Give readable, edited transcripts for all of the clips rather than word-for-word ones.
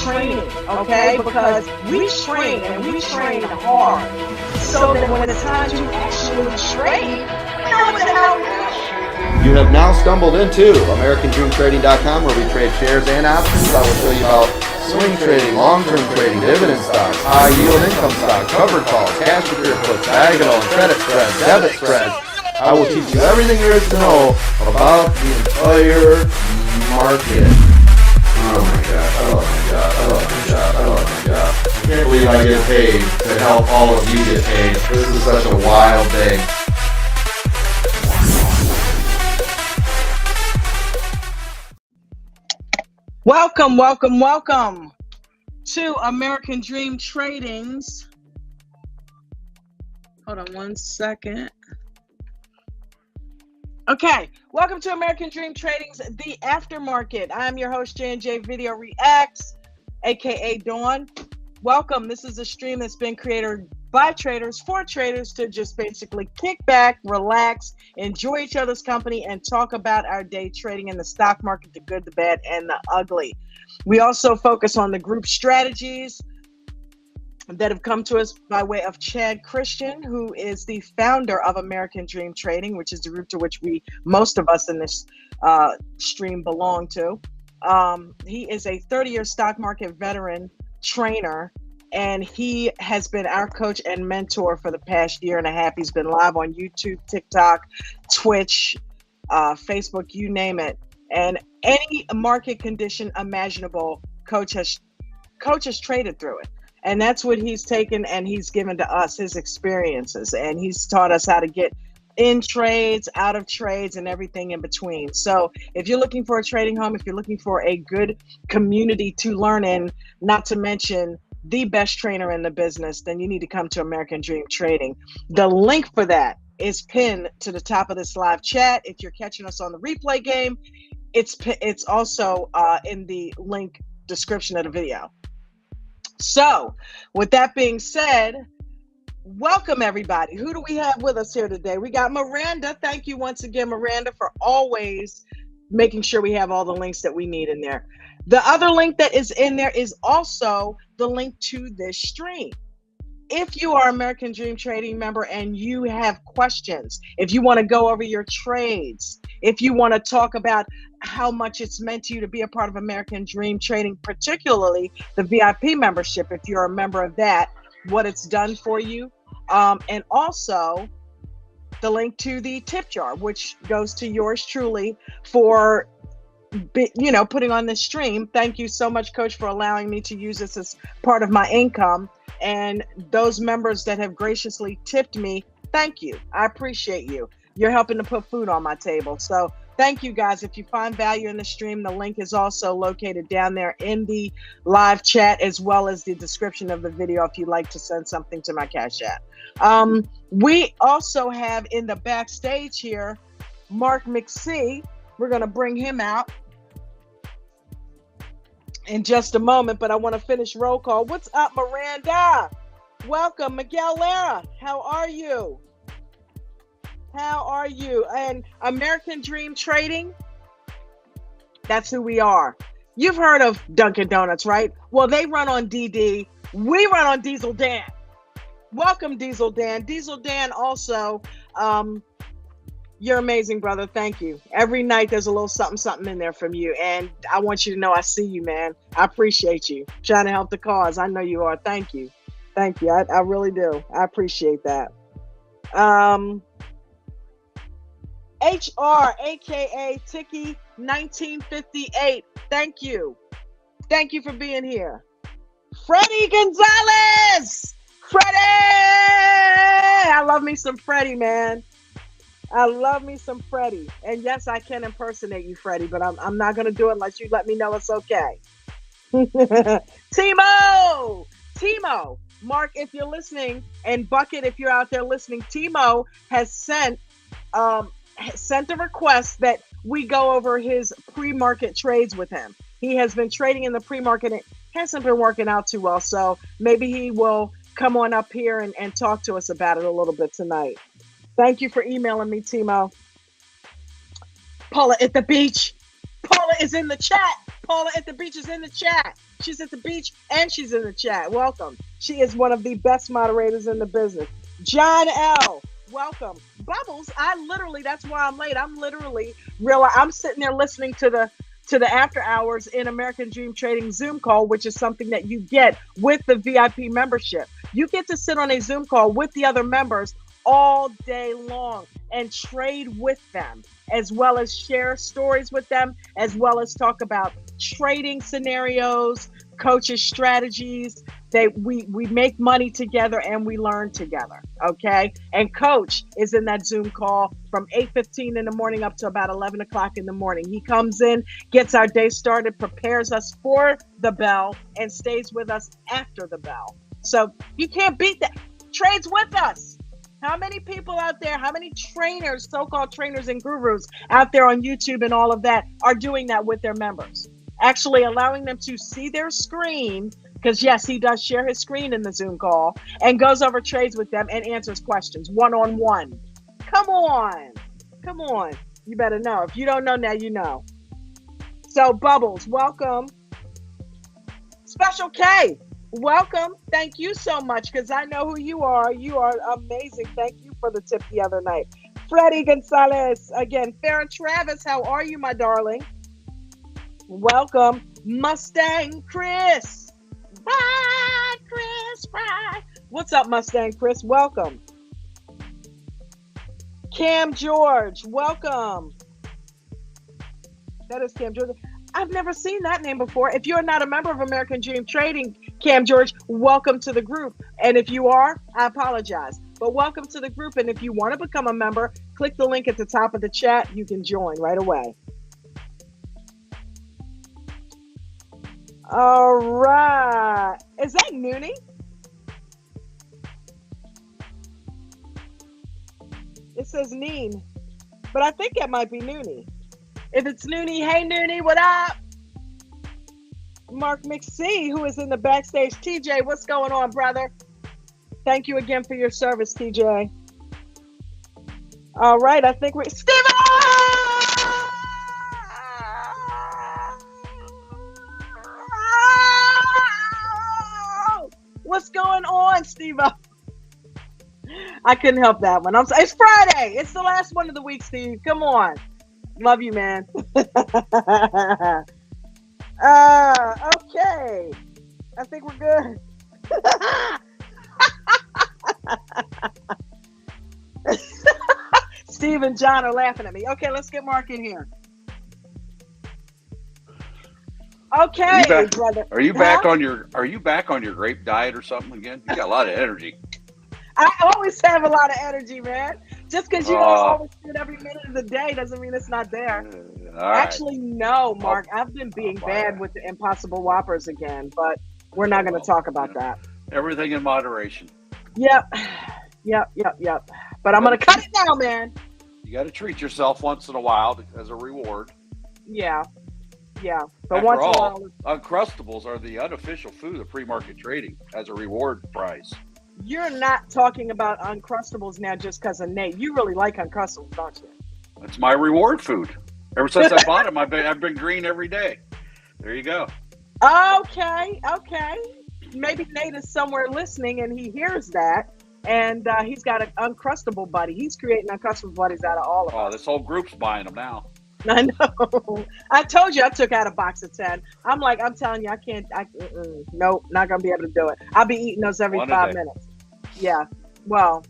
training, okay? Because we train and we train hard so that when it's time to actually trade, we know what the hell we're doing. You have now stumbled into AmericanDreamTrading.com, where we trade shares and options. I will show you about swing trading, long-term trading, dividend stocks, high-yield income stocks, covered calls, cash secure puts, diagonal and credit spreads, debit spreads. I will teach you everything there is to know about the entire market. Oh my God, oh my God, oh my God, oh my God. I can't believe I get paid to help all of you get paid. This is such a wild thing. Welcome, welcome, welcome to American Dream Tradings. Hold on one second. Okay, welcome to American Dream Tradings, the Aftermarket. I'm your host, J&J Video Reacts, aka Dawn. Welcome. This is a stream that's been created by traders for traders to just basically kick back, relax, enjoy each other's company, and talk about our day trading in the stock market, the good, the bad, and the ugly. We also focus on the group strategies that have come to us by way of Chad Christian, who is the founder of American Dream Trading, which is the group to which most of us in this stream belong to. He is a 30-year stock market veteran trainer, and he has been our coach and mentor for the past year and a half. He's been live on YouTube, TikTok, Twitch, Facebook, you name it. And any market condition imaginable, coach has traded through it. And that's what he's taken and he's given to us, his experiences. And he's taught us how to get in trades, out of trades, and everything in between. So if you're looking for a trading home, if you're looking for a good community to learn in, not to mention the best trainer in the business, then you need to come to American Dream Trading. The link for that is pinned to the top of this live chat. If you're catching us on the replay game, it's also in the link description of the video. So with that being said, welcome everybody. Who do we have with us here today? We got Miranda. Thank you once again, Miranda, for always making sure we have all the links that we need in there. The other link that is in there is also the link to this stream. If you are American Dream Trading member and you have questions, if you want to go over your trades, if you want to talk about how much it's meant to you to be a part of American Dream Trading, particularly the VIP membership, if you're a member of that, what it's done for you, and also the link to the tip jar, which goes to yours truly for putting on this stream. Thank you so much, Coach, for allowing me to use this as part of my income. And those members that have graciously tipped me, thank you. I appreciate you. You're helping to put food on my table. So thank you guys. If you find value in the stream, the link is also located down there in the live chat, as well as the description of the video if you'd like to send something to my Cash App. We also have in the backstage here, Mark McSee. We're going to bring him out in just a moment, but I want to finish roll call. What's up, Miranda? Welcome. Miguel Lara, how are you? How are you? And American Dream Trading, that's who we are. You've heard of Dunkin' Donuts, right? Well, they run on DD. We run on Diesel Dan. Welcome, Diesel Dan. Diesel Dan also, you're amazing, brother. Thank you. Every night there's a little something in there from you. And I want you to know I see you, man. I appreciate you. Trying to help the cause. I know you are. Thank you. Thank you. I really do. I appreciate that. HR, aka Tiki 1958. Thank you. Thank you for being here. Freddie Gonzalez. Freddie! I love me some Freddie, man. I love me some Freddie. And yes, I can impersonate you, Freddie, but I'm not going to do it unless you let me know it's okay. Timo! Mark, if you're listening, and Bucket, if you're out there listening, Timo has sent a request that we go over his pre-market trades with him. He has been trading in the pre-market. It hasn't been working out too well, so maybe he will come on up here and talk to us about it a little bit tonight. Thank you for emailing me, Timo. Paula at the beach. Paula is in the chat. Paula at the beach is in the chat. She's at the beach and she's in the chat. Welcome. She is one of the best moderators in the business. John L., welcome. Bubbles, that's why I'm late. I'm sitting there listening to the after hours in American Dream Trading Zoom call, which is something that you get with the VIP membership. You get to sit on a Zoom call with the other members all day long and trade with them, as well as share stories with them, as well as talk about trading scenarios, coaches' strategies. We make money together and we learn together, okay? And Coach is in that Zoom call from 8:15 in the morning up to about 11 o'clock in the morning. He comes in, gets our day started, prepares us for the bell, and stays with us after the bell. So you can't beat that. Trades with us. How many people out there, how many trainers, so-called trainers and gurus out there on YouTube and all of that are doing that with their members? Actually allowing them to see their screen, because yes, he does share his screen in the Zoom call, and goes over trades with them and answers questions one-on-one. Come on. You better know. If you don't know now, you know. So Bubbles, welcome. Special K, welcome. Thank you so much, because I know who you are. You are amazing. Thank you for the tip the other night. Freddie Gonzalez, again. Farron Travis, how are you, my darling? Welcome. Mustang Chris. Ride, Chris, ride. What's up, Mustang Chris? Welcome. Cam George, welcome. That is Cam George. I've never seen that name before. If you're not a member of American Dream Trading, Cam George, welcome to the group. And if you are, I apologize. But welcome to the group. And if you want to become a member, click the link at the top of the chat. You can join right away. All right. Is that Noonie? It says Neen, but I think it might be Noonie. If it's Noonie, hey Noonie, what up? Mark McSee, who is in the backstage. TJ, what's going on, brother? Thank you again for your service, TJ. All right, I think we're... Steven! What's going on, Steve? I couldn't help that one. It's Friday. It's the last one of the week, Steve. Come on. Love you, man. Okay. I think we're good. Steve and John are laughing at me. Okay, let's get Mark in here. Okay, brother. Are you back on your grape diet or something again? You got a lot of energy. I always have a lot of energy, man. Just because you don't always do it every minute of the day doesn't mean it's not there. Actually, no, Mark. I've been being bad with the Impossible Whoppers again, but we're not going to talk about that. Everything in moderation. Yep. But I'm going to cut it now, man. You got to treat yourself once in a while as a reward. Yeah. But After once in a all, while, Uncrustables are the unofficial food of pre-market trading as a reward prize. You're not talking about Uncrustables now just because of Nate. You really like Uncrustables, don't you? It's my reward food. Ever since I bought them, I've been green every day. There you go. Okay. Maybe Nate is somewhere listening and he hears that, and he's got an Uncrustable buddy. He's creating Uncrustable buddies out of all of us. Oh, this whole group's buying them now. I know. I told you I took out a box of 10. I'm telling you, I can't. Nope, not gonna be able to do it. I'll be eating those every 5 minutes. Yeah. Well.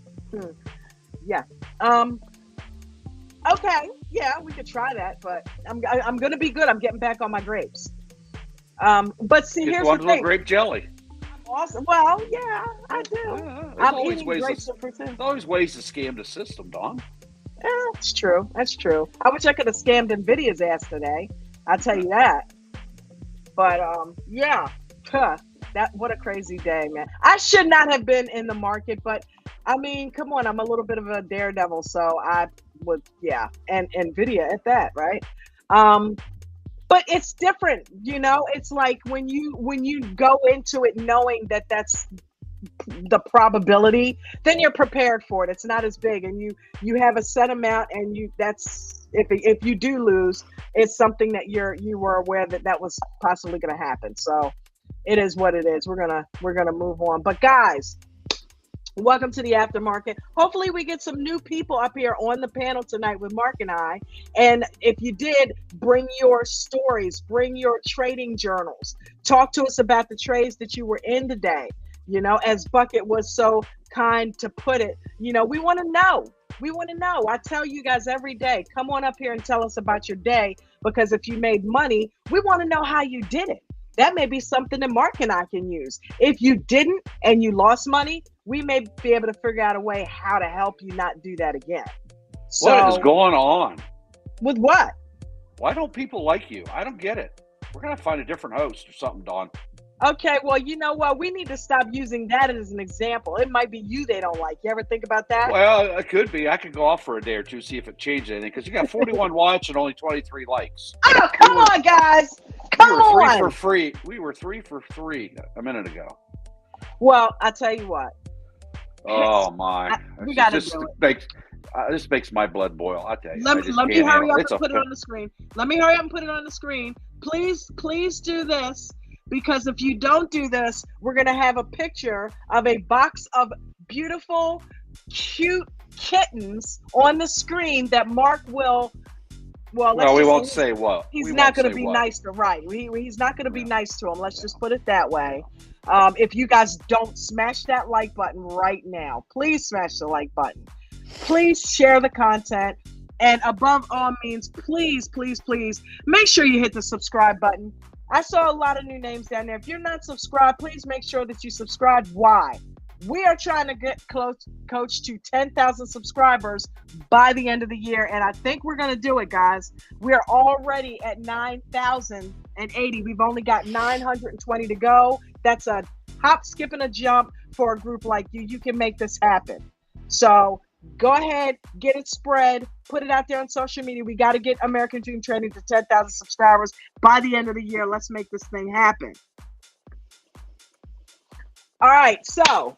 Yeah. Okay. Yeah, we could try that, but I'm gonna be good. I'm getting back on my grapes. But see, here's the thing. With grape jelly. Awesome. Well, yeah, I do. I'm eating grapes for 10. There's always ways to scam the system, Don. That's true. I wish I could have scammed NVIDIA's ass today. I'll tell you that. But yeah, what a crazy day, man. I should not have been in the market, but I mean, come on, I'm a little bit of a daredevil, so I would, yeah, and NVIDIA at that, right? But it's different, It's like when you go into it knowing that that's the probability, then you're prepared for it. It's not as big, and you have a set amount, and if you do lose, it's something that you were aware that was possibly going to happen. So it is what it is. We're gonna move on. But guys, welcome to the Aftermarket. Hopefully we get some new people up here on the panel tonight with Mark and I. And if you did, bring your stories, bring your trading journals. Talk to us about the trades that you were in today. You know, as Bucket was so kind to put it, you know, we want to know. We want to know. I tell you guys every day, come on up here and tell us about your day, because if you made money, we want to know how you did it. That may be something that Mark and I can use. If you didn't and you lost money, we may be able to figure out a way how to help you not do that again. So, what is going on? With what? Why don't people like you? I don't get it. We're going to find a different host or something, Dawn. Okay, well, you know what? We need to stop using that as an example. It might be you they don't like. You ever think about that? Well, it could be. I could go off for a day or two, see if it changed anything, because you got 41 watch and only 23 likes. Oh, come on, guys. Come on. We were 3 for free. We were 3 for 3 a minute ago. Well, I tell you what. Oh, my. We got to do it. This makes my blood boil. I tell you. Let me hurry up and put it on the screen. Let me hurry up and put it on the screen. Please do this. Because if you don't do this, we're going to have a picture of a box of beautiful, cute kittens on the screen that Mark will, well, we won't say what. He's not going to be nice to write. He's not going to be nice to them. Let's just put it that way. If you guys don't smash that like button right now, please smash the like button. Please share the content. And above all means, please, please, please make sure you hit the subscribe button. I saw a lot of new names down there. If you're not subscribed, please make sure that you subscribe. Why? We are trying to get Coach to 10,000 subscribers by the end of the year, and I think we're going to do it, guys. We are already at 9,080. We've only got 920 to go. That's a hop, skip, and a jump for a group like you. You can make this happen. So go ahead, get it spread, put it out there on social media. We got to get American Dream Trading to 10,000 subscribers by the end of the year. Let's make this thing happen. All right, so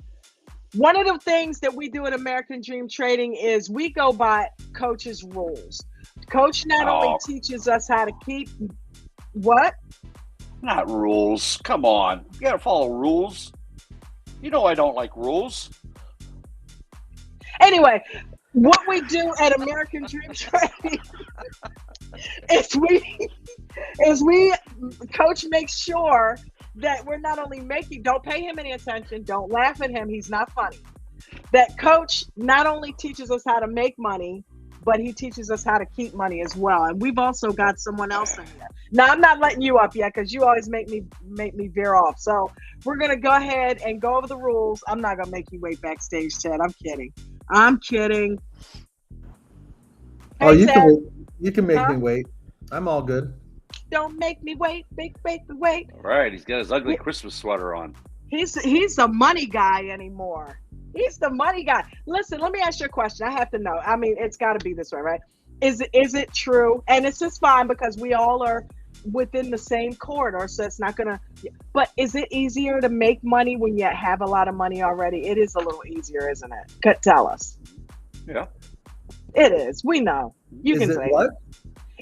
one of the things that we do in American Dream Trading is we go by Coach's rules. Coach not only teaches us how to keep what? Not rules. Come on. You got to follow rules. You know I don't like rules. Anyway, what we do at American Dream Trading is we Coach makes sure that we're not only don't pay him any attention, don't laugh at him, he's not funny. That Coach not only teaches us how to make money, but he teaches us how to keep money as well. And we've also got someone else in here. Now, I'm not letting you up yet because you always make me veer off. So we're going to go ahead and go over the rules. I'm not going to make you wait backstage, Ted. I'm kidding. Oh, you can make me wait. I'm all good. Don't make me wait. Make me wait. All right, he's got his ugly Christmas sweater on. He's the money guy anymore. He's the money guy. Listen, let me ask you a question. I have to know. I mean, it's got to be this way, right? Is it true? And it's just fine because we all are within the same corridor, so it's not gonna. But is it easier to make money when you have a lot of money already? It is a little easier, isn't it? Tell us. Yeah. It is. We know. You can say what?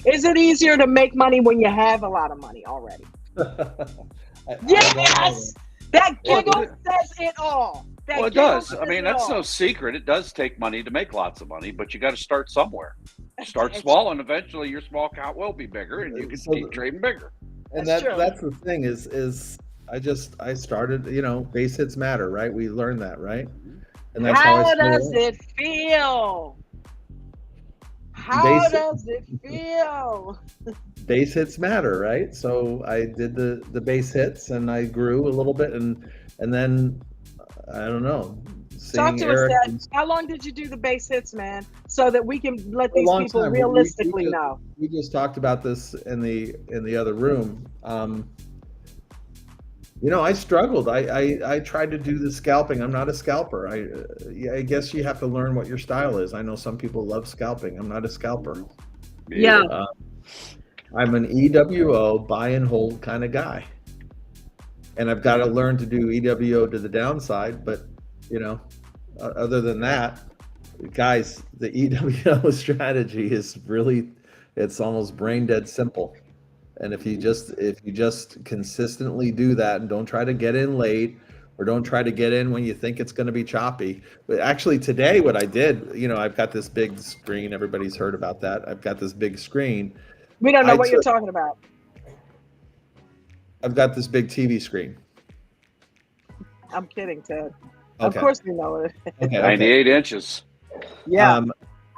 Is it easier to make money when you have a lot of money already? Yes! That giggle says it all. Well, it does. I mean, that's no secret. It does take money to make lots of money, but you got to start somewhere. Start small, and eventually your small account will be bigger, and you can keep trading bigger. And that's the thing is I started, base hits matter, right? We learned that, right? And that's how does it feel? How does it feel? Base hits matter, right? So I did the base hits, and I grew a little bit, and then I don't know. Talk to us, Dad. How long did you do the base hits, man? So that we can let these people realistically know. We just talked about this in the other room. I struggled. I tried to do the scalping. I'm not a scalper. I guess you have to learn what your style is. I know some people love scalping. I'm not a scalper. Yeah. I'm an EWO buy and hold kind of guy. And I've got to learn to do EWO to the downside, but other than that, guys, the EWO strategy is really It's almost brain dead simple. And if you just consistently do that and don't try to get in late or don't try to get in when you think it's going to be choppy. But actually today what I did, I've got this big screen. Everybody's heard about that. I've got this big screen. We don't know what you're talking about. I've got this big TV screen. I'm kidding, Ted. Okay. Of course we know it. Okay. 98 inches. Yeah.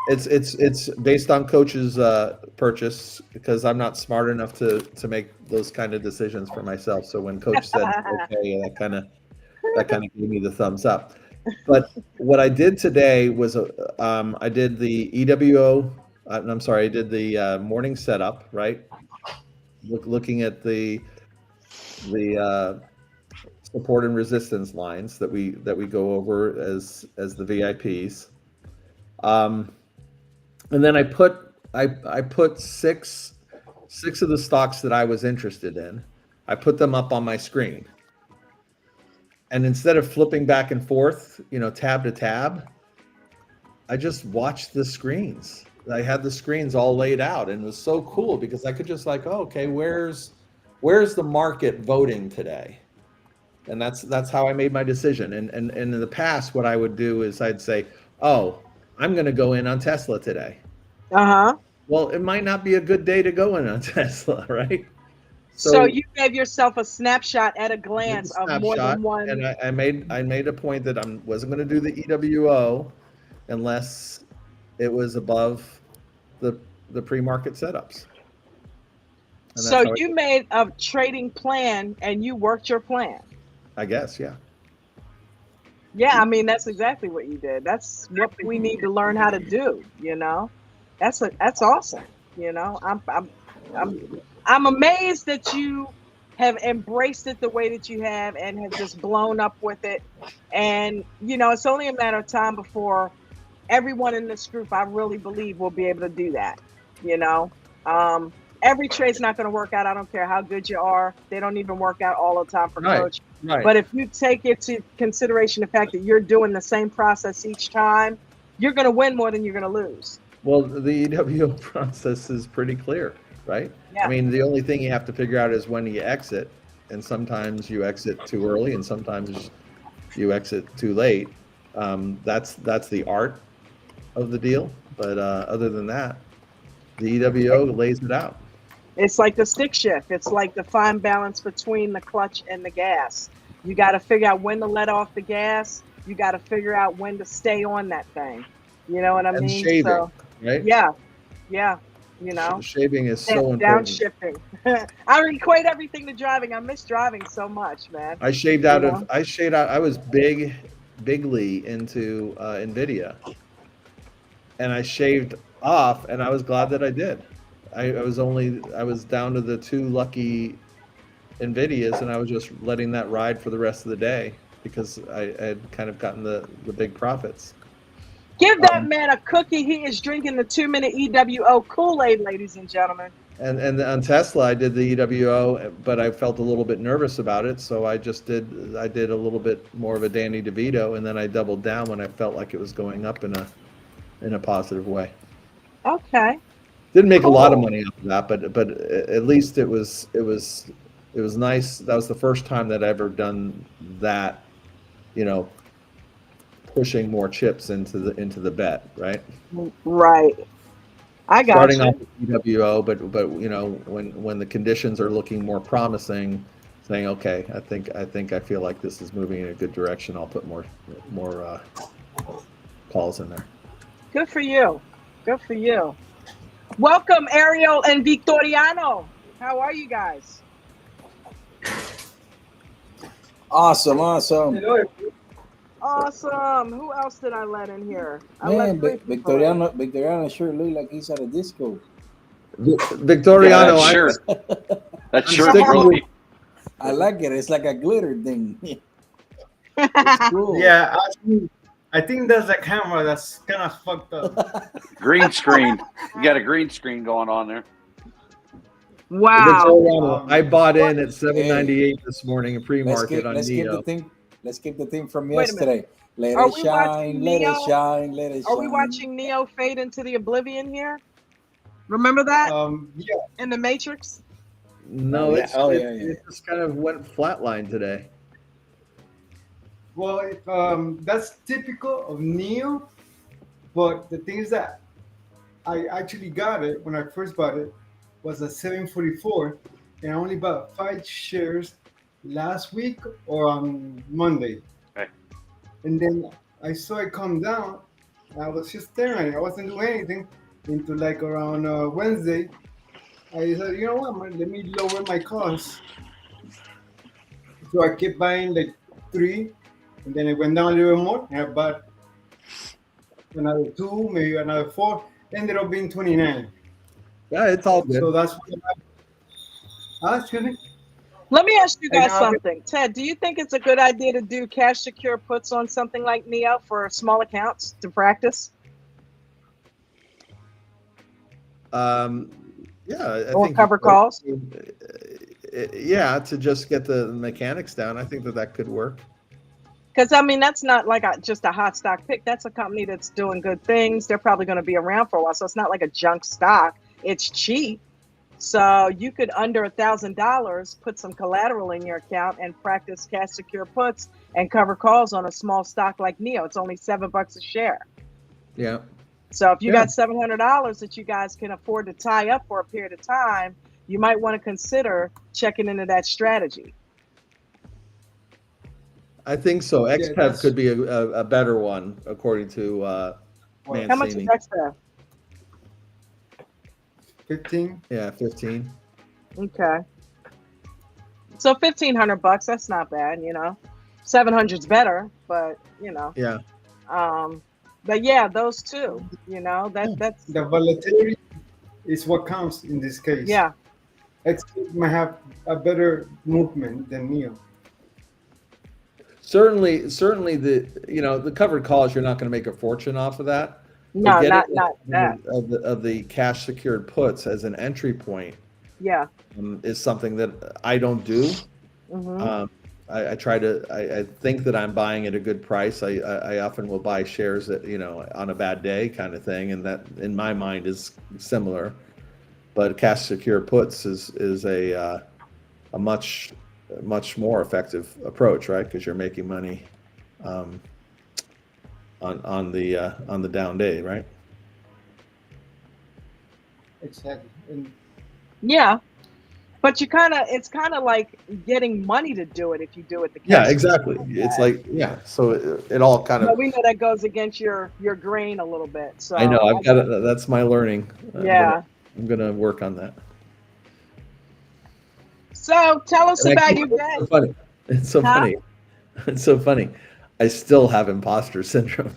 It's based on Coach's purchase because I'm not smart enough to make those kind of decisions for myself. So when Coach said okay, that kind of gave me the thumbs up. But what I did today was I did the EWO. I'm sorry, I did the morning setup. Right, looking at the support and resistance lines that we go over as the VIPs. And then I put six of the stocks that I was interested in. I put them up on my screen. And instead of flipping back and forth, tab to tab, I just watched the screens. I had the screens all laid out, and it was so cool because I could just where's the market voting today? And that's how I made my decision. And in the past, what I would do is I'd say, oh, I'm going to go in on Tesla today. Well, it might not be a good day to go in on Tesla, right? So you gave yourself a snapshot at a glance of more than one. And I made a point that I wasn't going to do the EWO unless it was above the pre-market setups. So you made a trading plan and you worked your plan. I guess, yeah. Yeah, I mean that's exactly what you did. That's what we need to learn how to do. That's awesome. I'm amazed that you have embraced it the way that you have and have just blown up with it. And it's only a matter of time before everyone in this group, I really believe, will be able to do that. Every trade's not going to work out. I don't care how good you are. They don't even work out all the time for Coach. Right. But if you take into consideration the fact that you're doing the same process each time, you're going to win more than you're going to lose. Well, the EWO process is pretty clear, right? Yeah. I mean, the only thing you have to figure out is when you exit. And sometimes you exit too early and sometimes you exit too late. That's the art of the deal. But other than that, the EWO lays it out. It's like the stick shift. It's like the fine balance between the clutch and the gas. You got to figure out when to let off the gas. You got to figure out when to stay on that thing. You know what I mean? Shaving, right? Yeah. Shaving is so important. Downshifting. I equate everything to driving. I miss driving so much, man. I was bigly into NVIDIA. And I shaved off, and I was glad that I did. I was down to the two lucky NVIDIAs, and I was just letting that ride for the rest of the day because I had kind of gotten the big profits. Give that man a cookie. He is drinking the 2-minute EWO Kool-Aid, ladies and gentlemen. And on Tesla, I did the EWO, but I felt a little bit nervous about it, so I did a little bit more of a Danny DeVito, and then I doubled down when I felt like it was going up in a positive way. Okay. Didn't make a lot of money off of that, but at least it was nice. That was the first time that I ever done that, pushing more chips into the bet, right? Right. I got starting you. off with EWO, but when the conditions are looking more promising, saying, okay, I feel like this is moving in a good direction. I'll put more calls in there. Good for you. Good for you. Welcome, Ariel and Victoriano. How are you guys? Awesome. Awesome. Who else did I let in here? Man, Victoriano sure look like he's at a disco. Victoriano, That's sure really. I like it. It's like a glitter thing. It's cool. Yeah, I think there's a camera that's kind of fucked up. Green screen. You got a green screen going on there. Wow. I bought in at $7.98 this morning in pre-market on Neo. Let's keep the thing from yesterday. Let Are it we shine, watching let Neo? it shine, let it shine. Are we watching Neo fade into the oblivion here? Remember that Yeah. in the Matrix? No, Yeah. it just kind of went flatline today. Well, that's typical of Neo, but the thing is that I actually got it when I first bought it was a 744, and I only bought 5 shares last week or on Monday, Okay. and then I saw it come down. I was just staring at it. I wasn't doing anything until like around Wednesday. I said, you know what, man, let me lower my costs. So I kept buying like 3, and then it went down a little bit more, and I bought another 2, maybe another 4. Ended up being 29. Yeah, it's all good. So that's what excuse me. Let me ask you And guys something. Ted, do you think it's a good idea to do cash secure puts on something like Neo for small accounts to practice? Yeah, I Or think cover calls? Yeah, to just get the mechanics down. I think that could work. Because, I mean, that's not like just a hot stock pick. That's a company that's doing good things. They're probably going to be around for a while. So it's not like a junk stock. It's cheap. So you could, under $1,000, put some collateral in your account and practice cash secure puts and cover calls on a small stock like Neo. It's only $7 a share. Yeah. So if you got $700 that you guys can afford to tie up for a period of time, you might want to consider checking into that strategy. I think so. XPEP that's- could be a better one, according to Mancini. How much is extra? 15. Yeah, 15. Okay. So $1,500, that's not bad, you know. 700's better, but you know. Yeah. But yeah, those two, you know, that's The volatility is what counts in this case. yeah. XP might have a better movement than Neo. Certainly the covered calls, you're not going to make a fortune off of that. No, But not that. of the cash secured puts as an entry point Yeah. is something that I don't do. Hmm. I think that I'm buying at a good price. I often will buy shares that, on a bad day kind of thing, and that in my mind is similar. But cash secure puts is a much more effective approach, right? Because you're making money on the down day, right? Exactly. And Yeah. But it's kind of like getting money to do it if you do it the cash. Yeah, exactly. It's like, yeah. So it all kind of. But we know that goes against your grain a little bit. So I know. I've got it. That's my learning. Yeah. I'm gonna work on that. So tell us And I about keep- your day. It's so funny. It's so Huh? funny. It's so funny. I still have imposter syndrome.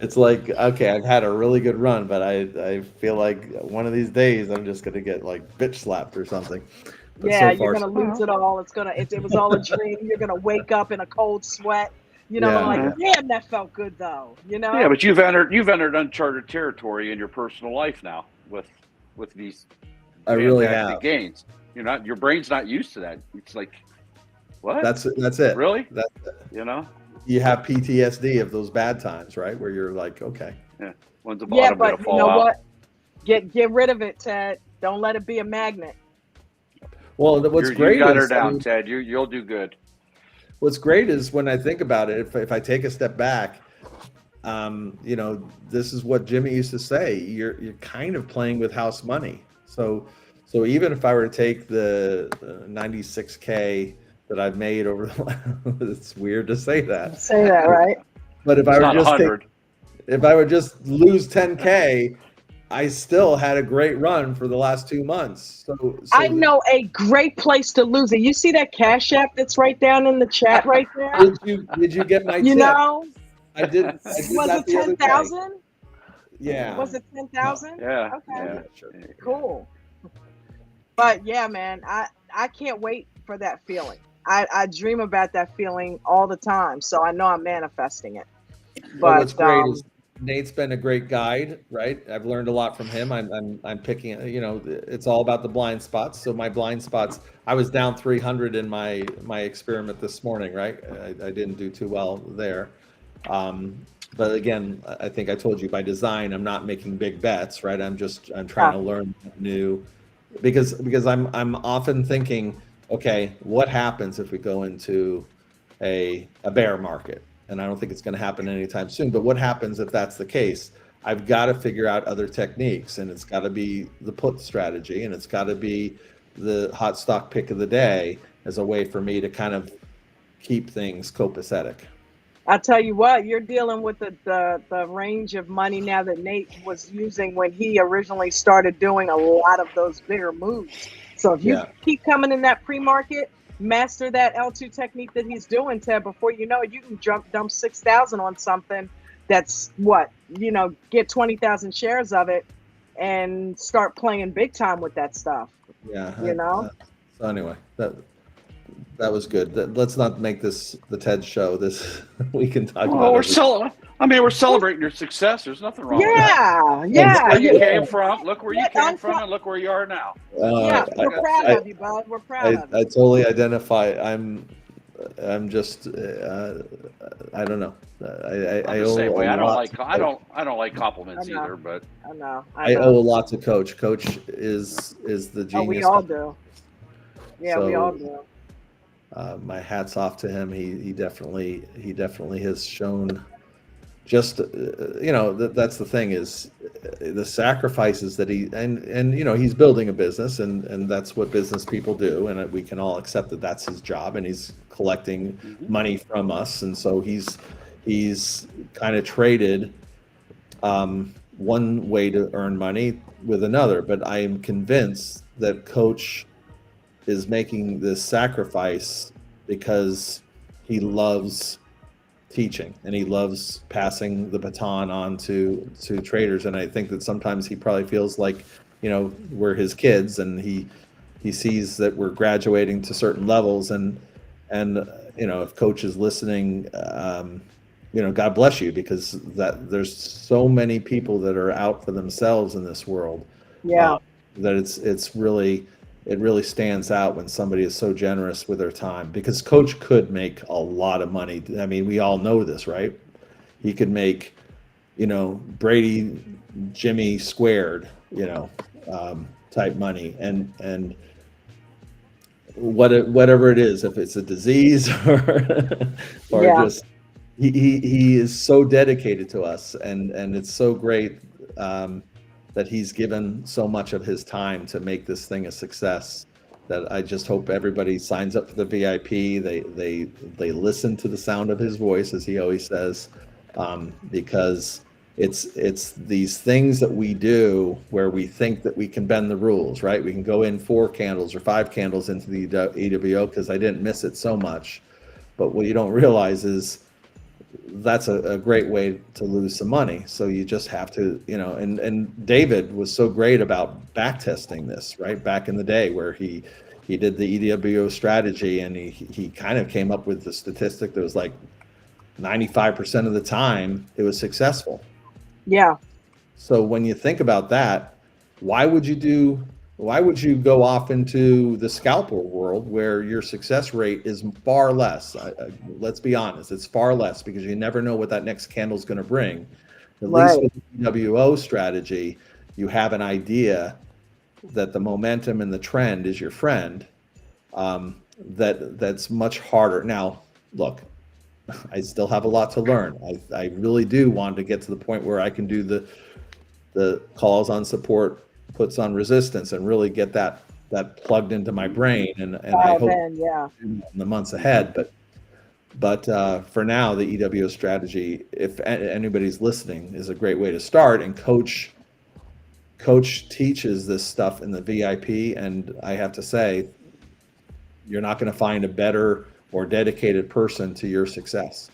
It's like, okay, I've had a really good run, but I feel like one of these days I'm just gonna get like bitch slapped or something. But Yeah, so far, you're gonna lose it all. It was all a dream. You're gonna wake up in a cold sweat. Yeah. Like, damn, that felt good though. Yeah, but you've entered uncharted territory in your personal life now with these I really fantastic have. gains. Your brain's not used to that. It's like, what? That's it. Really? That's it. You have PTSD of those bad times, right? Where you're like, okay. Yeah. When's the Yeah, bottom but gonna you fall know out? what? Get rid of it, Ted. Don't let it be a magnet. Well, what's great you got is her down, Ted. You'll do good. what's great is when I think about it, if I take a step back, this is what Jimmy used to say. You're kind of playing with house money. So even if I were to take the 96K that I've made over it's weird to say that. Say that, right? But if It's I not were just 100. if I would just lose 10K, I still had a great run for the last 2 months. So I know a great place to lose it. You see that Cash App that's right down in the chat right there? Did you get my You tip? know? I did Was that it the other day. 10,000? Yeah. Was it 10,000? Yeah. Okay. Yeah. Sure. Cool. But yeah, man, I can't wait for that feeling. I dream about that feeling all the time, so I know I'm manifesting it. Well, But what's great is Nate's been a great guide, right? I've learned a lot from him. I'm picking, it's all about the blind spots. So my blind spots, I was down 300 in my experiment this morning, right? I didn't do too well there. but again, I think I told you by design, I'm not making big bets, right? I'm trying to learn new, because I'm often thinking, okay, what happens if we go into a bear market? And I don't think it's going to happen anytime soon, but what happens if that's the case? I've got to figure out other techniques, and it's got to be the put strategy, and it's got to be the hot stock pick of the day as a way for me to kind of keep things copacetic. I tell you what, you're dealing with the range of money now that Nate was using when he originally started doing a lot of those bigger moves. So if you keep coming in that pre-market, master that L2 technique that he's doing, Ted, before you know it, you can dump 6,000 on something that's get 20,000 shares of it and start playing big time with that stuff. Yeah. So anyway, that was good. Let's not make this the TED show. We can talk about. We're celebrating your success. There's nothing wrong with that. Yeah. Look where you came from. Look where you came from, and look where you are now. We're proud of you, bud. We're proud of you. I totally identify. I'm just. I don't know. I the same way. I don't like compliments either, but I know. I owe a lot to Coach. Coach is the genius. Oh, we all do. Yeah, we all do. My hat's off to him. He definitely has shown. Just that's the thing, is the sacrifices that he's building a business, and that's what business people do, and we can all accept that that's his job, and he's collecting money from us, and so he's kind of traded one way to earn money with another. But I am convinced that Coach is making this sacrifice because he loves teaching, and he loves passing the baton on to traders. And I think that sometimes he probably feels like, we're his kids, and he sees that we're graduating to certain levels, and if Coach is listening, God bless you, because there's so many people that are out for themselves in this world. Yeah. That it really stands out when somebody is so generous with their time, because Coach could make a lot of money. I mean, we all know this, right? He could make, Brady, Jimmy squared, type money, and whatever it is, if it's a disease or just, he is so dedicated to us, and it's so great that he's given so much of his time to make this thing a success, that I just hope everybody signs up for the VIP. They listen to the sound of his voice, as he always says, because it's these things that we do where we think that we can bend the rules, right? We can go in 4 candles or 5 candles into the EWO because I didn't miss it so much. But what you don't realize is that's a great way to lose some money. So you just have to, and David was so great about back testing this, right? Back in the day, where he did the EWO strategy, and he kind of came up with the statistic that was like 95% of the time it was successful. Yeah. So when you think about that, why would you go off into the scalper world where your success rate is far less? Let's be honest, it's far less, because you never know what that next candle is going to bring. At least with the EWO strategy, you have an idea that the momentum and the trend is your friend. That's much harder. Now, look, I still have a lot to learn. I really do want to get to the point where I can do the calls on support, puts on resistance, and really get that plugged into my brain, and I hope in the months ahead. But for now, the EWO strategy, if anybody's listening, is a great way to start. And Coach teaches this stuff in the VIP, and I have to say, you're not going to find a better or dedicated person to your success.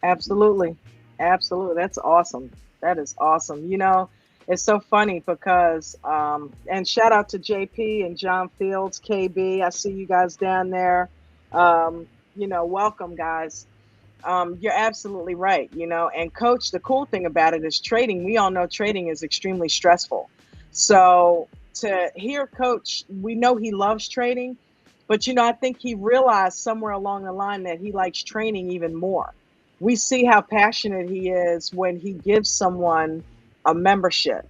Absolutely. That's awesome. That is awesome. It's so funny because, and shout out to JP and John Fields, KB. I see you guys down there. Welcome, guys. You're absolutely right. And Coach, the cool thing about it is trading. We all know trading is extremely stressful. So to hear Coach, we know he loves trading, but I think he realized somewhere along the line that he likes training even more. we see how passionate he is when he gives someone a membership,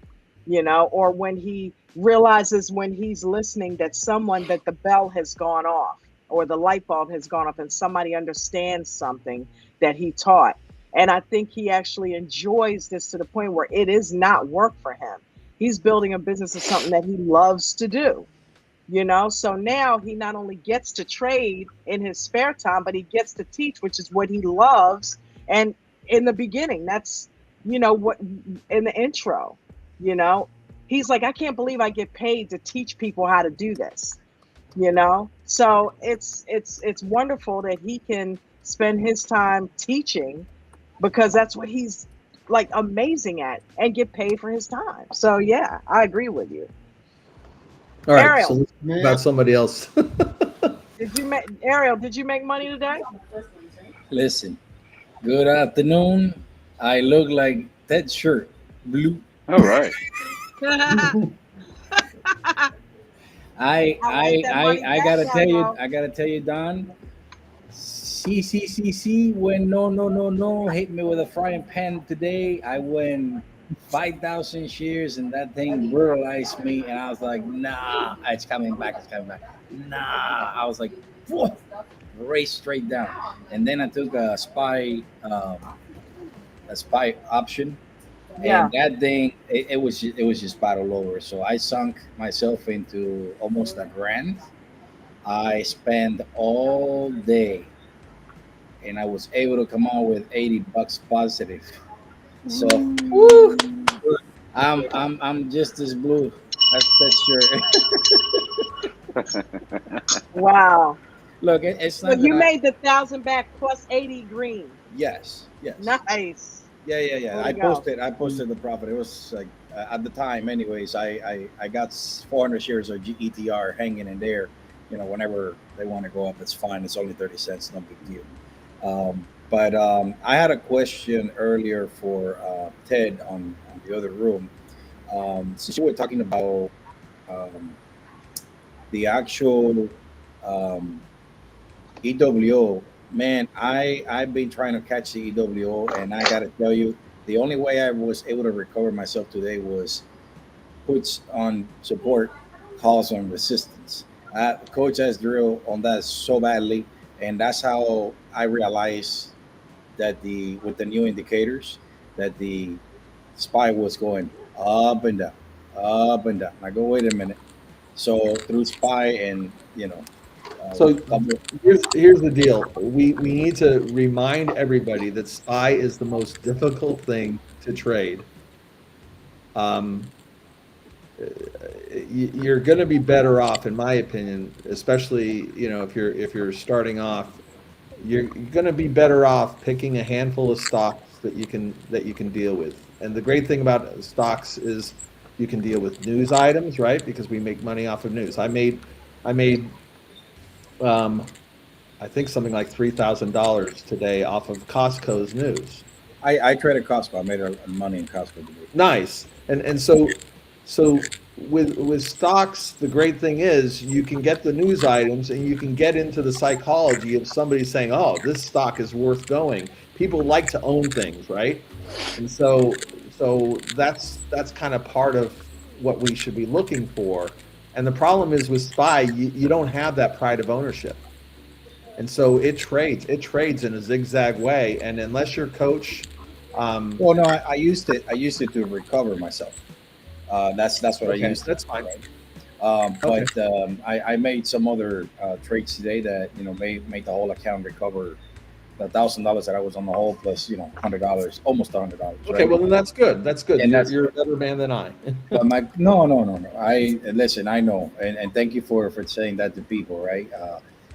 or when he realizes when he's listening that the bell has gone off or the light bulb has gone off and somebody understands something that he taught. And I think he actually enjoys this to the point where it is not work for him. He's building a business of something that he loves to do. So now he not only gets to trade in his spare time, but he gets to teach, which is what he loves. And in the beginning, that's what in the intro, he's like, I can't believe I get paid to teach people how to do this. So it's wonderful that he can spend his time teaching, because that's what he's like amazing at, and get paid for his time. So yeah, I agree with you. All right, Ariel. so let's talk about somebody else. Ariel, did you make money today? Listen, good afternoon. I look like that shirt, blue. All right. I gotta tell you, Don. C when no hit me with a frying pan today. I win 5,000 shares and that thing brutalized me, and I was like, nah, it's coming back. Nah, I was like, whoa, race straight down. And then I took a spy option. Yeah. And that thing, it was just battle over. So I sunk myself into almost $1,000. I spent all day, and I was able to come out with $80 positive. So woo, I'm just as blue. That's sure. Wow. Look, it's not. So you made the 1,000 back plus 80 green. Yes. Nice. Yeah. I posted the profit. It was like at the time, anyways. I got 400 shares of GETR hanging in there. Whenever they want to go up, it's fine. It's only 30 cents, no big deal. But I had a question earlier for Ted on the other room. Since you were talking about the actual EWO, man, I've been trying to catch the EWO, and I got to tell you, the only way I was able to recover myself today was puts on support, calls on resistance. Coach has drilled on that so badly, and that's how I realized that with the new indicators, that the SPY was going up and down, up and down. I go, wait a minute. So through SPY and So here's the deal. We need to remind everybody that SPY is the most difficult thing to trade. You're going to be better off, in my opinion, especially if you're starting off. You're going to be better off picking a handful of stocks that you can deal with. And the great thing about stocks is you can deal with news items, right? Because we make money off of news. I made I think something like $3,000 today off of Costco's news. I traded Costco. I made money in Costco today. Nice. And so with stocks, the great thing is you can get the news items and you can get into the psychology of somebody saying, oh, this stock is worth going. People like to own things, right? And so that's kind of part of what we should be looking for. And the problem is with SPY, you don't have that pride of ownership. And so it trades in a zigzag way. And unless your coach, well, no, I used it to recover myself. That's what I used. That's fine. But I made some other trades today that made the whole account recover the $1,000 that I was on the hole plus $100, almost $100. Okay, right? well then that's good. That's good. And you're a better man than I. But no. Listen. I know, and thank you for saying that to people, right?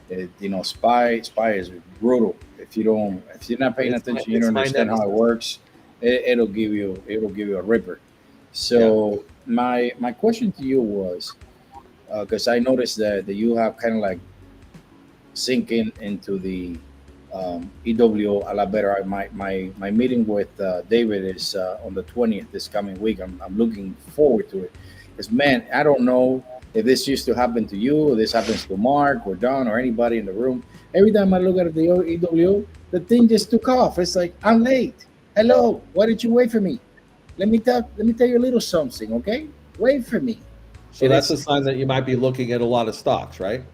SPY is brutal. If you're not paying attention, you don't understand how it works. It'll give you a ripper. So my question to you was, because I noticed that you have kind of like sinking into the EWO a lot better. My meeting with David is on the 20th this coming week. I'm looking forward to it. Because man, I don't know if this used to happen to you, or this happens to Mark or Don or anybody in the room, every time I look at the EWO, the thing just took off. It's like, I'm late. Hello, why did you wait for me? Let me tell you a little something, okay? Wait for me. So that's a sign that you might be looking at a lot of stocks, right?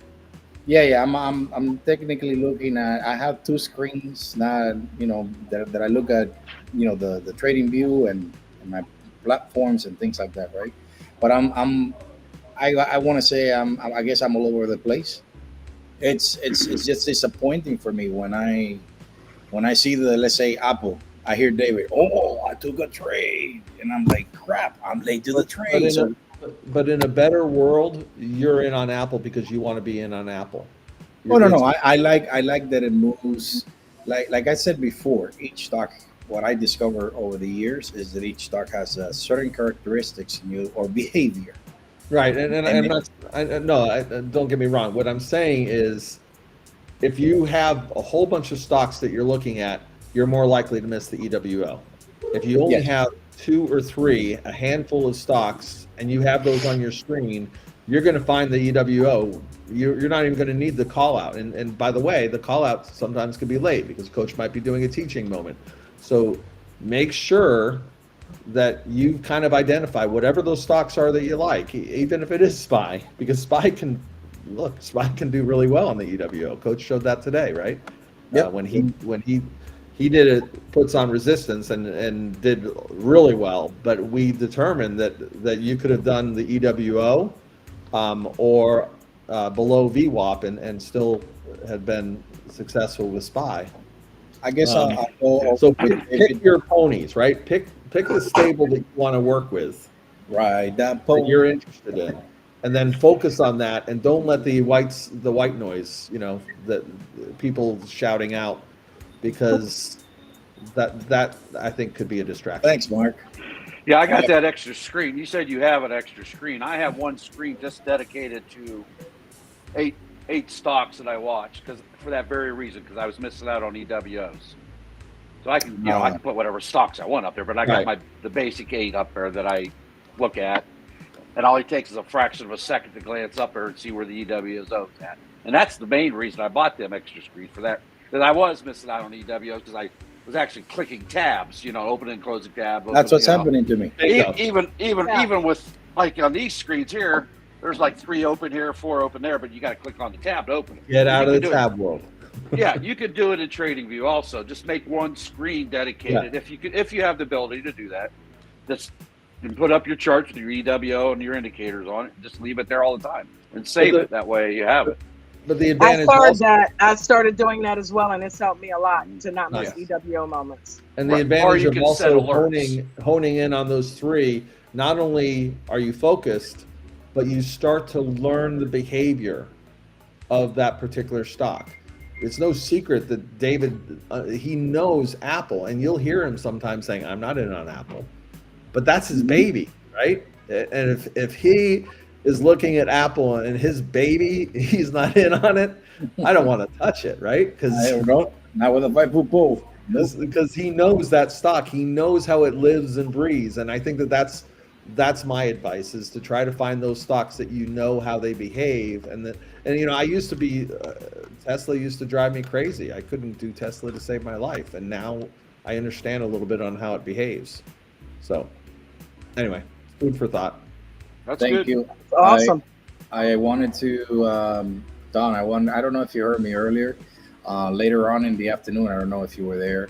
Yeah. I'm technically looking at. I have two screens now, that I look at, the trading view and my platforms and things like that, right? But I want to say I guess I'm all over the place. It's just disappointing for me when I see let's say Apple. I hear David, oh, I took a trade, and I'm like, crap, I'm late to the trade. But in a better world, you're in on Apple because you want to be in on Apple. Oh no. I like that it moves. Like I said before, each stock. What I discover over the years is that each stock has certain characteristics or behavior. Right, don't get me wrong. What I'm saying is, if you have a whole bunch of stocks that you're looking at, you're more likely to miss the EWO. If you only have 2 or 3, a handful of stocks, and you have those on your screen, you're going to find the EWO. You're not even going to need the call out. And by the way, the call out sometimes can be late because coach might be doing a teaching moment. So make sure that you kind of identify whatever those stocks are that you like, even if it is SPY, because SPY can do really well on the EWO. Coach showed that today, right? Yep. When he did it, puts on resistance and did really well. But we determined that you could have done the EWO or below VWAP and still had been successful with SPY. I guess so pick your ponies, right? Pick the stable that you want to work with, right? That you're interested in, and then focus on that, and don't let the white noise, that people shouting out, because that I think could be a distraction. Thanks, Mark. Yeah, I got that extra screen. You said you have an extra screen. I have one screen just dedicated to eight stocks that I watch, because for that very reason, because I was missing out on EWOs. So I can, I can put whatever stocks I want up there, but I got the basic 8 up there that I look at, and all it takes is a fraction of a second to glance up there and see where the EWOs at. And that's the main reason I bought them extra screens for that. That I was missing out on EWOs because I was actually clicking tabs, opening and closing tab. That's what's happening to me. Even with like on these screens here, there's like 3 open here, 4 open there, but you got to click on the tab to open it. Get out of the tab world. Yeah, you could do it in TradingView also. Just make one screen dedicated if you have the ability to do that. Just put up your charts with your EWO and your indicators on it. Just leave it there all the time and save it. That way you have it. But the advantage I started doing that as well, and it's helped me a lot to not miss EWO moments. And the advantage of also honing in on those 3, not only are you focused, but you start to learn the behavior of that particular stock. It's no secret that David, he knows Apple, and you'll hear him sometimes saying, I'm not in on Apple. But that's his baby, right? And if he is looking at Apple and his baby, he's not in on it, I don't want to touch it, right? Not with a 5-foot pole. Because he knows that stock. He knows how it lives and breathes. And I think that's my advice, is to try to find those stocks that you know how they behave. And I used to be, Tesla used to drive me crazy. I couldn't do Tesla to save my life. And now I understand a little bit on how it behaves. So anyway, food for thought. Thank you. That's awesome. I wanted to, Don, I don't know if you heard me earlier, later on in the afternoon, I don't know if you were there.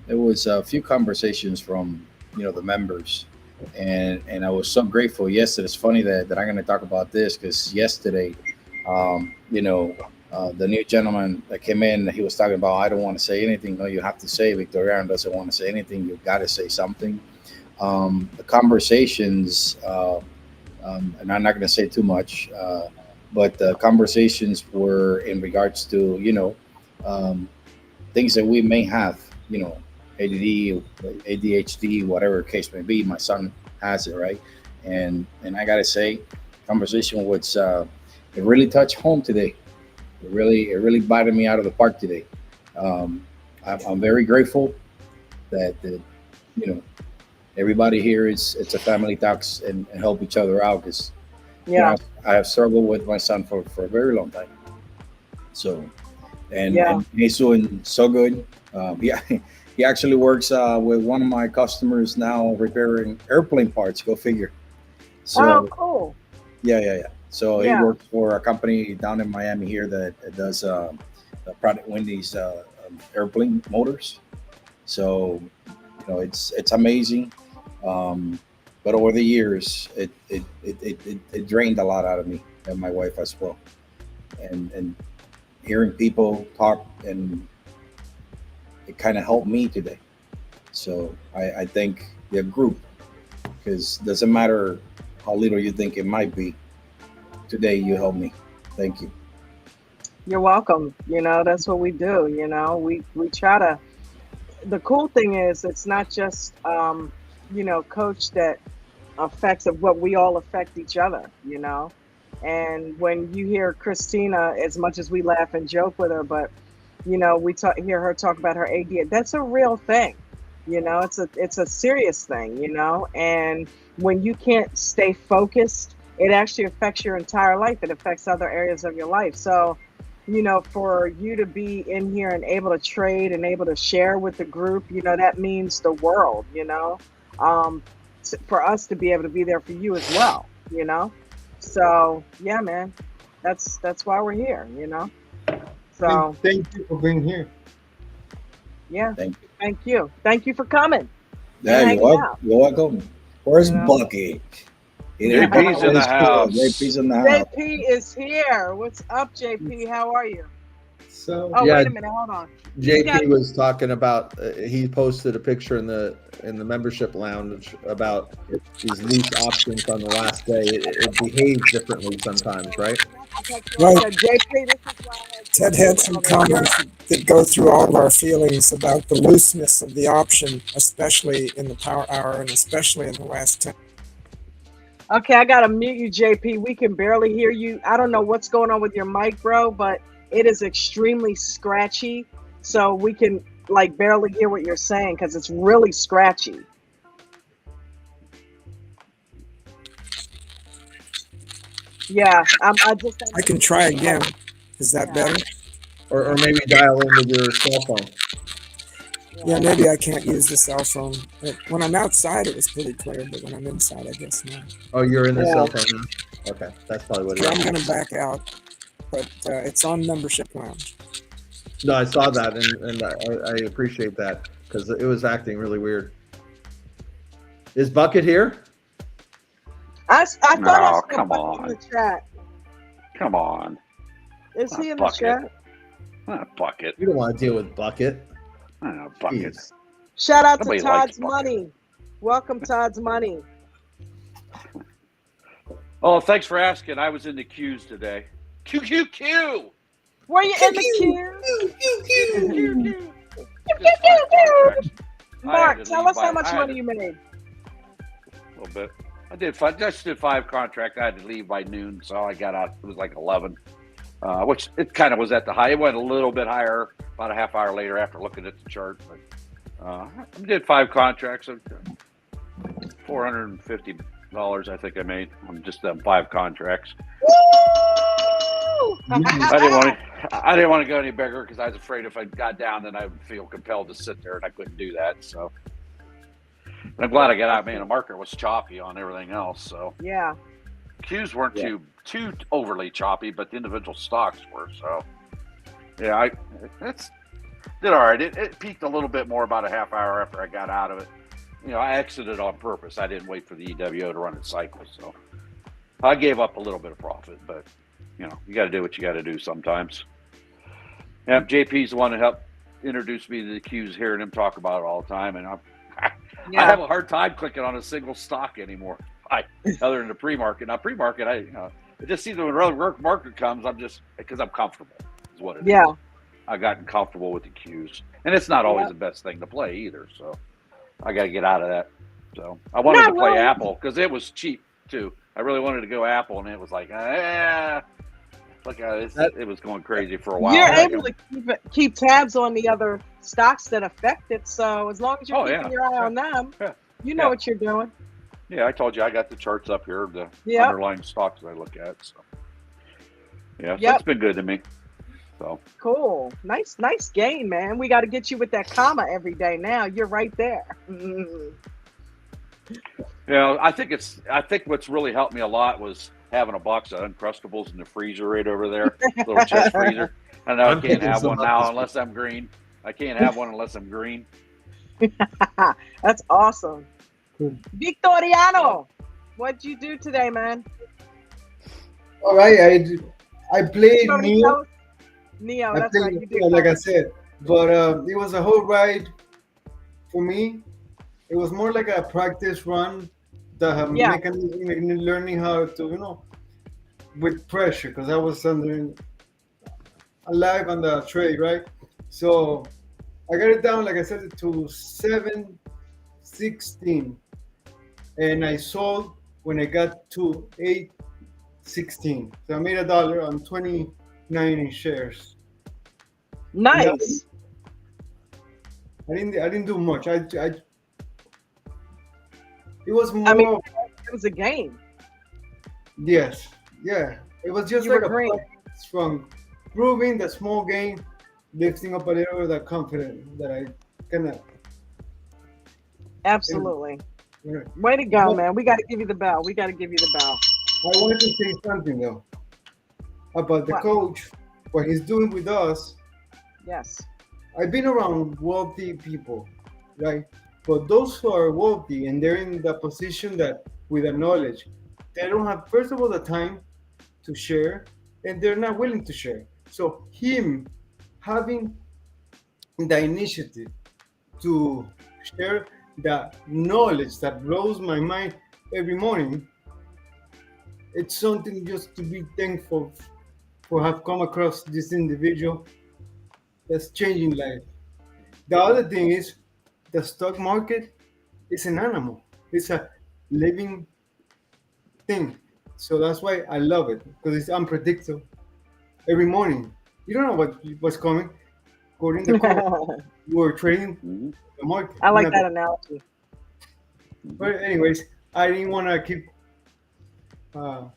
There was a few conversations from, the members. And I was so grateful yesterday. It's funny that I'm going to talk about this because yesterday, the new gentleman that came in, he was talking about, I don't want to say anything. No, you have to say. Victoriano doesn't want to say anything. You've got to say something. The conversations, and I'm not going to say too much, but the conversations were in regards to, things that we may have, ADD, ADHD, whatever the case may be. My son has it, right? And I gotta say, conversation was it really touched home today. It really bited me out of the park today. I'm very grateful that everybody here it's a family talks and help each other out, because Yeah. I have struggled with my son for a very long time. So, and he's doing so good. He actually works with one of my customers now repairing airplane parts. Go figure. So, cool. yeah. So he Yeah. works for a company down in Miami here that does the Pratt & Whitney's airplane motors. So, it's amazing. But over the years, it drained a lot out of me and my wife as well. And hearing people talk, and it kind of helped me today. So I thank the group, because it doesn't matter how little you think it might be. Today you helped me. Thank you. You're welcome. That's what we do. We try to. The cool thing is, it's not just coach that affects of what we all affect each other. And when you hear Christina, as much as we laugh and joke with her, but we hear her talk about her ADHD. That's a real thing. It's a serious thing. And when you can't stay focused, it actually affects your entire life. It affects other areas of your life. So, for you to be in here and able to trade and able to share with the group, that means the world. For us to be able to be there for you as well. So yeah, man, that's why we're here. So thank you for being here. Yeah, thank you. Thank you for coming. Yeah, you're welcome. Where's Bucky? JP's in the house. JP's in the house. JP is here. What's up, JP? How are you? So wait a minute, hold on. JP was talking about. He posted a picture in the membership lounge about these lease options on the last day. It behaves differently sometimes, right? Right. JP, this is why Ted had some comments that go through all of our feelings about the looseness of the option, especially in the power hour and especially in the last 10. Okay, I gotta mute you, JP. We can barely hear you. I don't know what's going on with your mic, bro, but it is extremely scratchy. So we can barely hear what you're saying because it's really scratchy. Yeah, I can try again. Is that better? Or maybe dial in with your cell phone. Yeah, maybe I can't use the cell phone. When I'm outside, it was pretty clear, but when I'm inside, I guess not. Oh, you're in the cell phone now? Okay, that's probably what it is. I'm going to back out, but it's on membership lounge. No, I saw that, and I appreciate that, because it was acting really weird. Is Bucket here? I thought I saw come Bucket on. in the chat. Come on. Is he in Bucket. the chat? Not Bucket. You don't want to deal with Bucket. Bucket. Jeez. Shout out Nobody to Todd's likes Bucket. Money. Welcome, Todd's Money. Oh, thanks for asking. I was in the queues today. Q. Were you in the queue? Mark, tell us how much money you made. A little bit. I just did 5 contracts. I had to leave by noon, so I got out. It was like 11, which it kind of was at the high. It went a little bit higher about a half hour later after looking at the chart. But I did 5 contracts. $450, I think I made on just them 5 contracts. I didn't want to go any bigger because I was afraid if I got down, then I would feel compelled to sit there, and I couldn't do that. So. But I'm glad I got out, man. The market was choppy on everything else, so yeah. Qs weren't too overly choppy, but the individual stocks were. So yeah, it's did all right. It peaked a little bit more about a half hour after I got out of it. I exited on purpose. I didn't wait for the EWO to run its cycle, so I gave up a little bit of profit. But you got to do what you got to do sometimes. Yeah, JP's the one that helped introduce me to the Qs, hearing him talk about it all the time, and I have a hard time clicking on a single stock anymore. Other than the pre-market. Now, pre-market, I just see that when the market comes, because I'm comfortable is what it is. I've gotten comfortable with the Qs, and it's not always the best thing to play either. So I got to get out of that. So I wanted to play Apple because it was cheap too. I really wanted to go Apple, and it was like, it was going crazy for a while. You're able to keep tabs on the other stocks that affect it. So as long as you're keeping your eye on them, you know what you're doing. Yeah, I told you I got the charts up here, the Yep. underlying stocks I look at. So yeah, so Yep. it's been good to me. So Cool. Nice game, man. We got to get you with that comma every day now. You're right there. yeah, I think what's really helped me a lot was having a box of Uncrustables in the freezer right over there, little chest freezer. I know I'm I can't picking have some one up now this unless I'm green. I can't have one unless I'm green. That's awesome. Cool. Victoriano, what'd you do today, man? All right, I played You already Neo. tell us? Neo, I that's played right. You did. Neo, like I said, but it was a whole ride for me. It was more like a practice run, the Yeah. mechanism, learning how to, with pressure, because I was alive on the trade, right? So I got it down, like I said, to 716, and I sold when I got to 816. So I made $1 on 29 shares. Nice. I didn't do much. It was more. I mean, it was a game. Yes, yeah. It was just You like were a green. practice from proving the small game, lifting up a little bit of confidence that I cannot. Absolutely. You know. Way to go, But man. We got to give you the bell. We got to give you the bell. I wanted to say something though about the What? coach, what he's doing with us. Yes. I've been around wealthy people, right? But those who are wealthy and they're in the position that with the knowledge, they don't have, first of all, the time to share, and they're not willing to share. So him having the initiative to share the knowledge that blows my mind every morning, it's something just to be thankful for have come across this individual that's changing life. The other thing is the stock market is an animal. It's a living thing. So that's why I love it, because it's unpredictable. Every morning, you don't know what's coming. According to the call, you are trading Mhm. the market. I like Not that analogy. But anyways, I didn't want to keep talk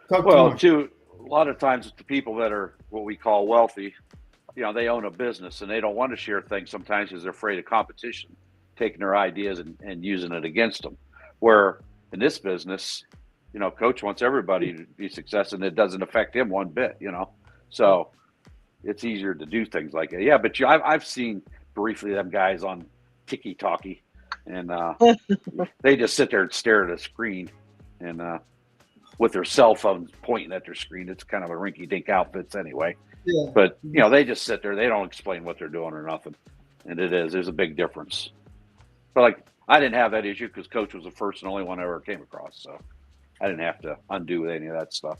too Well, much. too, a lot of times it's the people that are what we call wealthy. They own a business and they don't want to share things sometimes because they're afraid of competition taking their ideas and using it against them. Where in this business, coach wants everybody to be successful and it doesn't affect him one bit, So it's easier to do things like that. Yeah, but I've seen briefly them guys on Tiki Talkie and they just sit there and stare at a screen and with their cell phones pointing at their screen. It's kind of a rinky-dink outfits anyway. Yeah. But they just sit there. They don't explain what they're doing or nothing, and there's a big difference. But like I didn't have that issue because Coach was the first and only one I ever came across, so I didn't have to undo any of that stuff.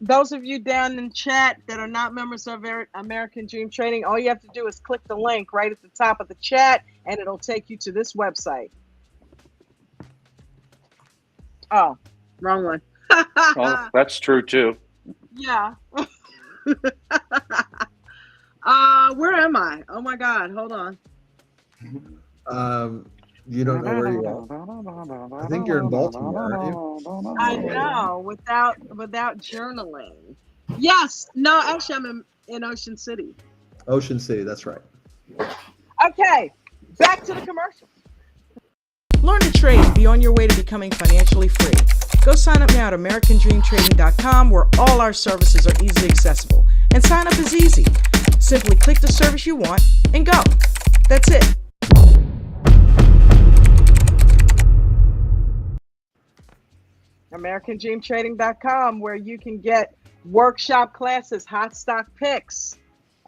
Those of you down in chat that are not members of American Dream Trading, all you have to do is click the link right at the top of the chat, and it'll take you to this website. Oh, wrong one. Well, that's true too. Yeah. Where am I? Oh my God, hold on. You don't know where you are. I think you're in Baltimore, aren't you? I know, without journaling. Yes. No, actually I'm in Ocean City. Ocean City, that's right. Okay, back to the commercial. Learn to trade and be on your way to becoming financially free. Go sign up now at AmericanDreamTrading.com, where all our services are easily accessible. And sign up is easy. Simply click the service you want and go. That's it. AmericanDreamTrading.com, where you can get workshop classes, hot stock picks,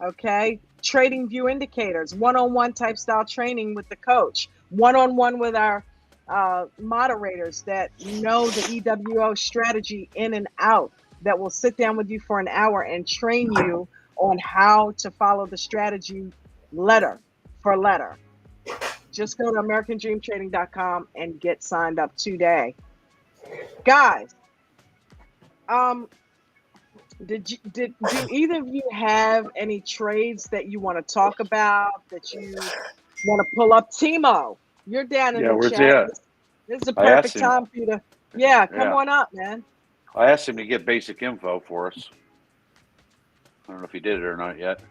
okay, trading view indicators, one-on-one type style training with the coach, one-on-one with our moderators that know the EWO strategy in and out, that will sit down with you for an hour and train you on how to follow the strategy letter for letter. Just go to AmericanDreamTrading.com and get signed up today. Guys, do either of you have any trades that you want to talk about, that you want to pull up? Timo, You're down in Yeah, the where's he chat. at? This is the I asked perfect him. time for you to. Yeah, come Yeah. on up, man. I asked him to get basic info for us. I don't know if he did it or not yet.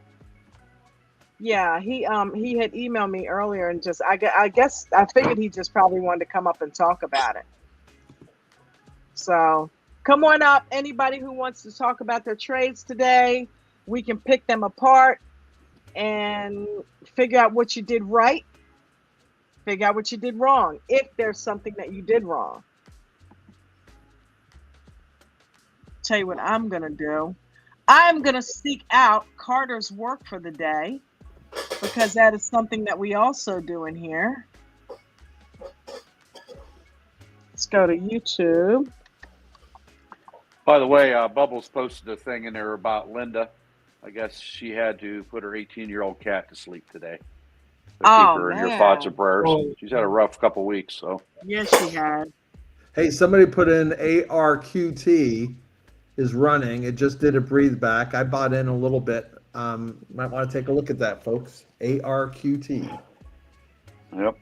Yeah, he had emailed me earlier and just I guess I figured he just probably wanted to come up and talk about it. So come on up, anybody who wants to talk about their trades today. We can pick them apart and figure out what you did right, figure out what you did wrong, if there's something that you did wrong. Tell you what I'm gonna do. I'm gonna seek out Carter's work for the day, because that is something that we also do in here. Let's go to YouTube. By the way, Bubbles posted a thing in there about Linda. I guess she had to put her 18-year-old cat to sleep today. So keep her in your thoughts and prayers. She's had a rough couple weeks. So Yes, she had. Hey, somebody put in ARQT is running. It just did a breathe back. I bought in a little bit. Might want to take a look at that, folks. ARQT. Yep.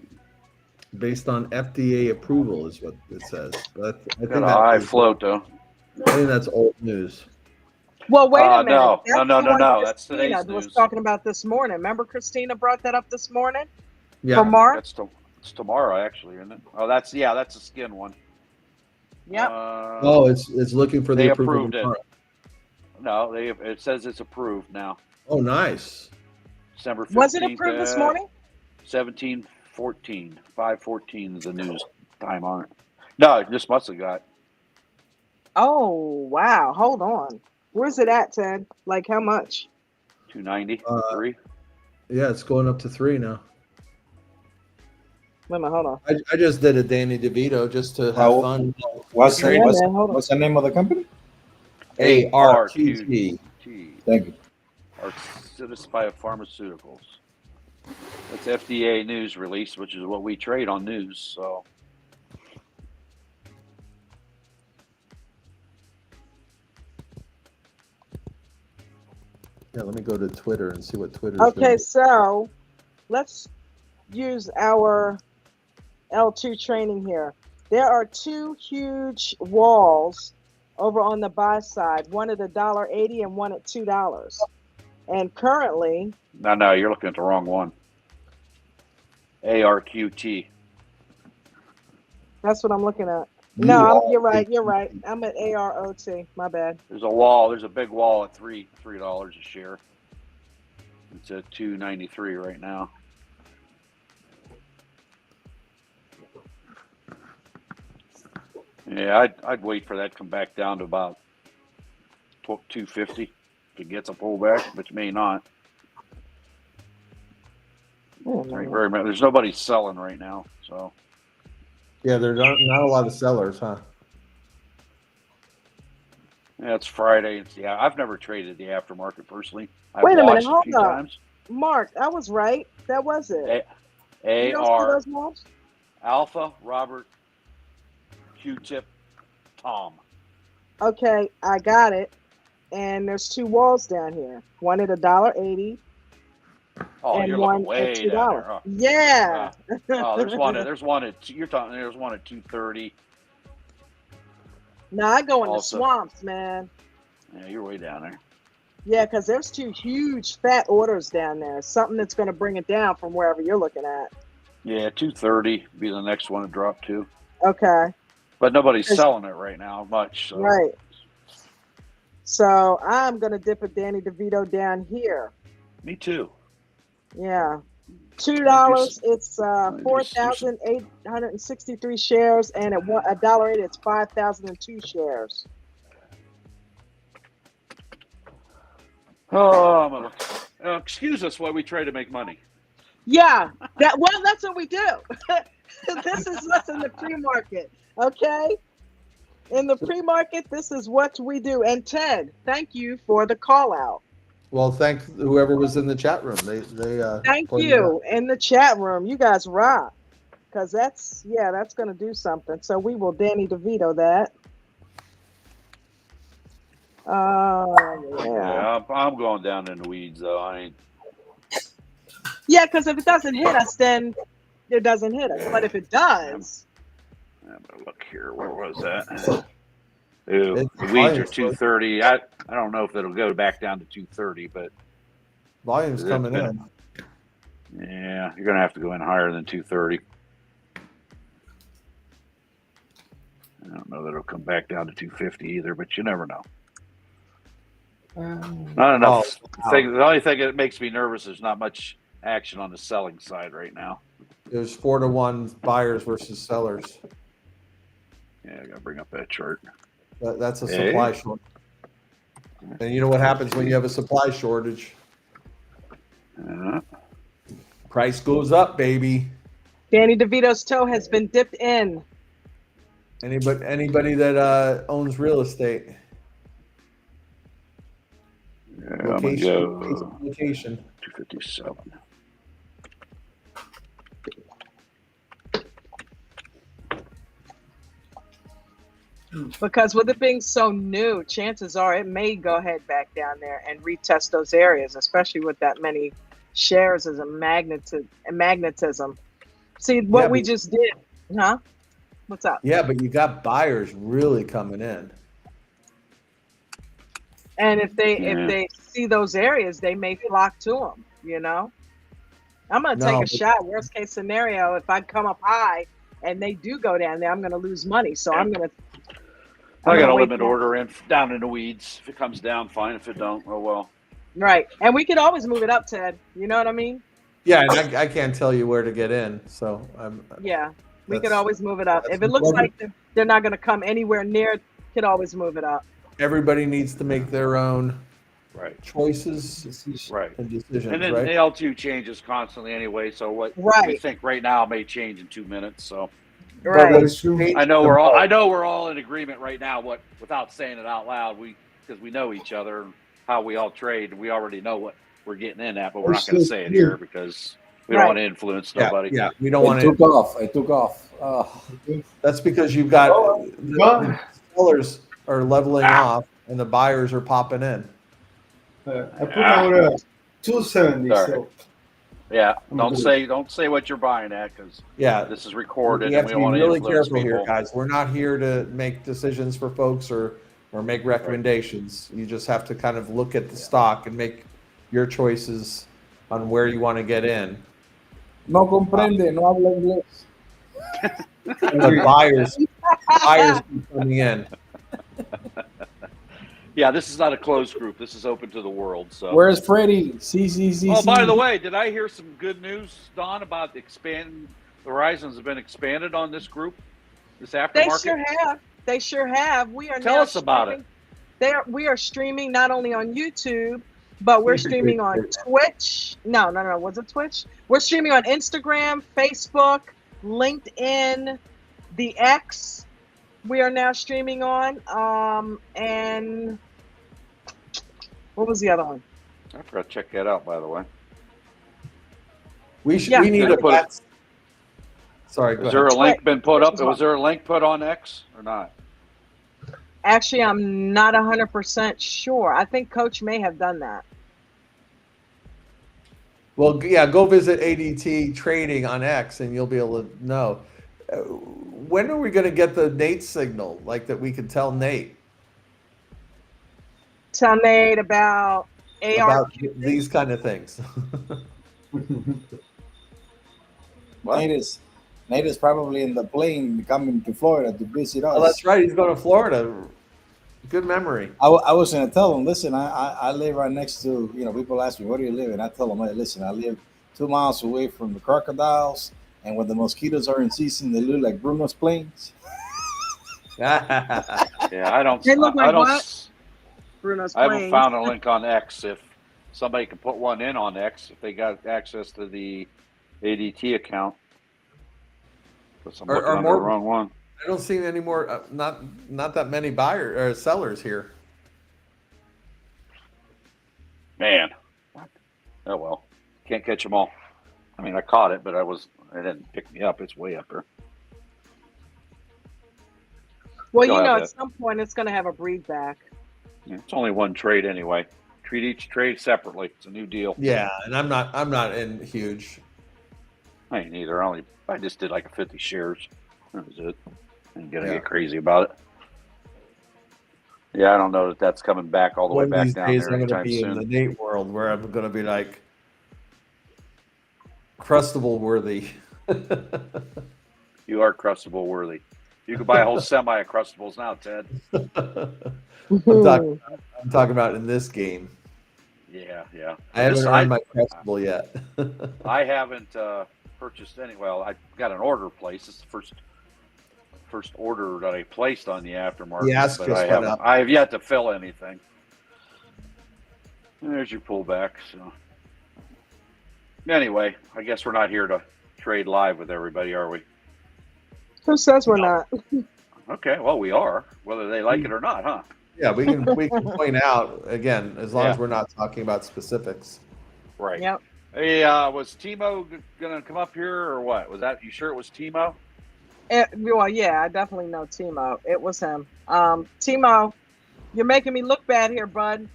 Based on FDA approval is what it says. But I think Got a high float though. I think that's old news. Well, wait a minute. No. That's the one That's today's Christina was news. talking about this morning. Remember, Christina brought that up this morning? Yeah. For Mark? It's tomorrow, actually, isn't it? Oh, that's a skin one. Yep. Oh, it's looking for the They approval. approved it. No, it says it's approved now. Oh, nice. December 15th. Was it approved this morning? 17:14. 5:14 is the news time on it. No, it just must have got. Oh, wow. Hold on. Where's it at, Ted? Like how much? 293. Yeah, it's going up to 3 now. Wait a minute, hold on. I just did a Danny DeVito just to have fun. What's hold the name of the company? ARQT. Thank you. Arcturus Biopharmaceuticals. That's FDA news release, which is what we trade on news. So. Yeah, let me go to Twitter and see what Twitter's Okay, doing. so let's use our L2 training here. There are two huge walls over on the buy side, one at $1.80 and one at $2. And currently, No, you're looking at the wrong one. ARQT. that's what I'm looking at. No, you're right. I'm at AROT. My bad. There's a wall. There's a big wall at $3 a share. It's at 293 right now. Yeah, I'd wait for that to come back down to about 250 if it gets a pullback, but it may not. There's nobody selling right now, so. Yeah, there's not a lot of sellers, huh? Yeah, it's Friday. I've never traded the aftermarket personally. I've Wait a minute, watched hold a few up. times. Mark, I was right. That was it. You don't see AR those walls? Alpha Robert Q-tip Tom. Okay, I got it. And there's two walls down here. One at $1.80 Oh, and you're one looking way at down $2. there. Yeah. Oh, there's one at you're talking. There's one at 230. Now I go in the Also- swamps, man. Yeah, you're way down there. Yeah, because there's two huge fat orders down there. Something that's going to bring it down from wherever you're looking at. Yeah, 230 be the next one to drop to. Okay. But nobody's selling it right now much. So. Right. So I'm going to dip a Danny DeVito down here. Me too. Yeah. $2, it's 4,863 shares, and at $1.80, it's 5,002 shares. Oh, I'm gonna excuse us while we try to make money. Yeah, that's what we do. This is what's in the pre-market, okay? In the pre-market, this is what we do. And Ted, thank you for the call out. Well, thank whoever was in the chat room. They Thank you in the chat room. You guys rock, because that's going to do something. So we will Danny DeVito that. Yeah, I'm going down in the weeds though. Yeah, because if it doesn't hit us, then it doesn't hit us. But if it does, I'm gonna look here. Where was that? Ooh, It's the weeds are volume's 230. I don't know if it'll go back down to 230, but volume's it's coming been- in. yeah, you're gonna have to go in higher than 230. I don't know that it'll come back down to 250 either, but you never know. Not enough. wow. The only thing that makes me nervous is not much action on the selling side right now. There's 4-to-1 buyers versus sellers. Yeah, I gotta bring up that chart. That's a Hey. supply shortage. And you know what happens when you have a supply shortage? Price goes up, baby. Danny DeVito's toe has been dipped in. Anybody that owns real estate. Yeah, I'm gonna go Location. 257. Because with it being so new, chances are it may go ahead back down there and retest those areas, especially with that many shares as a magnetism. See what we just did, huh? What's up? Yeah, but you got buyers really coming in. And if they see those areas, they may flock to them. You know, I'm gonna take a shot. Worst case scenario, if I come up high and they do go down there, I'm gonna lose money. So I'm gonna. I got a limit order in down in the weeds. If it comes down, fine. If it don't, oh well. Right, and we could always move it up, Ted. You know what I mean? Yeah, and I can't tell you where to get in, so we could always move it up. If it looks like they're not going to come anywhere near, could always move it up. Everybody needs to make their own choices and decisions. And then right? the L2 changes constantly anyway. So what we think right now may change in 2 minutes. So I know we're all in agreement right now. Without saying it out loud, because we know each other, how we all trade, and we already know what we're getting in at, but we're not going to say it here because we don't want to influence nobody. Yeah, we don't want to. I took off. That's because you've got the sellers are leveling off and the buyers are popping in. I put out 270. So. Yeah, don't say what you're buying at because this is recorded. We have and to we be want really to influence careful people. here, guys. We're not here to make decisions for folks or make recommendations. You just have to kind of look at the stock and make your choices on where you want to get in. No comprende, no habla inglés. The buyers keep coming in. Yeah, this is not a closed group. This is open to the world. So where's Freddie? CCC. Oh, by the way, did I hear some good news, Don, about expanding? The Horizons have been expanded on this group, this aftermarket. They sure have. We are Tell us about it. We are streaming not only on YouTube, but we're streaming on Twitch. No. Was it Twitch? We're streaming on Instagram, Facebook, LinkedIn, the X. We are now streaming on. And what was the other one? I forgot to check that out, by the way. We need to put it. Sorry, Is there a link been put up? Was there a link put on X or not? Actually, I'm not 100% sure. I think Coach may have done that. Well, yeah, go visit ADT Trading on X and you'll be able to know. When are we going to get the Nate signal, like that we can tell Nate? Tell Nate about AR. About these kind of things. Nate is probably in the plane coming to Florida to visit us. Oh, that's right. He's going to Florida. Good memory. I was going to tell him, listen, I live right next to, people ask me, where do you live? And I tell them, hey, listen, I live 2 miles away from the crocodiles. And when the mosquitoes are in season, they look like Bruno's planes. Yeah, I don't. They look like I don't. What? Bruno's I planes. haven't found a link on X. If somebody can put one in on X, if they got access to the ADT account, because I'm looking on the wrong one. I don't see any more. Not that many buyers or sellers here. Man, oh well, can't catch them all. I mean, I caught it, but it didn't pick me up. It's way up there. Well, at some point it's going to have a breed back. Yeah, it's only one trade anyway. Treat each trade separately. It's a new deal. Yeah, and I'm not in huge. I ain't either. I just did like a 50 shares. That was it. I'm gonna Yeah. get crazy about it. Yeah, I don't know that that's coming back all the way One of back these down days, there I'm going to anytime be in the soon. Nate world where I'm going to be like crustable worthy. You are crustable worthy. You could buy a whole semi of crustables now, Ted. I'm talking about in this game. Yeah. I haven't earned my crustable yet. I haven't purchased any. Well, I got an order placed. It's the first order that I placed on the aftermarket, The ask but just I went haven't. up. I have yet to fill anything. And there's your pullback. So anyway, I guess we're not here to trade live with everybody, are we? Who says we're not? Okay, well we are, whether they like it or not, huh? Yeah, we can point out again as long as we're not talking about specifics. Right. Yep. Hey, was Timo gonna come up here or what? Was that you sure it was Timo? Well, yeah, I definitely know Timo. It was him. Timo, you're making me look bad here, bud.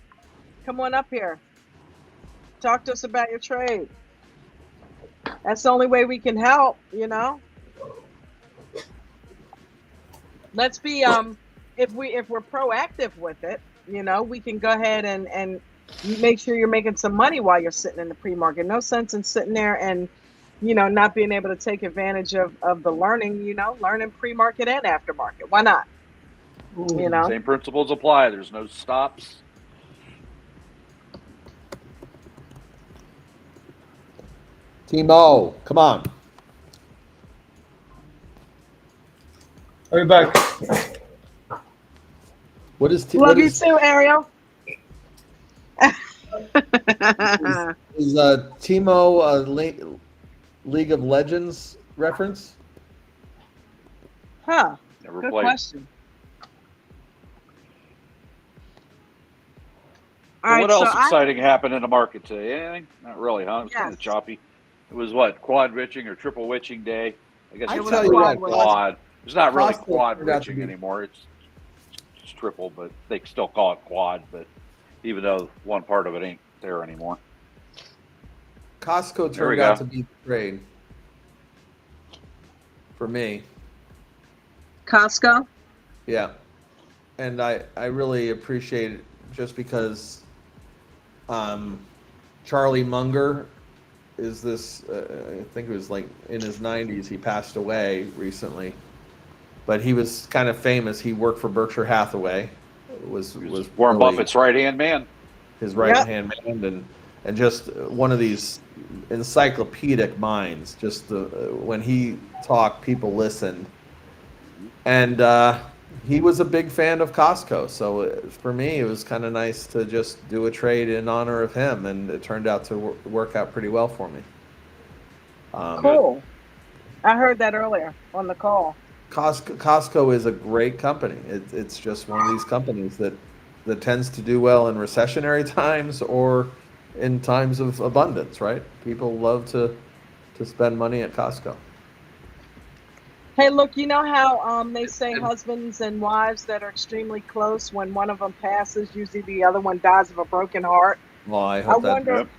Come on up here. Talk to us about your trade. That's the only way we can help, you know. Let's be if we're proactive with it, you know, we can go ahead and make sure you're making some money while you're sitting in the pre-market. No sense in sitting there and, you know, not being able to take advantage of the learning, you know, learning pre-market and aftermarket. Why not? You know, Same principles apply. There's no stops. Timo, come on. Are you back? What is love you too, Ariel. is Timo a League of Legends reference? Huh. Never Good played. question. So what else exciting happened in the market today? Anything? Not really, huh? It was kind of Yes. choppy. It was what, quad witching or triple witching day? I guess I it's tell not you really what, quad. It's not really Costco quad turned out to witching be- anymore. It's triple, but they still call it quad. But even though one part of it ain't there anymore. Costco There we turned out go. to be the trade for me. Costco. Yeah, and I really appreciate it just because Charlie Munger is this. I think it was like in his 90s. He passed away recently, but he was kind of famous. He worked for Berkshire Hathaway. Was Warren really Buffett's right hand man. his right hand man, and just one of these encyclopedic minds. Just when he talked, people listened, and he was a big fan of Costco. So for me, it was kind of nice to just do a trade in honor of him, and it turned out to work out pretty well for me. Cool. I heard that earlier on the call. Costco is a great company. It's just one of these companies that tends to do well in recessionary times or in times of abundance, right? People love to spend money at Costco. Hey, look, you know how they say husbands and wives that are extremely close, when one of them passes, usually the other one dies of a broken heart? Well, I hope that. wonder. Yep.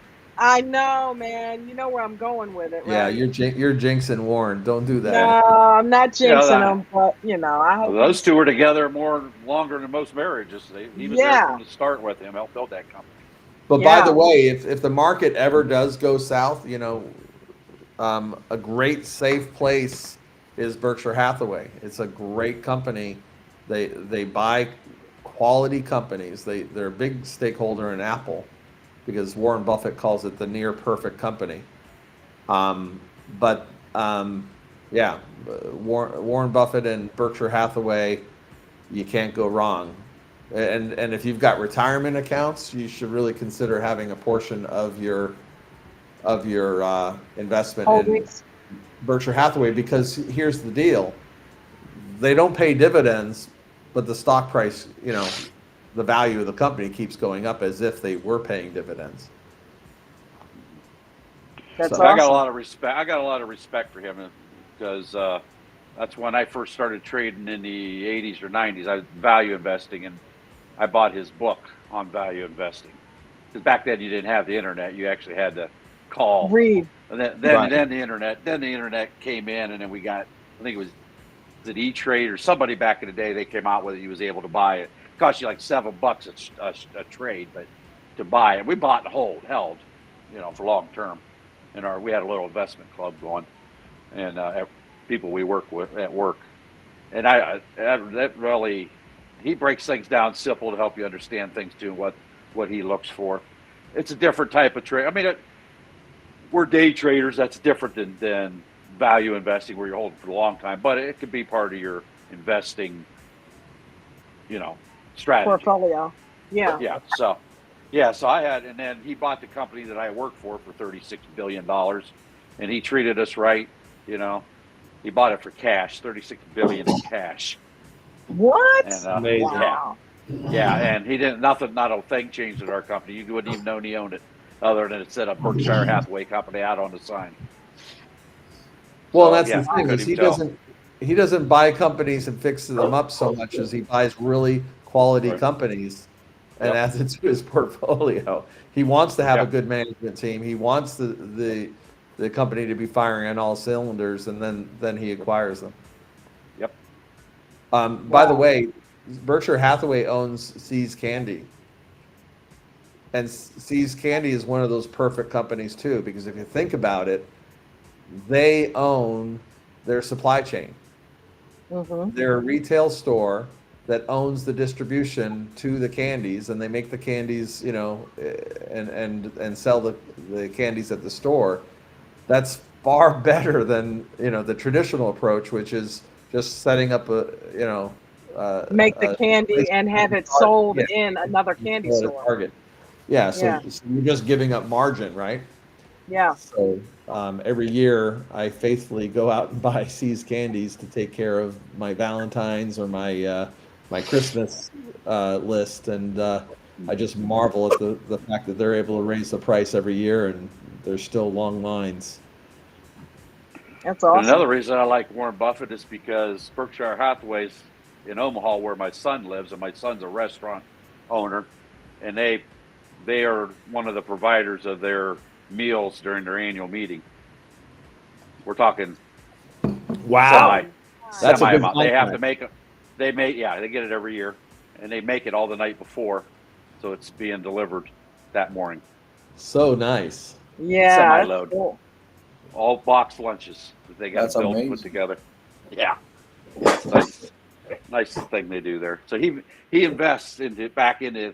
I know, man. You know where I'm going with it, right? Yeah, you're jinxing Warren. Don't do that. No, I'm not jinxing them, but you know, I hope those two were together longer than most marriages. He was there from the start with him. Helped build that company. But by the way, if the market ever does go south, you know, a great safe place is Berkshire Hathaway. It's a great company. They buy quality companies. They're a big stakeholder in Apple, because Warren Buffett calls it the near perfect company. Warren Buffett and Berkshire Hathaway, you can't go wrong. And if you've got retirement accounts, you should really consider having a portion of your investment in Berkshire Hathaway, because here's the deal: they don't pay dividends, but the stock price, you know, the value of the company keeps going up as if they were paying dividends. That's awesome. I got a lot of respect. I got a lot of respect for him, because that's when I first started trading in the 80s or 90s. I was value investing, and I bought his book on value investing. Because back then you didn't have the internet; you actually had to call. Read. And then Right. then the internet came in, and then we got, I think it was E-Trade or somebody back in the day. They came out with it. You was able to buy it. It cost you like $7 a trade, but to buy it, we bought and held, for long term. And we had a little investment club going, and people we work with at work. And that really, he breaks things down simple to help you understand things too, what he looks for. It's a different type of trade. I mean, we're day traders. That's different than value investing, where you're holding for a long time. But it could be part of your investing, strategy. Portfolio. Yeah. Yeah. So I had, and then he bought the company that I work for $36 billion, and he treated us right. He bought it for cash, $36 billion in cash. What? And, Amazing. Wow. Yeah, and he didn't. Not a thing changed at our company. You wouldn't even know he owned it, other than it said a Berkshire Hathaway company out on the sign. Well, So, that's yeah, the thing, is couldn't he doesn't buy companies and fixes them up so much as he buys really quality Right. companies and Yep. adds it to his portfolio. He wants to have a Yep. good management team. He wants the company to be firing on all cylinders, and then he acquires them. Yep. By the way, Berkshire Hathaway owns See's Candy. And See's Candy is one of those perfect companies too, because if you think about it, they own their supply chain. Mm-hmm. They're a retail store that owns the distribution to the candies, and they make the candies, and sell the candies at the store. That's far better than the traditional approach, which is just setting up Make the candy and have it sold in another candy at a store. Target. Yeah, so Yeah. you're just giving up margin, right? Yeah. So every year I faithfully go out and buy See's candies to take care of my Valentine's or my Christmas list, and I just marvel at the fact that they're able to raise the price every year, and there's still long lines. That's awesome. And another reason I like Warren Buffett is because Berkshire Hathaway's in Omaha, where my son lives, and my son's a restaurant owner, and they are one of the providers of their meals during their annual meeting. We're talking Wow, that's a semi big amount. They have contract. to make it. They get it every year, and they make it all the night before, so it's being delivered that morning. So nice. Yeah. Semi-load. That's cool. All boxed lunches that they got That's built and amazing. put together. Yeah, it's nice thing they do there. So he invests back into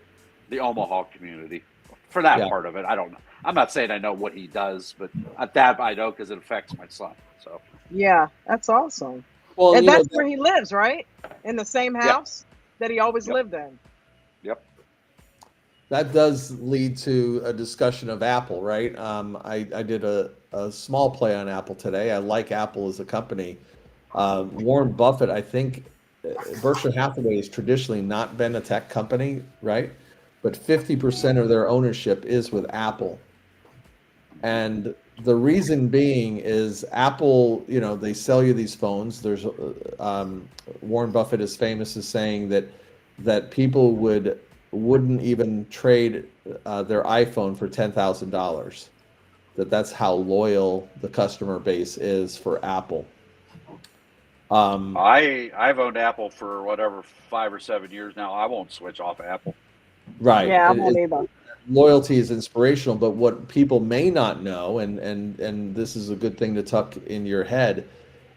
the Omaha community for that Yeah. part of it. I don't know. I'm not saying I know what he does, but that I know because it affects my son. So Yeah. That's awesome. Well, And that's where he lives, right? In the same house that he always Yep. lived in. yep. that does lead to a discussion of Apple, right? I did a small play on Apple today. I like Apple as a company. Warren Buffett, I think Berkshire Hathaway has traditionally not been a tech company, right? But 50% of their ownership is with Apple. And the reason being is Apple, they sell you these phones. There's Warren Buffett is famous as saying that people wouldn't even trade their iPhone for $10,000. That's how loyal the customer base is for Apple. I've owned Apple for whatever 5 or 7 years now. I won't switch off of Apple. Right. Yeah, I won't either. Loyalty is inspirational, but what people may not know, and this is a good thing to tuck in your head,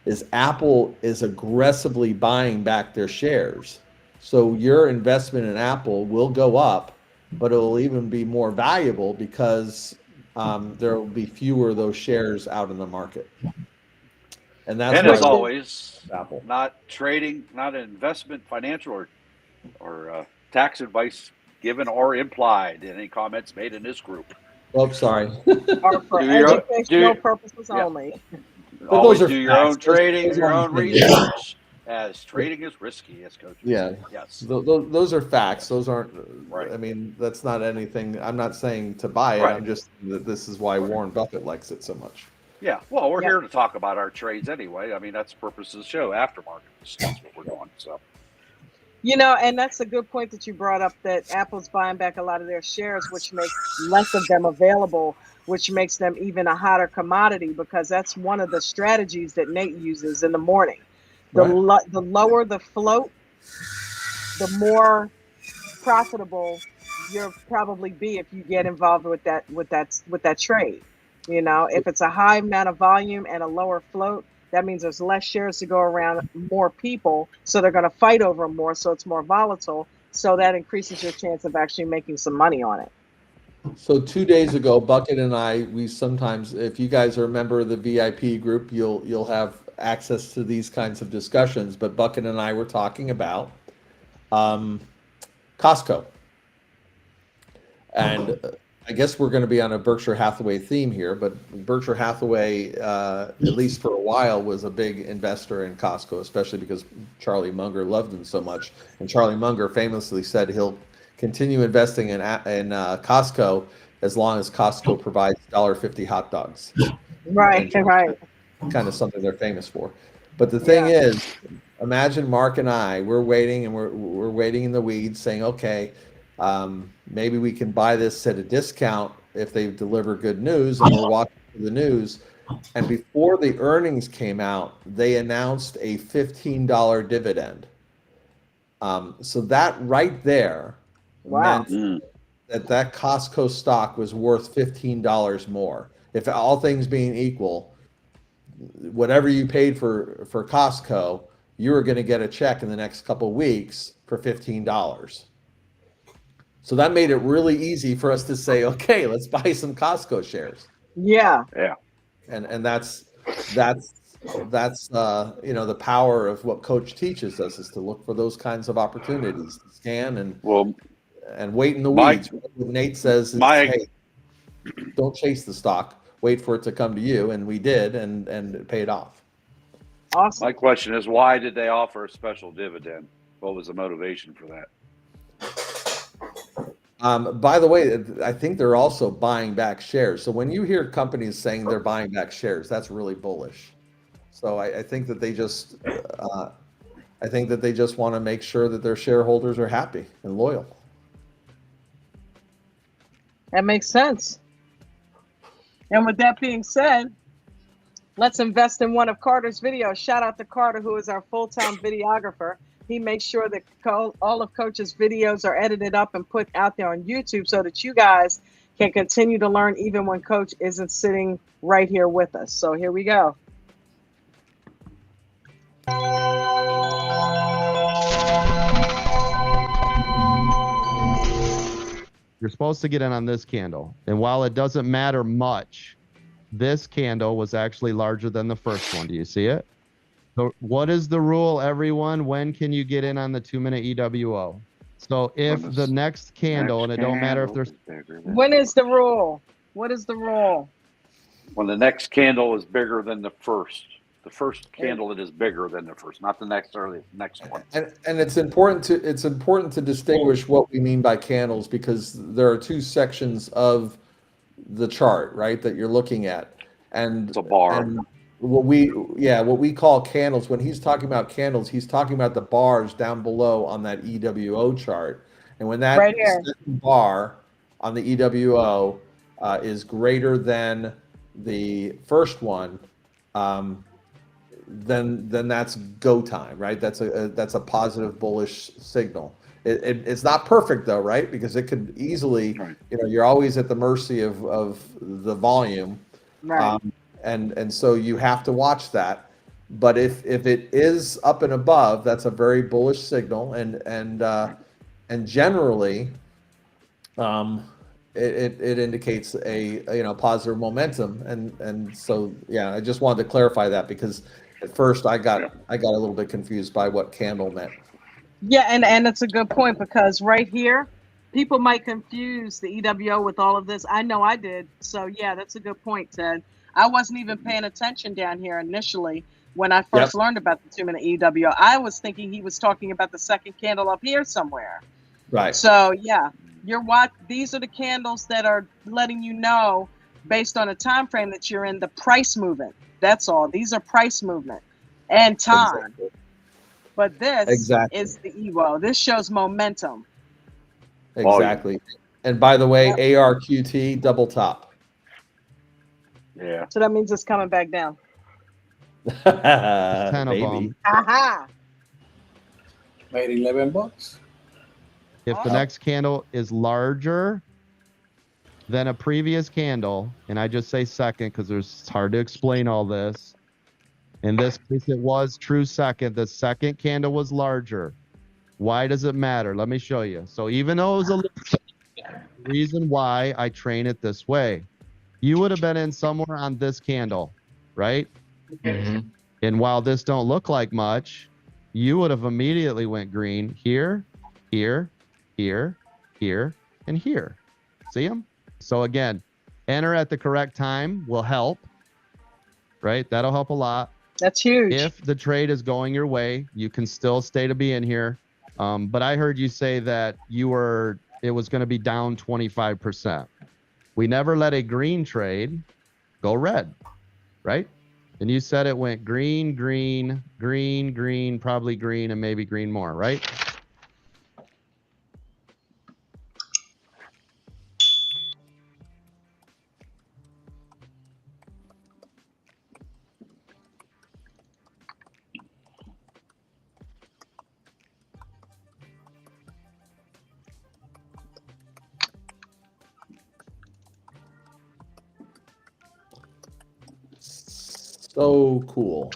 is Apple is aggressively buying back their shares. So your investment in Apple will go up, but it will even be more valuable because there will be fewer of those shares out in the market. And that's And as why always, Apple. not trading, not an investment, financial or tax advice given or implied in any comments made in this group. Oh, sorry. Or for educational purposes only. Always those are do your facts. own trading, Those your are own opinions. research, as trading is risky, as coaches Yeah. say. Yes. Those are facts. Those aren't, Right. I mean, that's not anything. I'm not saying to buy it. Right. I'm just saying that this is why Warren Buffett likes it so much. Yeah. Well, we're here to talk about our trades anyway. I mean, that's the purpose of the show, Aftermarket. That's what we're doing. So. You know, and that's a good point that you brought up, that Apple's buying back a lot of their shares, which makes less of them available, which makes them even a hotter commodity, because that's one of the strategies that Nate uses in the morning. The Right. the lower the float, the more profitable you'll probably be if you get involved with that trade. You know, if it's a high amount of volume and a lower float, that means there's less shares to go around, more people, so they're going to fight over 'em more, so it's more volatile, so that increases your chance of actually making some money on it. So 2 days ago, Bucket and I, we sometimes, if you guys are a member of the VIP group, you'll have access to these kinds of discussions. But Bucket and I were talking about um, Costco, and I guess we're going to be on a Berkshire Hathaway theme here. But Berkshire Hathaway, at least for a while, was a big investor in Costco, especially because Charlie Munger loved them so much. And Charlie Munger famously said he'll continue investing in Costco as long as Costco provides $1.50 hot dogs. Right, And right. kind of something they're famous for. But the thing Yeah. is, imagine Mark and I, we're waiting and we're waiting in the weeds saying, okay, maybe we can buy this at a discount if they deliver good news, and we're watching the news. And before the earnings came out, they announced a $15 dividend. So that right there Wow. meant that Costco stock was worth $15 more. If all things being equal, whatever you paid for Costco, you were going to get a check in the next couple of weeks for $15. So that made it really easy for us to say, okay, let's buy some Costco shares. Yeah. Yeah. And that's you know, the power of what Coach teaches us, is to look for those kinds of opportunities, to scan and wait in the weeds. What Nate says is, hey, don't chase the stock, wait for it to come to you, and we did, and it paid off. Awesome. My question is, why did they offer a special dividend? What was the motivation for that? By the way, I think they're also buying back shares. So when you hear companies saying they're buying back shares, that's really bullish. So I think that they just want to make sure that their shareholders are happy and loyal. That makes sense. And with that being said, let's invest in one of Carter's videos. Shout out to Carter, who is our full-time videographer. He makes sure that all of Coach's videos are edited up and put out there on YouTube, so that you guys can continue to learn even when Coach isn't sitting right here with us. So here we go. You're supposed to get in on this candle. And while it doesn't matter much, this candle was actually larger than the first one. Do you see it? So what is the rule, everyone? When can you get in on the 2-minute EWO? So if the next candle, and it don't matter if there's... When is the rule? What is the rule? When the next candle is bigger than the first. The first candle that is bigger than the first, not the next one. And it's important to distinguish what we mean by candles, because there are two sections of the chart, right, that you're looking at. And it's a bar. And what we call candles, when he's talking about candles, he's talking about the bars down below on that EWO chart. And when that right here, bar on the EWO is greater than the first one, then that's go time, right? That's a positive bullish signal. It's not perfect though, right? Because it could easily, you know, you're always at the mercy of the volume, right? And so you have to watch that. But if it is up and above, that's a very bullish signal, and generally, it indicates a positive momentum, and so yeah, I just wanted to clarify that, because at first I got a little bit confused by what candle meant. Yeah, and it's a good point, because right here, people might confuse the EWO with all of this. I know I did. So yeah, that's a good point, Ted. I wasn't even paying attention down here initially when I first learned about the 2-minute EWO. I was thinking he was talking about the second candle up here somewhere. Right. So yeah, these are the candles that are letting you know, based on a time frame, that you're in the price movement. That's all. These are price movement and time. Exactly. But this Exactly. is the EWO. This shows momentum. Exactly. And by the way, ARQT double top. Yeah. So that means it's coming back down. 10 of Maybe. them. Aha! Made $11. If the next candle is larger than a previous candle, and I just say second because it's hard to explain all this. In this case, it was true second. The second candle was larger. Why does it matter? Let me show you. So even though it was a little, the reason why I train it this way, you would have been in somewhere on this candle, right? Mm-hmm. And while this don't look like much, you would have immediately went green here, here, here, here, and here. See them? So again, enter at the correct time will help, right? That'll help a lot. That's huge. If the trade is going your way, you can still stay to be in here. But I heard you say that it was going to be down 25%. We never let a green trade go red, right? And you said it went green, green, green, green, probably green, and maybe green more, right? So cool.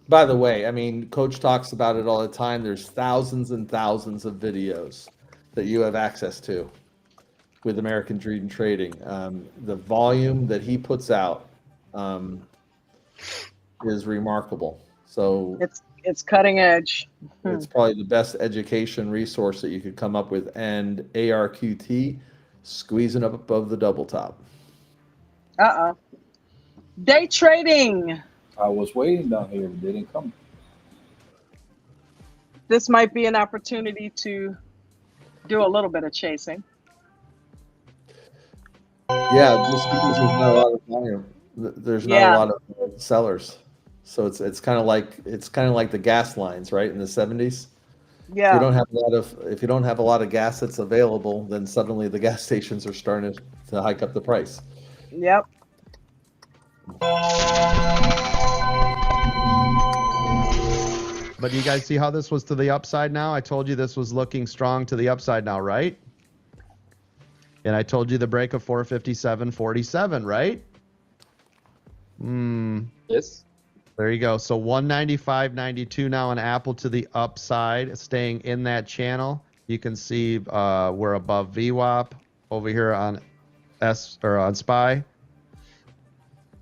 By the way, I mean, Coach talks about it all the time. There's thousands and thousands of videos that you have access to with American Dream Trading. The volume that he puts out is remarkable. So it's cutting edge. it's probably the best education resource that you could come up with. And ARQT squeezing up above the double top. Day trading. I was waiting down here, but they didn't come. This might be an opportunity to do a little bit of chasing. Yeah, just because there's not a lot of volume, there's not a lot of sellers, so it's kind of like the gas lines, right, in the 70s. Yeah. If you don't have a lot of gas that's available, then suddenly the gas stations are starting to hike up the price. Yep. But you guys see how this was to the upside now? I told you this was looking strong to the upside now, right? And I told you the break of 457.47, right? Yes. There you go. So 195.92 now on Apple to the upside, staying in that channel. You can see we're above VWAP over here on on SPY.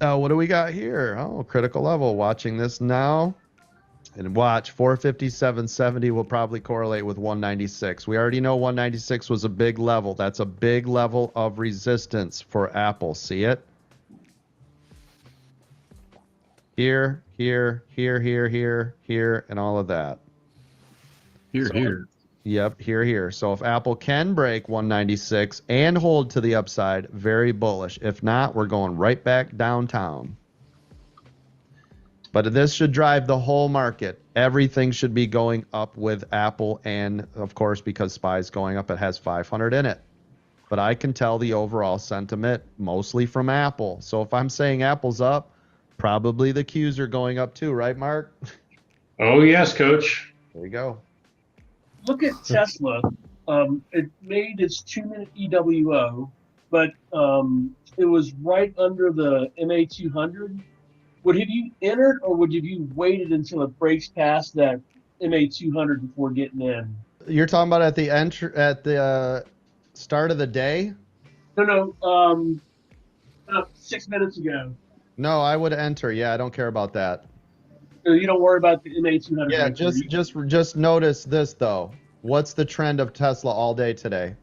What do we got here? Oh, critical level. Watching this now. And watch, 457.70 will probably correlate with 196. We already know 196 was a big level. That's a big level of resistance for Apple. See it? Here, here, here, here, here, here, and all of that. Here. Yep, here. So if Apple can break 196 and hold to the upside, very bullish. If not, we're going right back downtown. But this should drive the whole market. Everything should be going up with Apple, and of course, because SPY is going up, it has 500 in it. But I can tell the overall sentiment mostly from Apple. So if I'm saying Apple's up, probably the Qs are going up too, right, Mark? Oh, yes, Coach. There you go. Look at Tesla. It made its 2-minute EWO, but it was right under the MA200. Would have you entered, or would you waited until it breaks past that MA200 before getting in? You're talking about at the start of the day? No. About 6 minutes ago. No, I would enter. Yeah, I don't care about that. So you don't worry about the MA200. Yeah, just notice this though. What's the trend of Tesla all day today?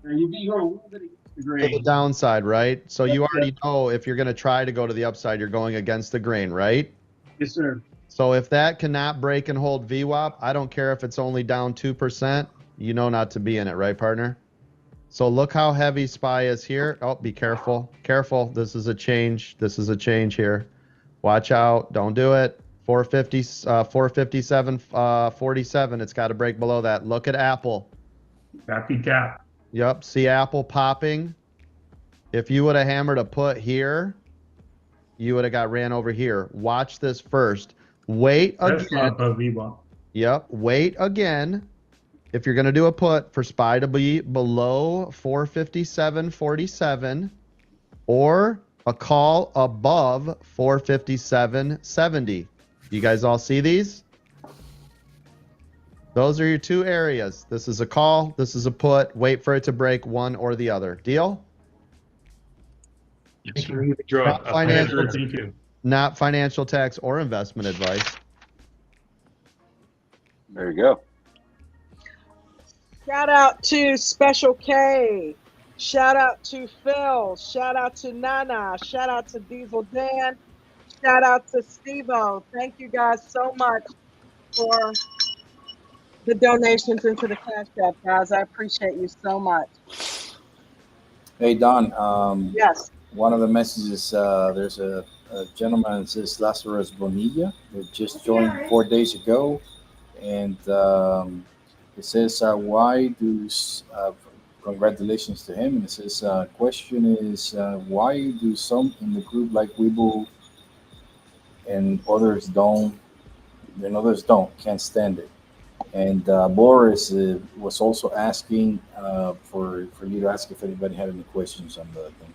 You'd be going a little bit against the To grain. the downside, right? So you already know if you're going to try to go to the upside, you're going against the grain, right? Yes, sir. So if that cannot break and hold VWAP, I don't care if it's only down 2%. You know not to be in it, right, partner? So look how heavy SPY is here. Oh, be careful. Careful. This is a change. This is a change here. Watch out. Don't do it. 457, 47. It's got to break below that. Look at Apple. Tappy tap. Yep. See Apple popping. If you would have hammered a put here, you would have got ran over here. Watch this first. Wait That's again. not Viva. Yep. Wait again. If you're going to do a put for SPY to be below 457.47 or a call above 457.70. You guys all see these? Those are your two areas. This is a call. This is a put. Wait for it to break one or the other. Deal? Yes, sir. Draw Not a financial, 132. not financial, tax, or investment advice. There you go. Shout out to Special K. Shout out to Phil. Shout out to Nana. Shout out to Diesel Dan. Shout out to Steve-O. Thank you guys so much for the donations into the Cash App, guys. I appreciate you so much. Hey, Don. Yes. One of the messages, there's a gentleman that says Lazarus Bonilla that just joined 4 days ago. And it says, why do, congratulations to him. And it says, question is, why do some in the group like Weeble and others don't, can't stand it? And Boris was also asking for you to ask if anybody had any questions on the thing,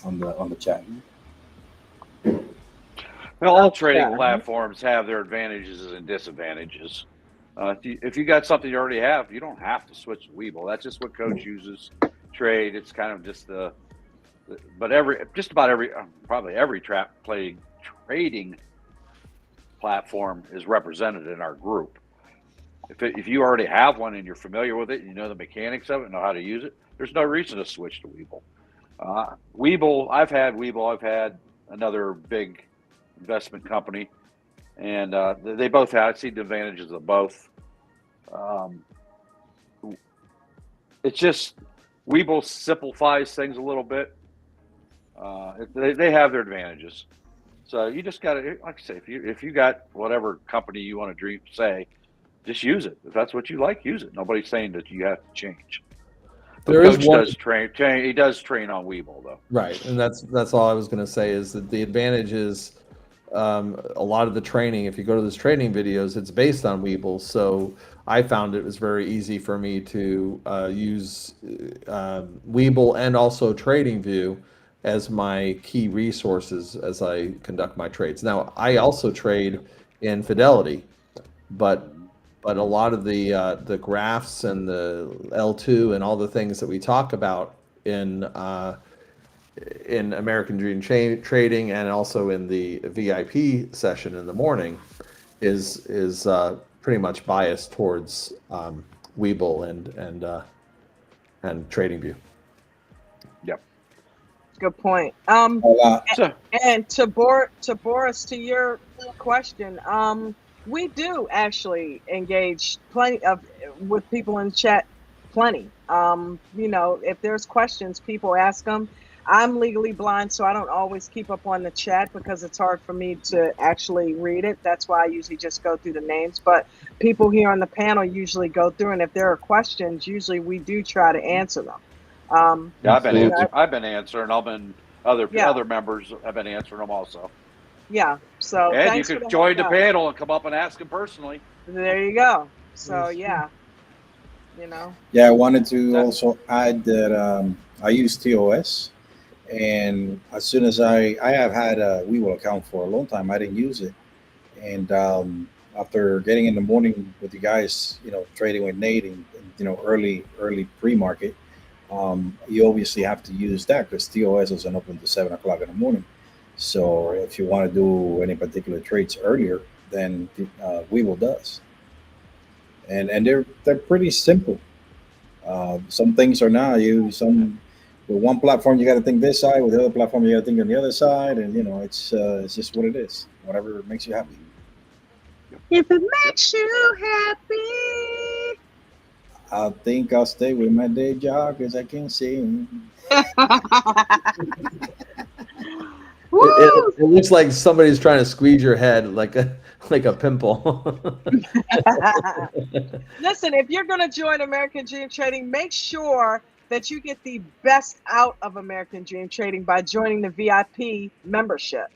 on the chat. Well, all trading platforms have their advantages and disadvantages. If you got something you already have, you don't have to switch to Weeble. That's just what Coach uses. Trade. It's kind of just but probably every trading platform is represented in our group. If you already have one and you're familiar with it, and you know the mechanics of it, know how to use it, there's no reason to switch to Weeble. I've had another big investment company, and they both had. I've seen the advantages of both. It's just Weeble simplifies things a little bit. They have their advantages, so you just got to, like I say, if you got whatever company you want to say, just use it. If that's what you like, use it. Nobody's saying that you have to change. But Coach does train. He does train on Weeble though. Right, and that's all I was going to say is that the advantage is a lot of the training. If you go to those training videos, it's based on Weeble. So I found it was very easy for me to use Weeble and also TradingView as my key resources as I conduct my trades. Now I also trade in Fidelity, but a lot of the graphs and the L2 and all the things that we talk about in American Dream Trading and also in the VIP session in the morning is pretty much biased towards Weeble and TradingView. Yep. Good point. And to Boris, to your question, we do actually engage with people in chat plenty. If there's questions, people ask them. I'm legally blind, so I don't always keep up on the chat because it's hard for me to actually read it. That's why I usually just go through the names. But people here on the panel usually go through, and if there are questions, usually we do try to answer them. I've been answering them, and other members have been answering them also. Yeah. So and you could join the panel and come up and ask them personally. There you go. So yeah. Yeah, I wanted to also add that I use TOS, and as soon as I have had a Weeble account for a long time, I didn't use it, and after getting in the morning with you guys, trading with Nate and early pre-market, you obviously have to use that because TOS isn't open to 7 o'clock in the morning. So if you want to do any particular trades earlier, then Weeble does, and they're pretty simple. Some things are not. With one platform you got to think this side, with the other platform you got to think on the other side, and it's just what it is. Whatever makes you happy. If it makes you happy, I think I'll stay with my day job because I can't sing. Woo! it looks like somebody's trying to squeeze your head like a pimple. Listen, if you're going to join American Dream Trading, make sure that you get the best out of American Dream Trading by joining the VIP membership.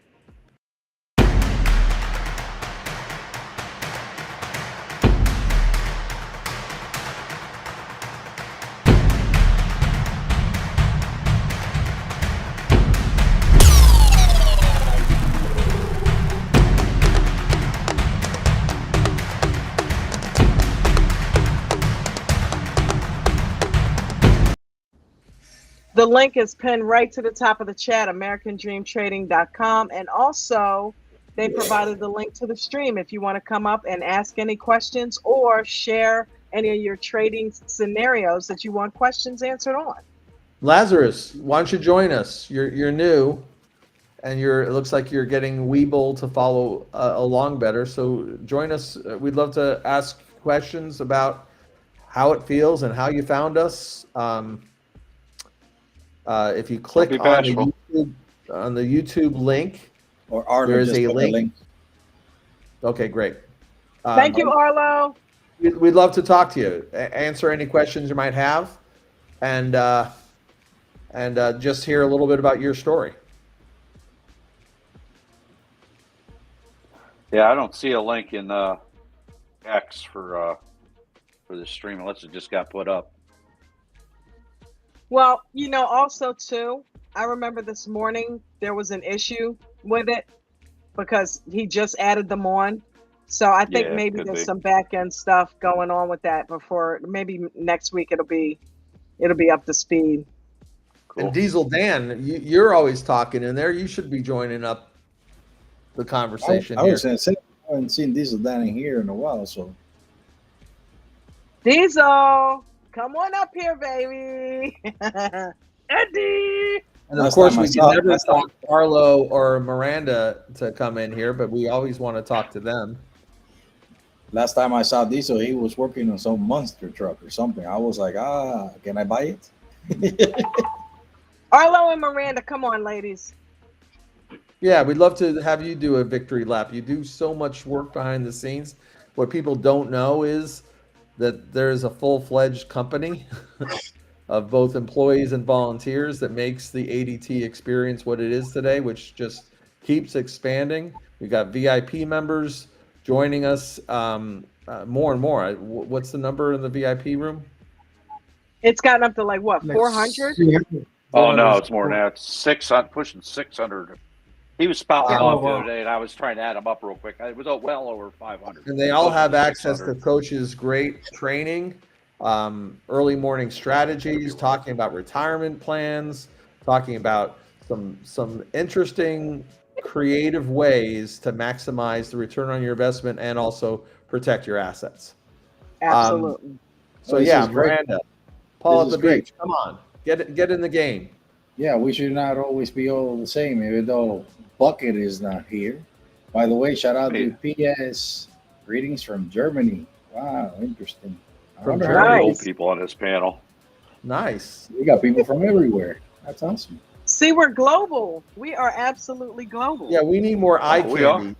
The link is pinned right to the top of the chat, americandreamtrading.com. And also, they provided the link to the stream if you want to come up and ask any questions or share any of your trading scenarios that you want questions answered on. Lazarus, why don't you join us? You're new, and it looks like you're getting Weeble to follow along better. So join us. We'd love to ask questions about how it feels and how you found us. If you click on the YouTube link, or there's just a put the link. Okay, great. Thank you, Arlo. We'd love to talk to you, answer any questions you might have, and just hear a little bit about your story. Yeah, I don't see a link in X for the stream unless it just got put up. Well, also too, I remember this morning there was an issue with it because he just added them on. So I think maybe there's some back end stuff going on with that before maybe next week it'll be up to speed. Cool. And Diesel Dan, you're always talking in there. You should be joining up the conversation. I was going to say, I haven't seen Diesel Dan in here in a while, so. Diesel, come on up here, baby. Eddie. And of course, we can never talk Arlo or Miranda to come in here, but we always want to talk to them. Last time I saw Diesel, he was working on some monster truck or something. I was like, can I buy it? Arlo and Miranda, come on, ladies. Yeah, we'd love to have you do a victory lap. You do so much work behind the scenes. What people don't know is that there's a full-fledged company of both employees and volunteers that makes the ADT experience what it is today, which just keeps expanding. We've got VIP members joining us more and more. What's the number in the VIP room? It's gotten up to like what, 400? Oh no, it's more than that. It's 600, pushing 600. He was spouting off the other day, and I was trying to add them up real quick. It was well over 500. And they all have access to coaches' great training, early morning strategies, talking about retirement plans, talking about some interesting, creative ways to maximize the return on your investment and also protect your assets. Absolutely. Miranda, Paul at the beach, come on, get in the game. Yeah, we should not always be all the same, even though Bucket is not here. By the way, shout out to PS. Greetings from Germany. Wow, interesting. From Germany, old people on this panel. Nice. We got people from everywhere. That's awesome. See, we're global. We are absolutely global. Yeah, we need more eye candy.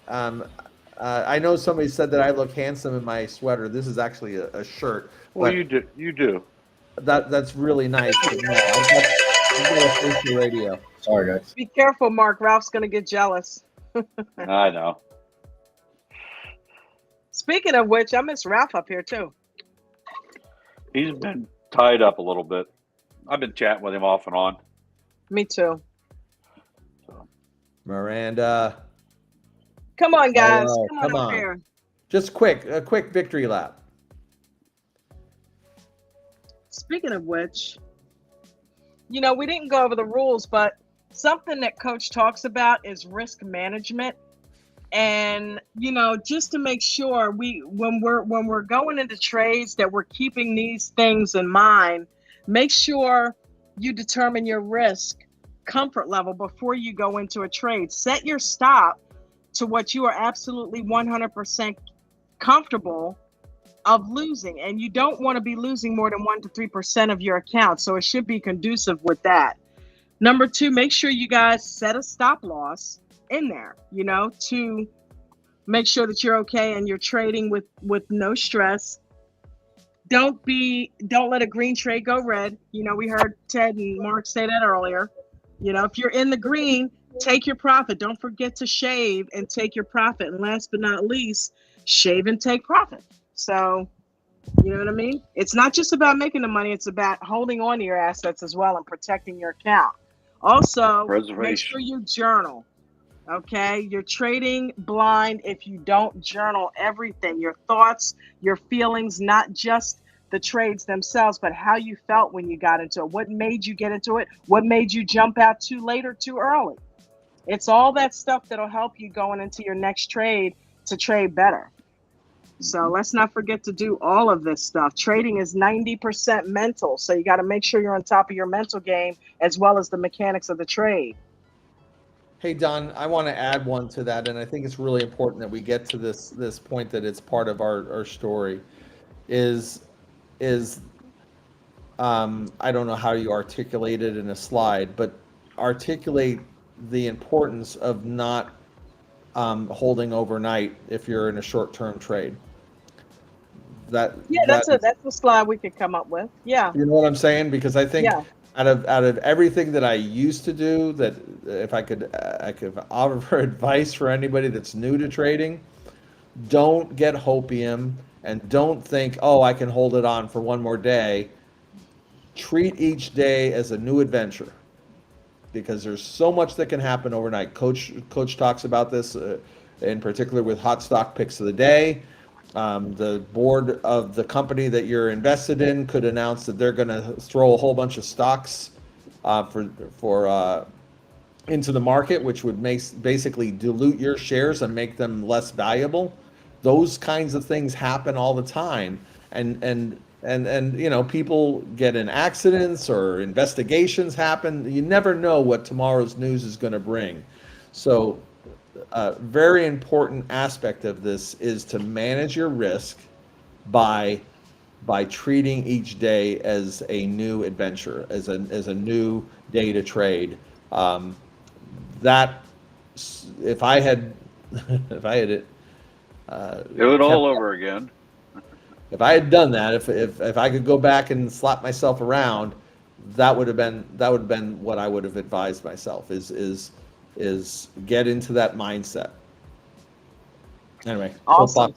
I know somebody said that I look handsome in my sweater. This is actually a shirt. Well, you do. You do. That's really nice. I've got a face to radio. Sorry, guys. Be careful, Mark. Ralph's going to get jealous. I know. Speaking of which, I miss Ralph up here too. He's been tied up a little bit. I've been chatting with him off and on. Me too. So. Miranda. Come on, guys. Come on. Here. Just a quick victory lap. Speaking of which, we didn't go over the rules, but something that Coach talks about is risk management. And, just to make sure when we're going into trades that we're keeping these things in mind, make sure you determine your risk comfort level before you go into a trade. Set your stop to what you are absolutely 100% comfortable of losing. And you don't want to be losing more than 1 to 3% of your account. So it should be conducive with that. Number two, make sure you guys set a stop loss in there, to make sure that you're okay and you're trading with no stress. Don't let a green trade go red. We heard Ted and Mark say that earlier. If you're in the green, take your profit. Don't forget to shave and take your profit. And last but not least, shave and take profit. So, you know what I mean? It's not just about making the money. It's about holding on to your assets as well and protecting your account. Also, make sure you journal. Okay, you're trading blind if you don't journal everything, your thoughts, your feelings, not just the trades themselves, but how you felt when you got into it. What made you get into it? What made you jump out too late or too early? It's all that stuff that'll help you going into your next trade to trade better. So let's not forget to do all of this stuff. Trading is 90% mental, so you got to make sure you're on top of your mental game as well as the mechanics of the trade. Hey, Don, I want to add one to that, and I think it's really important that we get to this point that it's part of our story. I don't know how you articulate it in a slide, but articulate the importance of not holding overnight if you're in a short-term trade. That's a slide we could come up with. Yeah. You know what I'm saying? Because I think out of everything that I used to do, that if I could offer advice for anybody that's new to trading, don't get hopium and don't think, oh, I can hold it on for one more day. Treat each day as a new adventure, because there's so much that can happen overnight. Coach talks about this in particular with hot stock picks of the day. The board of the company that you're invested in could announce that they're going to throw a whole bunch of stocks into the market, which would basically dilute your shares and make them less valuable. Those kinds of things happen all the time, and people get in accidents or investigations happen. You never know what tomorrow's news is going to bring. So a very important aspect of this is to manage your risk by treating each day as a new adventure, as a new day to trade. That if I had it, do it all over again. If I had done that, if I could go back and slap myself around, that would have been what I would have advised myself is get into that mindset. Anyway, awesome.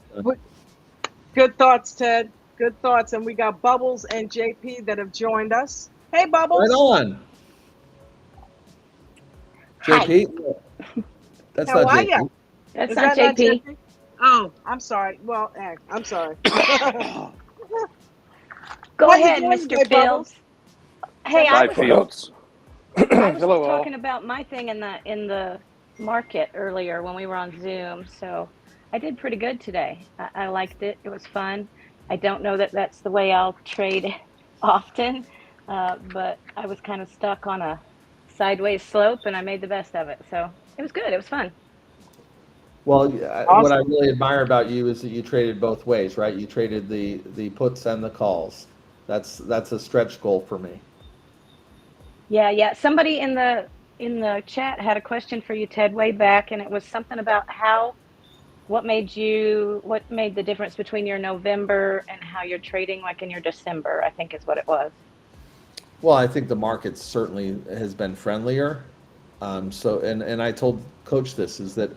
Good thoughts, Ted. Good thoughts. And we got Bubbles and JP that have joined us. Hey, Bubbles. Right on. JP? That's How not are JP. you? That's not JP. Oh, I'm sorry. Well, I'm sorry. Go ahead, Mr. Fields. Hey, I was talking about my thing in the market earlier when we were on Zoom. So I did pretty good today. I liked it. It was fun. I don't know that that's the way I'll trade often, but I was kind of stuck on a sideways slope, and I made the best of it. So it was good. It was fun. Well, awesome. What I really admire about you is that you traded both ways, right? You traded the puts and the calls. That's a stretch goal for me. Yeah. Somebody in the chat had a question for you, Ted, way back, and it was something about what made the difference between your November and how you're trading like in your December, I think is what it was. Well, I think the market certainly has been friendlier. So I told Coach this is that,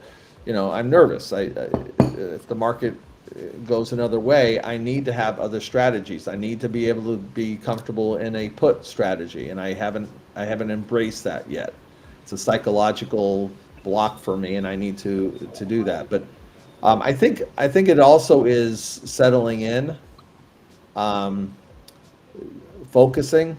I'm nervous. If the market goes another way, I need to have other strategies. I need to be able to be comfortable in a put strategy, and I haven't embraced that yet. It's a psychological block for me, and I need to do that. But I think it also is settling in, focusing.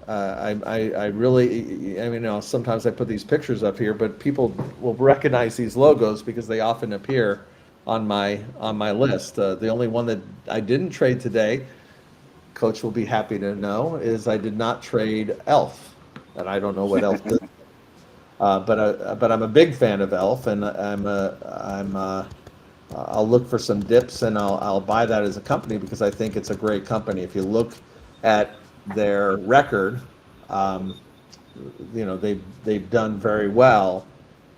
I really, sometimes I put these pictures up here, but people will recognize these logos because they often appear on my list. The only one that I didn't trade today, Coach will be happy to know, is I did not trade ELF, and I don't know what ELF did. But I'm a big fan of ELF, and I'll look for some dips, and I'll buy that as a company because I think it's a great company. If you look at their record, they've done very well.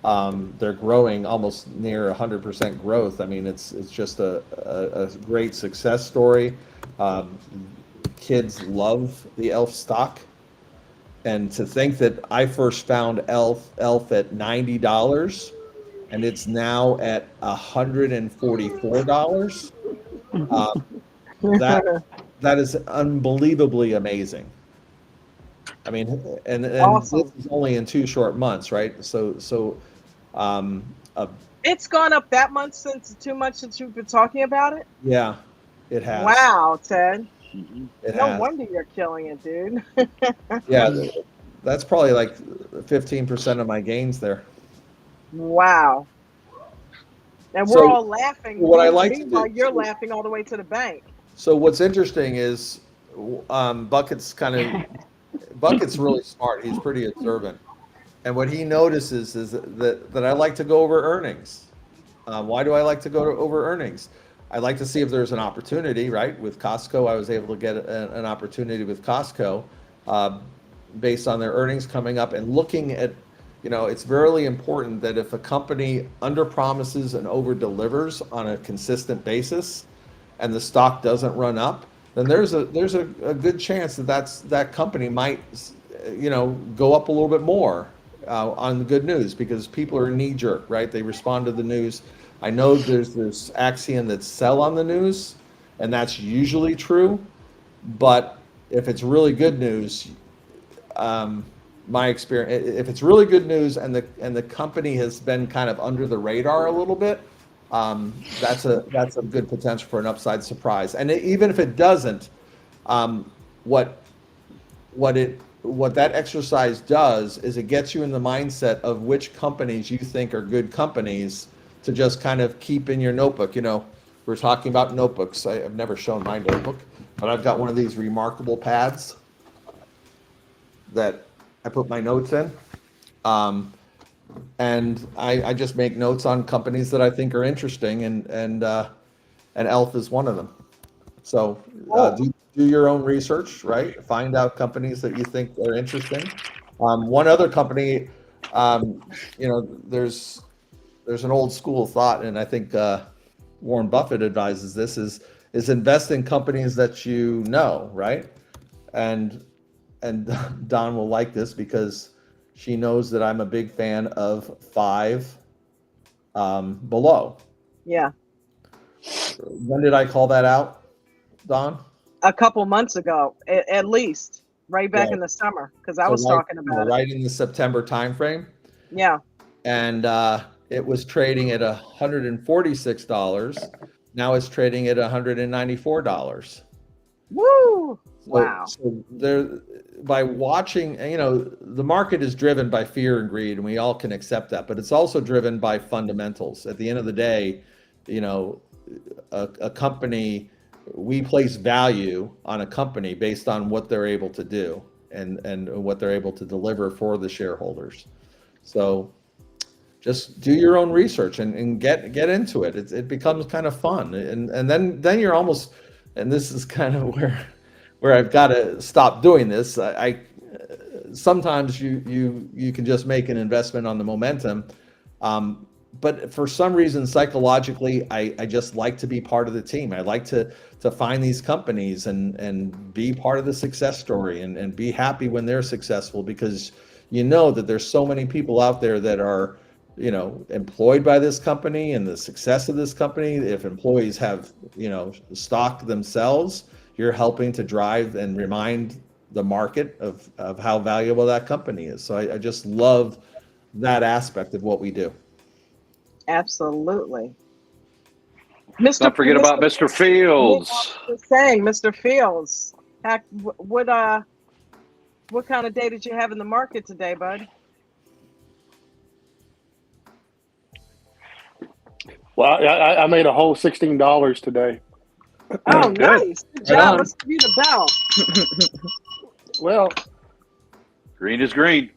They're growing almost near 100% growth. I mean, it's just a great success story. Um, Kids love the Elf stock, and to think that I first found Elf at $90 and it's now at $144. That is unbelievably amazing. I mean, and Awesome. this is only in 2 short months, right? So um, It's gone up that much since you've been talking about it. yeah, it has. Wow, Ted. It No has. wonder you're killing it, dude. Yeah, that's probably like 15% of my gains there. Wow. And we're So, all laughing. what I like to Meanwhile, do- you're laughing all the way to the bank. So what's interesting is Bucket's really smart. He's pretty observant, and what he notices is that I like to go over earnings. Why do I like to go over earnings? I like to see if there's an opportunity. Right, with Costco, I was able to get an opportunity with Costco based on their earnings coming up and looking at. It's very important that if a company under promises and over delivers on a consistent basis, and the stock doesn't run up, then there's a good chance that company might go up a little bit more on the good news, because people are knee jerk, right? They respond to the news. I know there's this axiom that sell on the news, and that's usually true, but if it's really good news, my experience, if it's really good news and the company has been kind of under the radar a little bit, that's a good potential for an upside surprise. And even if it doesn't, what that exercise does is it gets you in the mindset of which companies you think are good companies to just kind of keep in your notebook. We're talking about notebooks. I've never shown my notebook, but I've got one of these remarkable pads that I put my notes in. And I just make notes on companies that I think are interesting, and Elf is one of them. So do your own research, right? Find out companies that you think are interesting. One other company, there's an old school thought, and I think Warren Buffett advises this, is invest in companies that you know, right? And Don will like this because she knows that I'm a big fan of 5 below. Yeah. When did I call that out, Don? A couple months ago, at least, right back in the summer, because I was talking about it. Right in the September timeframe. Yeah. And it was trading at $146. Now it's trading at $194. Woo! Wow. So there, by watching, the market is driven by fear and greed, and we all can accept that, but it's also driven by fundamentals. At the end of the day, a company, we place value on a company based on what they're able to do and what they're able to deliver for the shareholders. So just do your own research and get into it. It becomes kind of fun, and then you're almost, and this is kind of where I've got to stop doing this. I sometimes you can just make an investment on the momentum, but for some reason psychologically I just like to be part of the team. I like to find these companies and be part of the success story and be happy when they're successful, because that there's so many people out there that are employed by this company and the success of this company. If employees have stock themselves, you're helping to drive and remind the market of how valuable that company is. So I just love that aspect of what we do. Absolutely. Don't forget about Mr. Fields. Just saying, Mr. Fields, what kind of day did you have in the market today, bud? Well, I made a whole $16 today. Oh, nice. Good job. Let's give you the bell. Well, green is green.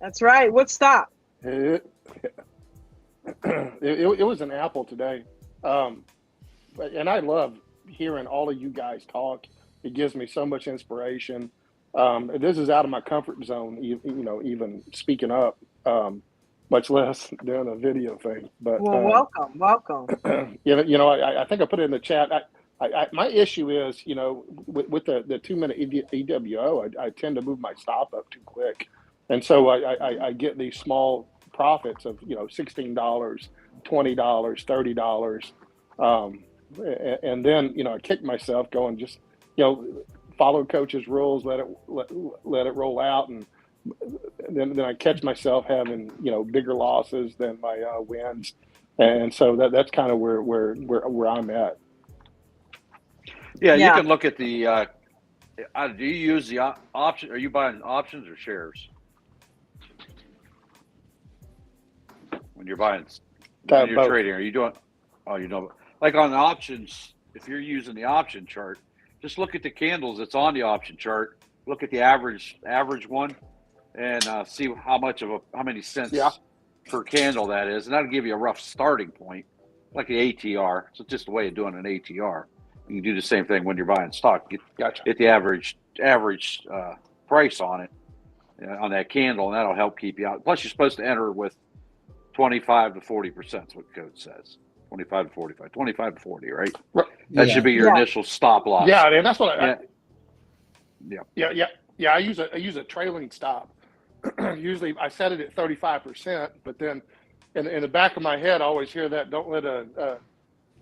That's right. What stock? It was an Apple today. And I love hearing all of you guys talk. It gives me so much inspiration. This is out of my comfort zone, even speaking up, much less doing a video thing. But Well, welcome. I think I put it in the chat. My issue is, with the 2-minute EWO, I tend to move my stop up too quick, and so I get these small profits of $16, $20, $30, and then I kick myself going just follow coach's rules, let it roll out, and then I catch myself having bigger losses than my wins, and so that's kind of where I'm at. Yeah, you can look at the. Do you use the option? Are you buying options or shares when you're buying? When you're trading, are you doing? Oh, like on the options. If you're using the option chart, just look at the candles that's on the option chart. Look at the average one, and see how many cents per candle that is, and that'll give you a rough starting point, like the ATR. So it's just a way of doing an ATR. You can do the same thing when you're buying stock. Get the average price on it, on that candle, and that'll help keep you out. Plus, you're supposed to enter with 25 to 40%. That's what code says. 25 to 45, 25 to 40, right? That should be your initial stop loss. Yeah, and that's what I use a trailing stop. Usually, I set it at 35%, but then in the back of my head, I always hear that don't let a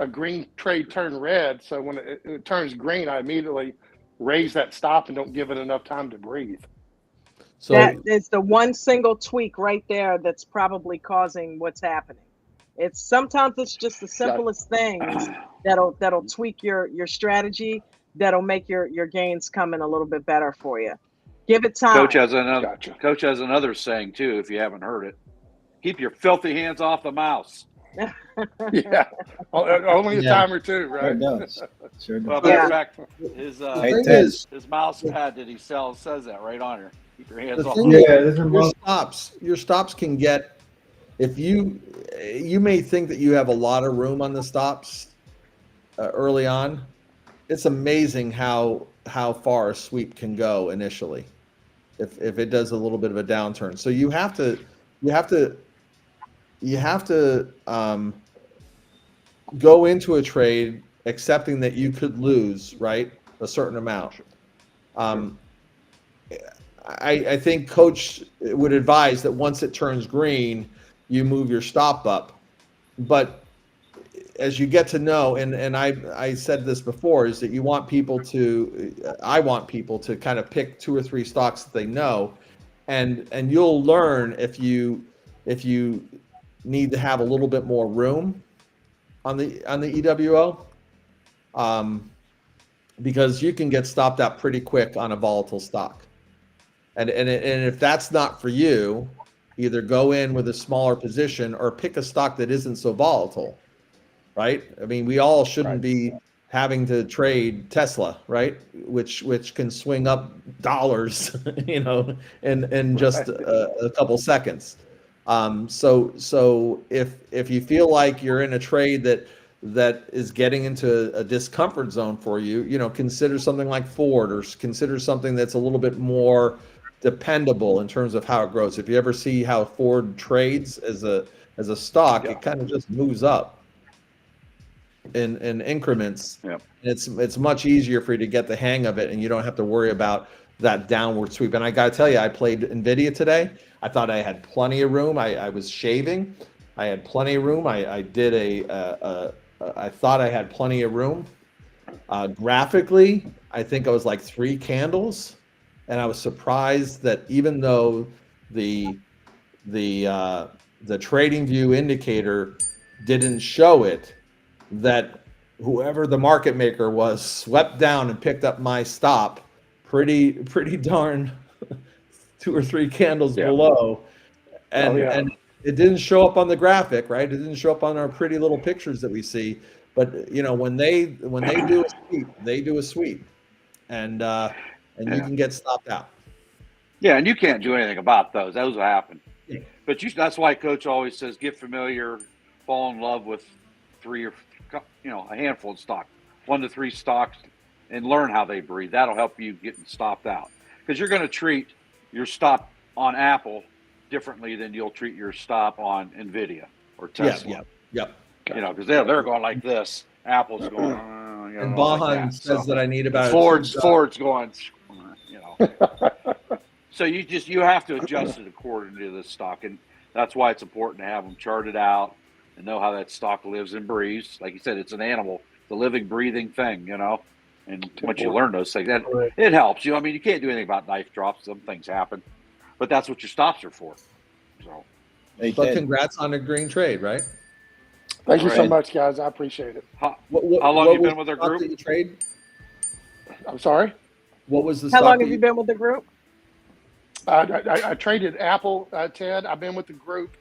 green trade turn red. So when it turns green, I immediately raise that stop and don't give it enough time to breathe. So that is the one single tweak right there that's probably causing what's happening. Sometimes it's just the simplest things that'll tweak your strategy, that'll make your gains come in a little bit better for you. Give it time. Coach has another saying too, if you haven't heard it. Keep your filthy hands off the mouse. Yeah, only a time or two, right? Sure does. Well, matter of fact, his mouse pad that he sells says that right on here. Keep your hands off. Your stops can get, if you may think that you have a lot of room on the stops early on. It's amazing how far a sweep can go initially, if it does a little bit of a downturn. So you have to go into a trade accepting that you could lose, right, a certain amount. I think coach would advise that once it turns green, you move your stop up. But as you get to know, and I said this before, is that I want people to kind of pick 2 or 3 stocks that they know, and you'll learn if you need to have a little bit more room on the EWO, because you can get stopped out pretty quick on a volatile stock, and if that's not for you, either go in with a smaller position or pick a stock that isn't so volatile, right? I mean, we all shouldn't be having to trade Tesla, right? Which can swing up dollars, in just a couple seconds. So if you feel like you're in a trade that is getting into a discomfort zone for you, consider something like Ford, or consider something that's a little bit more dependable in terms of how it grows. If you ever see how Ford trades as a stock, it kind of just moves up in increments. It's much easier for you to get the hang of it, and you don't have to worry about that downward sweep. And I got to tell you, I played NVIDIA today. I thought I had plenty of room. I was shaving. I had plenty of room. I thought I had plenty of room. Graphically, I think I was like 3 candles, and I was surprised that even though the trading view indicator didn't show it, that whoever the market maker was swept down and picked up my stop pretty darn 2 or 3 candles below, and it didn't show up on the graphic, right? It didn't show up on our pretty little pictures that we see. But when they do a sweep, they do a sweep, and you can get stopped out. Yeah, and you can't do anything about those. Those will happen. Yeah. But that's why Coach always says, get familiar, fall in love with 3 or a handful of stocks, 1 to 3 stocks, and learn how they breathe. That'll help you getting stopped out. because you're going to treat your stop on Apple differently than you'll treat your stop on NVIDIA or Tesla. Yep. You know, because they're going like this. Apple's going, you know, And like Bahan that. says that I need about Ford's going, you know. So you have to adjust it according to the stock, and that's why it's important to have them charted out and know how that stock lives and breathes. Like you said, it's an animal, it's a living, breathing thing, you know. And once you learn those things, it helps you. I mean, you can't do anything about knife drops; some things happen, but that's what your stops are for. So, but congrats on a green trade, right? Thank you so much, guys. I appreciate it. How long have you been with our group? You trade? I'm sorry? What was the How long have you been with the group? I traded Apple, Ted. I've been with the group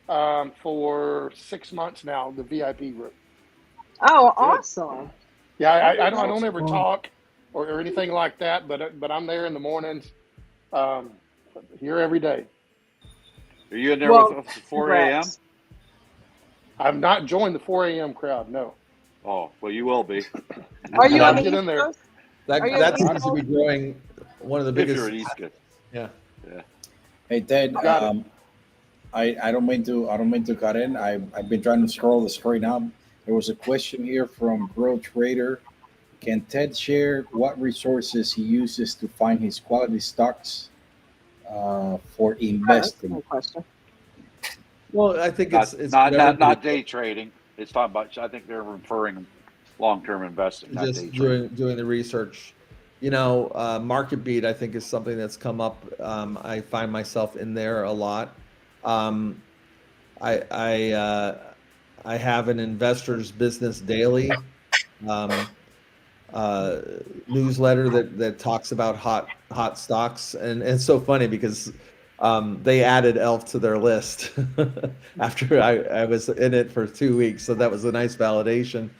for 6 months now, the VIP group. Oh, awesome. Yeah, I don't ever talk or anything like that, but I'm there in the mornings, here every day. Are you in there with us at 4 a.m.? I've not joined the 4 a.m. crowd, no. Oh, well, you will be. Are you on the get in there? That seems to be growing one of the biggest. If you're at East Coast. Yeah. Hey Ted, I don't mean to cut in. I've been trying to scroll the screen up. There was a question here from Bro Trader. Can Ted share what resources he uses to find his quality stocks for investing? That's a question. Well, I think it's not day trading. It's talking about. I think they're referring long-term investing. Not just day doing the research. You know, Market Beat, I think, is something that's come up. I find myself in there a lot. I have an Investors Business Daily newsletter that talks about hot stocks, and it's so funny because they added ELF to their list after I was in it for 2 weeks, so that was a nice validation.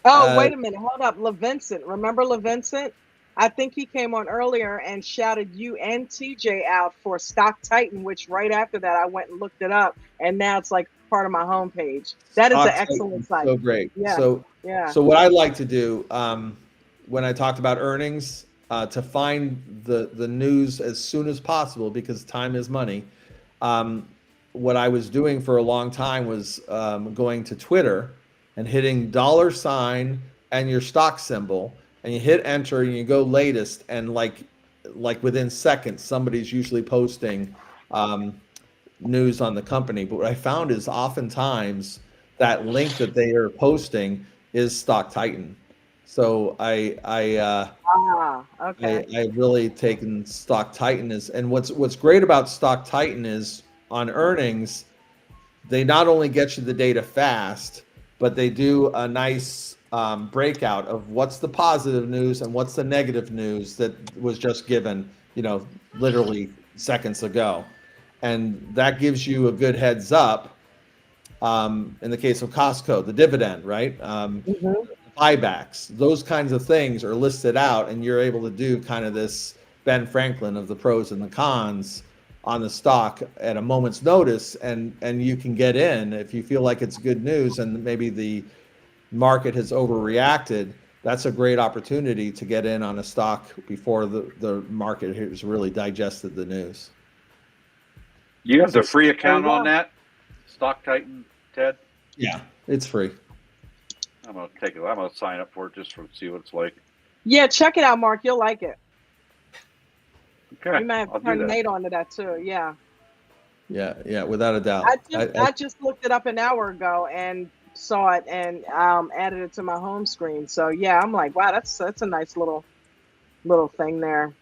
Wait a minute. Hold up. LaVincent. Remember LaVincent? I think he came on earlier and shouted you and TJ out for Stock Titan, which right after that I went and looked it up, and now it's like part of my homepage. That is an excellent site. So great. Yeah. So what I like to do when I talked about earnings, to find the news as soon as possible because time is money. What I was doing for a long time was going to Twitter and hitting $ and your stock symbol, and you hit enter and you go latest, and like within seconds somebody's usually posting news on the company. But what I found is oftentimes that link that they are posting is Stock Titan. So I've really taken Stock Titan and what's great about Stock Titan is on earnings, they not only get you the data fast, but they do a nice breakout of what's the positive news and what's the negative news that was just given, literally seconds ago. And that gives you a good heads up. In the case of Costco, the dividend, right? Buybacks, those kinds of things are listed out, and you're able to do kind of this Ben Franklin of the pros and the cons on the stock at a moment's notice, and you can get in if you feel like it's good news and maybe the market has overreacted. That's a great opportunity to get in on a stock before the market has really digested the news. You have the free account on that Stock Titan, Ted? Yeah, it's free. I'm gonna sign up for it just to see what it's like. Yeah, check it out, Mark. You'll like it. Okay, You might have to turn Nate onto that too. Yeah. Yeah, without a doubt. I just looked it up an hour ago and saw it and added it to my home screen. So yeah, I'm like, wow, that's a nice little thing there.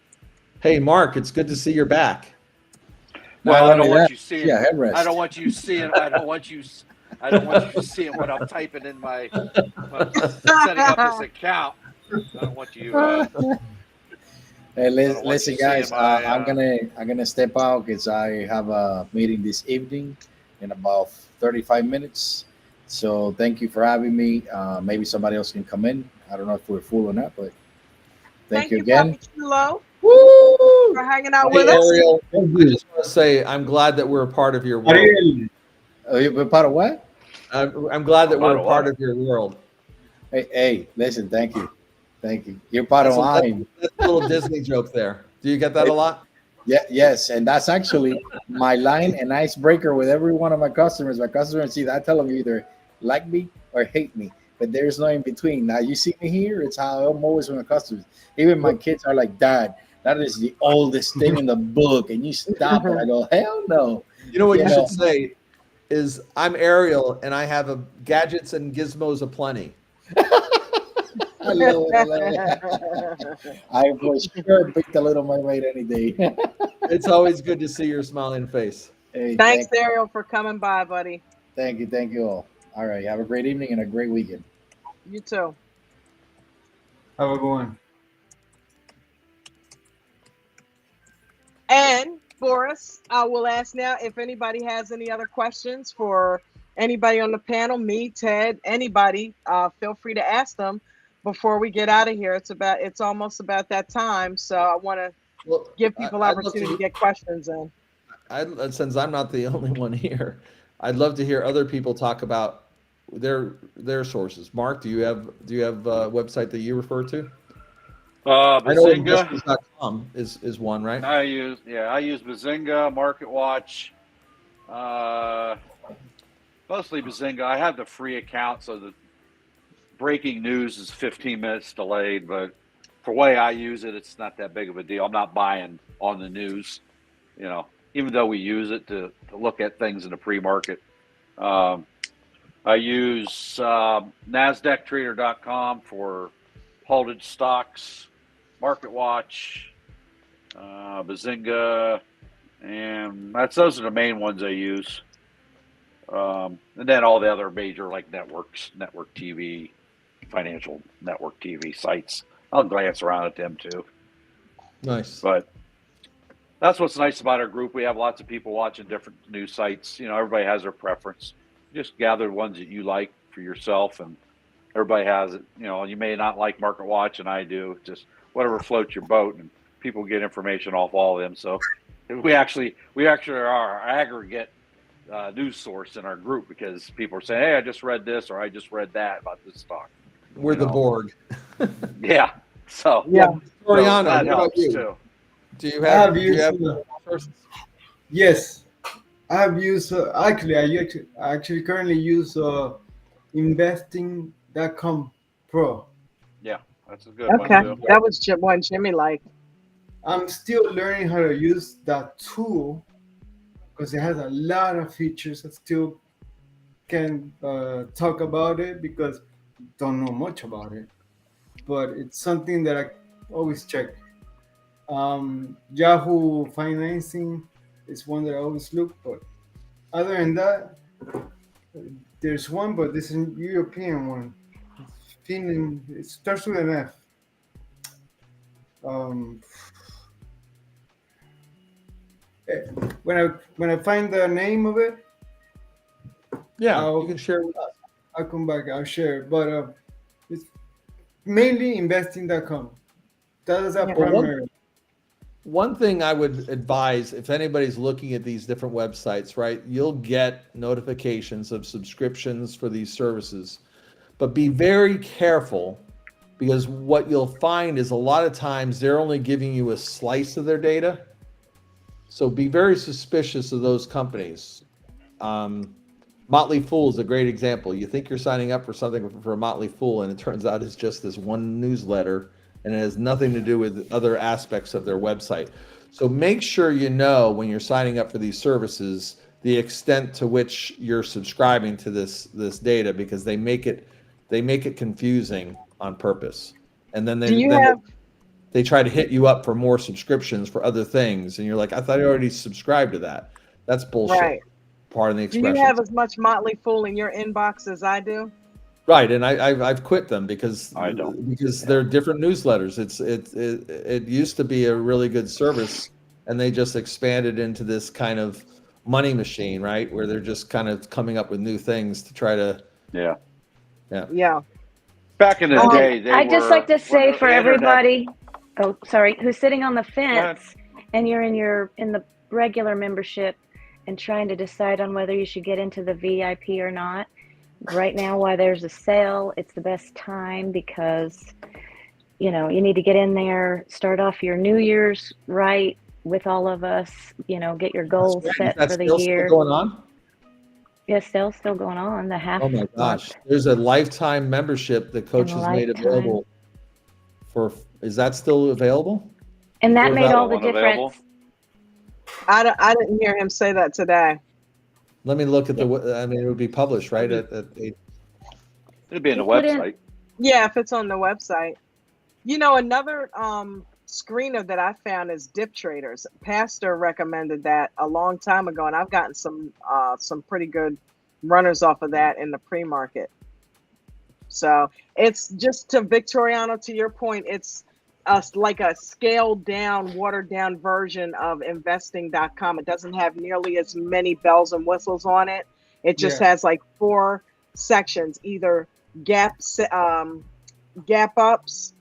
Hey, Mark, it's good to see you're back. Well, I don't want you seeing. Yeah, headrest. I don't want you seeing. I don't want you seeing what I'm typing in my setting up this account. I don't want you. Hey, listen, guys. I'm gonna step out because I have a meeting this evening in about 35 minutes. So thank you for having me. Maybe somebody else can come in. I don't know if we're full or not, but thank you again. Chulo. Woo! For hanging out with Ariel, I just want to say I'm glad that we're a part of your world. You're part of what? I'm glad that we're a part of your world. Hey, listen, thank you. Thank you. You're bottom line. That's a little Disney joke there. Do you get that a lot? Yeah, yes, and that's actually my line and icebreaker with every one of my customers. My customers see that I tell them you either like me or hate me, but there's no in between. Now you see me here, it's how I'm always with my customers. Even my kids are like, Dad, that is the oldest thing in the book, and you stop it. I go, hell no. You know what you should say is, I'm Ariel and I have gadgets and gizmos aplenty. I love it. I love it. I for sure pick the Little Mermaid any day. It's always good to see your smiling face. Hey, Thanks, Ariel, for coming by, buddy. Thank you all. All right, have a great evening and a great weekend. You too. Have a good one. And Boris, I will ask now if anybody has any other questions for anybody on the panel, me, Ted, anybody. Feel free to ask them before we get out of here. It's almost about that time, so I want to give people opportunity to get questions in. Since I'm not the only one here, I'd love to hear other people talk about their sources. Mark, do you have a website that you refer to? Bazinga is one, right? I use Bazinga, Market Watch, mostly Bazinga. I have the free account, so the breaking news is 15 minutes delayed, but for the way I use it, it's not that big of a deal. I'm not buying on the news, even though we use it to look at things in the pre-market. I use NASDAQtrader.com for halted stocks, Market Watch, Bazinga, and those are the main ones I use. And then all the other major like networks, network TV, financial network TV sites. I'll glance around at them too. Nice. But that's what's nice about our group. We have lots of people watching different news sites. Everybody has their preference. Just gather ones that you like for yourself, and everybody has it. You may not like Market Watch, and I do. Just whatever floats your boat, and people get information off all of them. So we actually are our aggregate news source in our group, because people are saying, "Hey, I just read this," or "I just read that about this stock." We're the Borg. Yeah. So Oriana, that what about helps you? too. Do you have sources? Yes, I have used actually I actually currently use investing.com Pro. Yeah, that's a good one too. That was one Jimmy liked. I'm still learning how to use that tool because it has a lot of features. I still can talk about it because I don't know much about it, but it's something that I always check. Yahoo Financing is one that I always look for. Other than that, there's one, but this is a European one. It starts with an F. When I find the name of it, you can share it with us. I'll come back. I'll share it. But it's mainly investing.com. That is our primary. One thing I would advise, if anybody's looking at these different websites, right, you'll get notifications of subscriptions for these services, but be very careful, because what you'll find is a lot of times they're only giving you a slice of their data. So be very suspicious of those companies. Motley Fool is a great example. You think you're signing up for something for a Motley Fool, and it turns out it's just this one newsletter, and it has nothing to do with other aspects of their website. So make sure you know when you're signing up for these services the extent to which you're subscribing to this data, because they make it confusing on purpose. And then they try to hit you up for more subscriptions for other things, and you're like, I thought I already subscribed to that. That's bullshit. Right. Pardon the expression. Do you have as much Motley Fool in your inbox as I do? Right, and I've quit them because I don't. Because they're different newsletters. It used to be a really good service, and they just expanded into this kind of money machine, right, where they're just kind of coming up with new things to try to. Yeah. Back in the day, I'd just like to say for everybody, who's sitting on the fence and you're in the regular membership and trying to decide on whether you should get into the VIP or not. Right now, while there's a sale, it's the best time, because you need to get in there, start off your New Year's right with all of us, get your goals Is set that for the still year. going on? Yeah, still going on. The half Oh my gosh. month There's a lifetime membership that and coaches made lifetime. available for, is that still available? And that Or made that all the one available? difference. I didn't hear him say that today. Let me look at it would be published, right? It'd be in the He put in- website. Yeah, if it's on the website. Another screener that I found is Dip Traders. Pastor recommended that a long time ago, and I've gotten some pretty good runners off of that in the pre-market. So it's just to Victoriano, to your point, it's like a scaled down, watered down version of investing.com. It doesn't have nearly as many bells and whistles on it. It just has like 4 sections, either gap ups,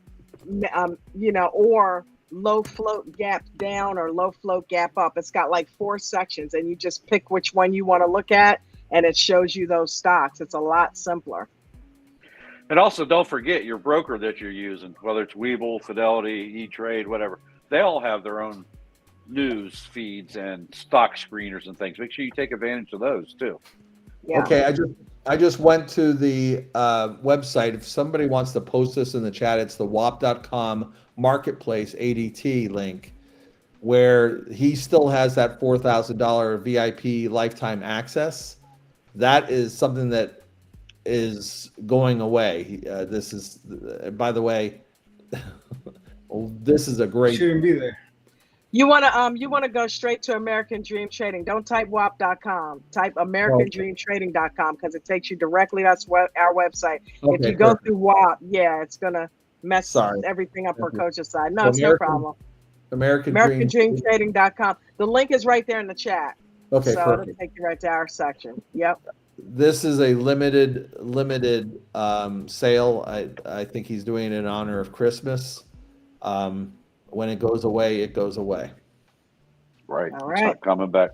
or low float gap down or low float gap up. It's got like 4 sections, and you just pick which one you want to look at, and it shows you those stocks. It's a lot simpler. And also, don't forget your broker that you're using, whether it's Webull, Fidelity, E-Trade, whatever. They all have their own news feeds and stock screeners and things. Make sure you take advantage of those too. Yeah. Okay, I just went to the website. If somebody wants to post this in the chat, it's the WAP.com Marketplace ADT link, where he still has that $4,000 VIP lifetime access. That is something that is going away. This is, by the way, this is a great. Shouldn't be there. You want to go straight to American Dream Trading. Don't type WAP.com. Type AmericanDreamTrading.com, because it takes you directly to our website. If you go through WAP, it's gonna mess everything up for Coach's side. No, it's no problem. AmericanDreamTrading.com. The link is right there in the chat. Okay, so perfect. it'll take you right to our section. Yep. This is a limited sale. I think he's doing it in honor of Christmas. When it goes away, it goes away. Right. All It's right. not coming back.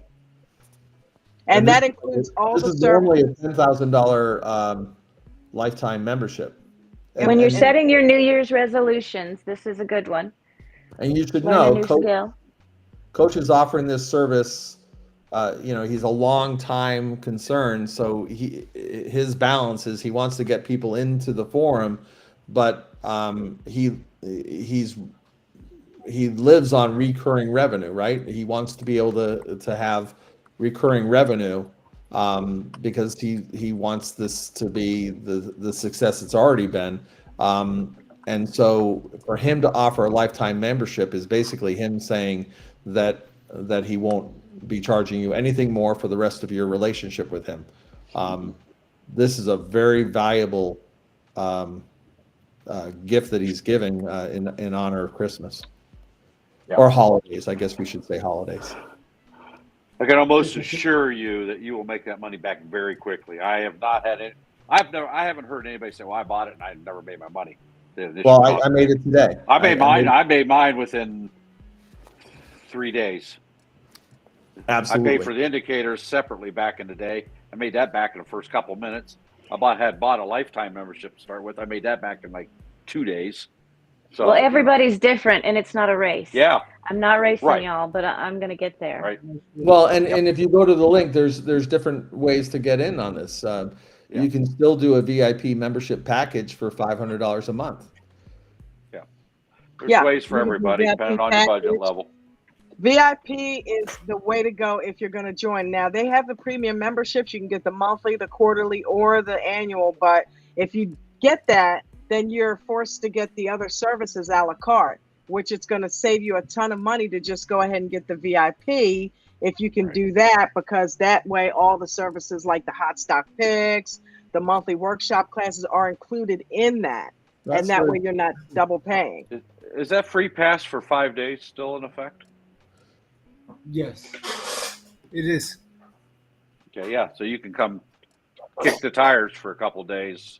And that includes all the This is normally a services. $10,000 lifetime membership. When you're setting your New Year's resolutions, this is a good one. And you should Learn a know, new skill. Coach is offering this service. He's a long time concern, so his balance is he wants to get people into the forum, but he lives on recurring revenue, right? He wants to be able to have recurring revenue because he wants this to be the success it's already been. And so for him to offer a lifetime membership is basically him saying that he won't be charging you anything more for the rest of your relationship with him. This is a very valuable gift that he's giving in honor of Christmas. Yeah. Or holidays. I guess we should say holidays. I can almost assure you that you will make that money back very quickly. I have not had it. I haven't heard anybody say, "Well, I bought it and I never made my money." Well, I made it today. I made mine within 3 days. Absolutely. I paid for the indicators separately back in the day. I made that back in the first couple minutes. Had bought a lifetime membership to start with. I made that back in like 2 days. So, well, everybody's different, and it's not a race. Yeah. I'm not racing Right. y'all, but I'm going to get there. Right. Well, and if you go to the link, there's different ways to get in on this. You can still do a VIP membership package for $500 a month. Yeah. There's ways for everybody, depending on your budget level. VIP is the way to go if you're going to join. Now, they have the premium memberships. You can get the monthly, the quarterly, or the annual. But if you get that, then you're forced to get the other services a la carte, which it's going to save you a ton of money to just go ahead and get the VIP if you can do that, because that way all the services like the hot stock picks, the monthly workshop classes are included in that. And that way you're not double paying. Is that free pass for 5 days still in effect? Yes, it is. Okay, yeah. So you can come kick the tires for a couple days.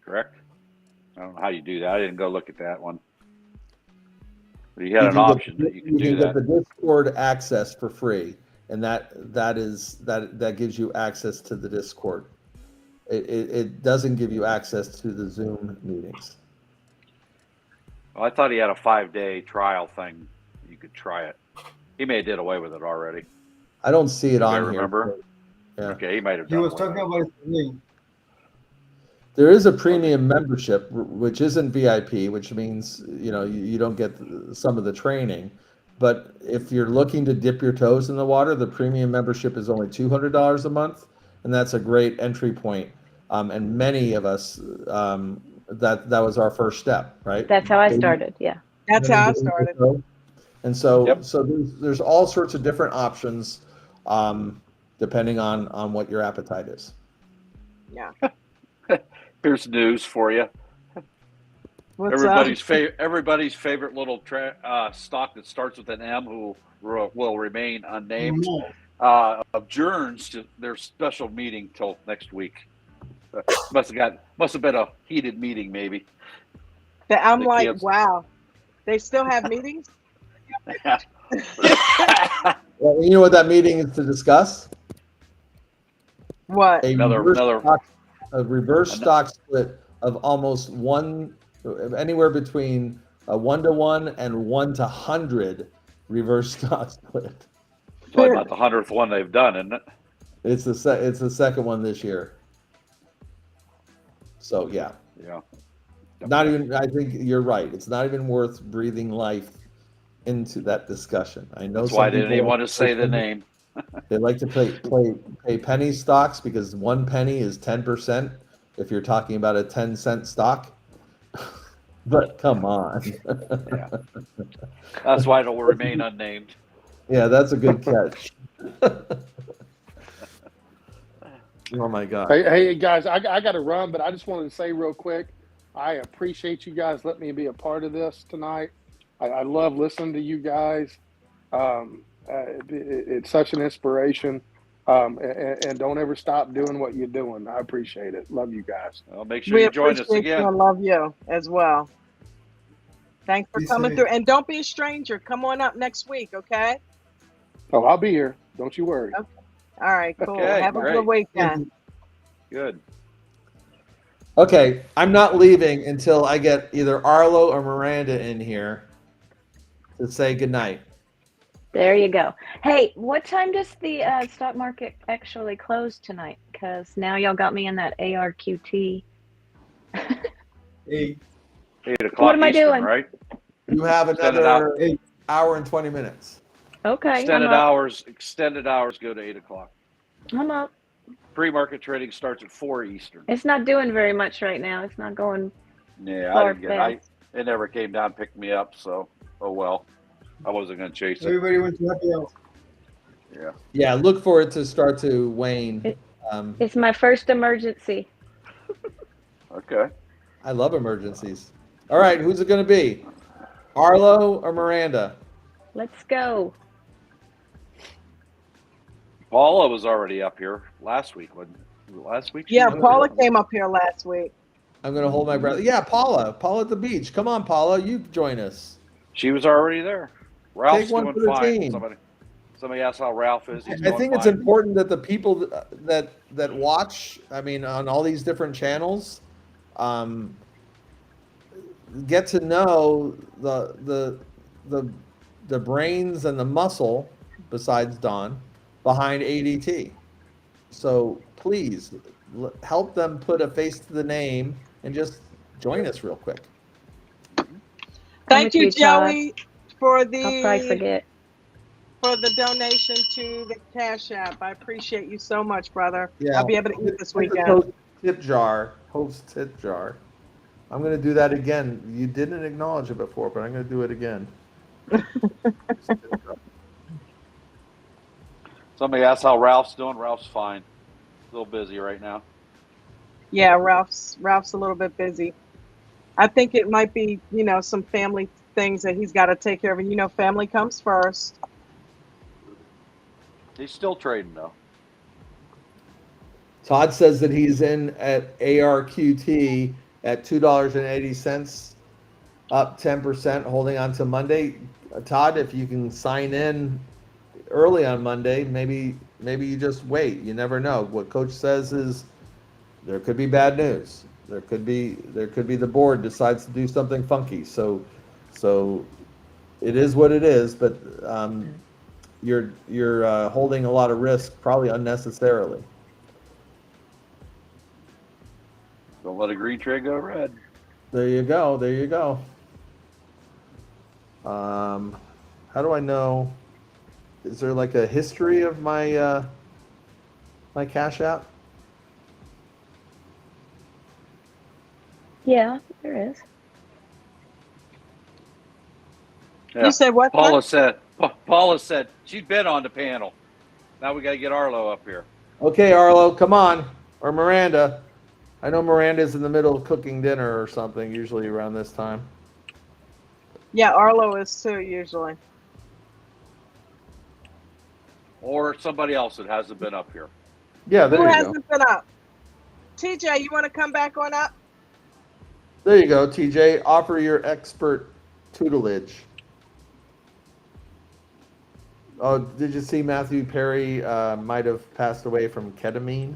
Correct? I don't know how you do that. I didn't go look at that one. But you had an option that you can do that. You get the Discord access for free, and that gives you access to the Discord. It doesn't give you access to the Zoom meetings. Well, I thought he had a 5-day trial thing. You could try it. He may have did away with it already. I don't see it Anybody on remember? here. Yeah. Okay, he might have He done was away with talking it. about it today. There is a premium membership, which isn't VIP, which means you don't get some of the training. But if you're looking to dip your toes in the water, the premium membership is only $200 a month, and that's a great entry point. And many of us, that was our first step, right? That's how I started. Yeah. That's how I started. And so, Yep. so there's all sorts of different options, depending on what your appetite is. Yeah. Here's news for you. What's Everybody's favorite little stock that starts with an M, who will remain unnamed, adjourns to their special meeting till next week. Must have been a heated meeting, maybe. I'm The like, kids- wow, they still have meetings? Well, you know what that meeting is to discuss? What? A reverse stock split of almost anywhere between a 1-to-1 and 1-to-100 reverse stock split. It's probably about the 100th one they've done, isn't it? It's the second one this year. So yeah. Yeah. Not even. I think you're right. It's not even worth breathing life into that discussion. I know. That's why I didn't even want to say the name. They like to pay penny stocks because 1 penny is 10%. If you're talking about a 10-cent stock, but come on. Yeah. That's why it'll remain unnamed. Yeah, that's a good catch. Oh my God. Hey guys, I got to run, but I just wanted to say real quick, I appreciate you guys letting me be a part of this tonight. I love listening to you guys. It's such an inspiration. And don't ever stop doing what you're doing. I appreciate it. Love you guys. Well, make sure you join us again. I love you as well. Thanks for coming through. And don't be a stranger. Come on up next week, okay? Oh, I'll be here. Don't you worry. Okay. All right, cool. Okay, Have a good weekend. Good. Okay, I'm not leaving until I get either Arlo or Miranda in here to say goodnight. There you go. Hey, what time does the stock market actually close tonight? Because now y'all got me in that ARQT. 8. 8 o'clock What am I Eastern, doing? right? You have another hour and 20 minutes. Okay. Extended hours go to 8 o'clock. I'm up. Pre-market trading starts at 4 Eastern. It's not doing very much right now. It's not going Yeah, far I didn't get fast. it never came down, picked me up, so oh well. I wasn't gonna chase it. Everybody went to happy hour. Yeah. Yeah, look for it to start to wane. It's my first emergency. Okay. I love emergencies. All right, who's it going to be? Arlo or Miranda? Let's go. Paula was already up here last week. Last week? Yeah, Paula came up here last week. I'm going to hold my breath. Yeah, Paula at the beach. Come on, Paula, you join us. She was already there. Ralph's Take one doing for the fine. team. Somebody asked how Ralph is. He's I doing think it's fine. important that the people that watch, I mean, on all these different channels, get to know the brains and the muscle, besides Don, behind ADT. So please help them put a face to the name and just join us real quick. Thank you, Joey, for I'll probably forget. for the donation to the Cash App. I appreciate you so much, brother. Yeah, I'll be able to eat this weekend. Host tip jar. I'm going to do that again. You didn't acknowledge it before, but I'm going to do it again. Somebody asked how Ralph's doing. Ralph's fine. A little busy right now. Yeah, Ralph's a little bit busy. I think it might be, some family things that he's got to take care of. And, family comes first. He's still trading though. Todd says that he's in at ARQT at $2.80, up 10%, holding on to Monday. Todd, if you can sign in early on Monday, maybe you just wait. You never know. What Coach says is there could be bad news. There could be the board decides to do something funky. So So it is what it is, but you're holding a lot of risk, probably unnecessarily. Don't let a green trade go red. There you go. There you go. How do I know? Is there like a history of my my Cash App? Yeah, there is. Yeah. You said what? Paula said she'd been on the panel. Now we got to get Arlo up here. Okay, Arlo, come on. Or Miranda. I know Miranda's in the middle of cooking dinner or something, usually around this time. Yeah, Arlo is too, usually. Or somebody else that hasn't been up here. Yeah, there Who you go. hasn't been up? TJ, you want to come back on up? There you go, TJ. Offer your expert tutelage. Oh, did you see Matthew Perry might have passed away from ketamine?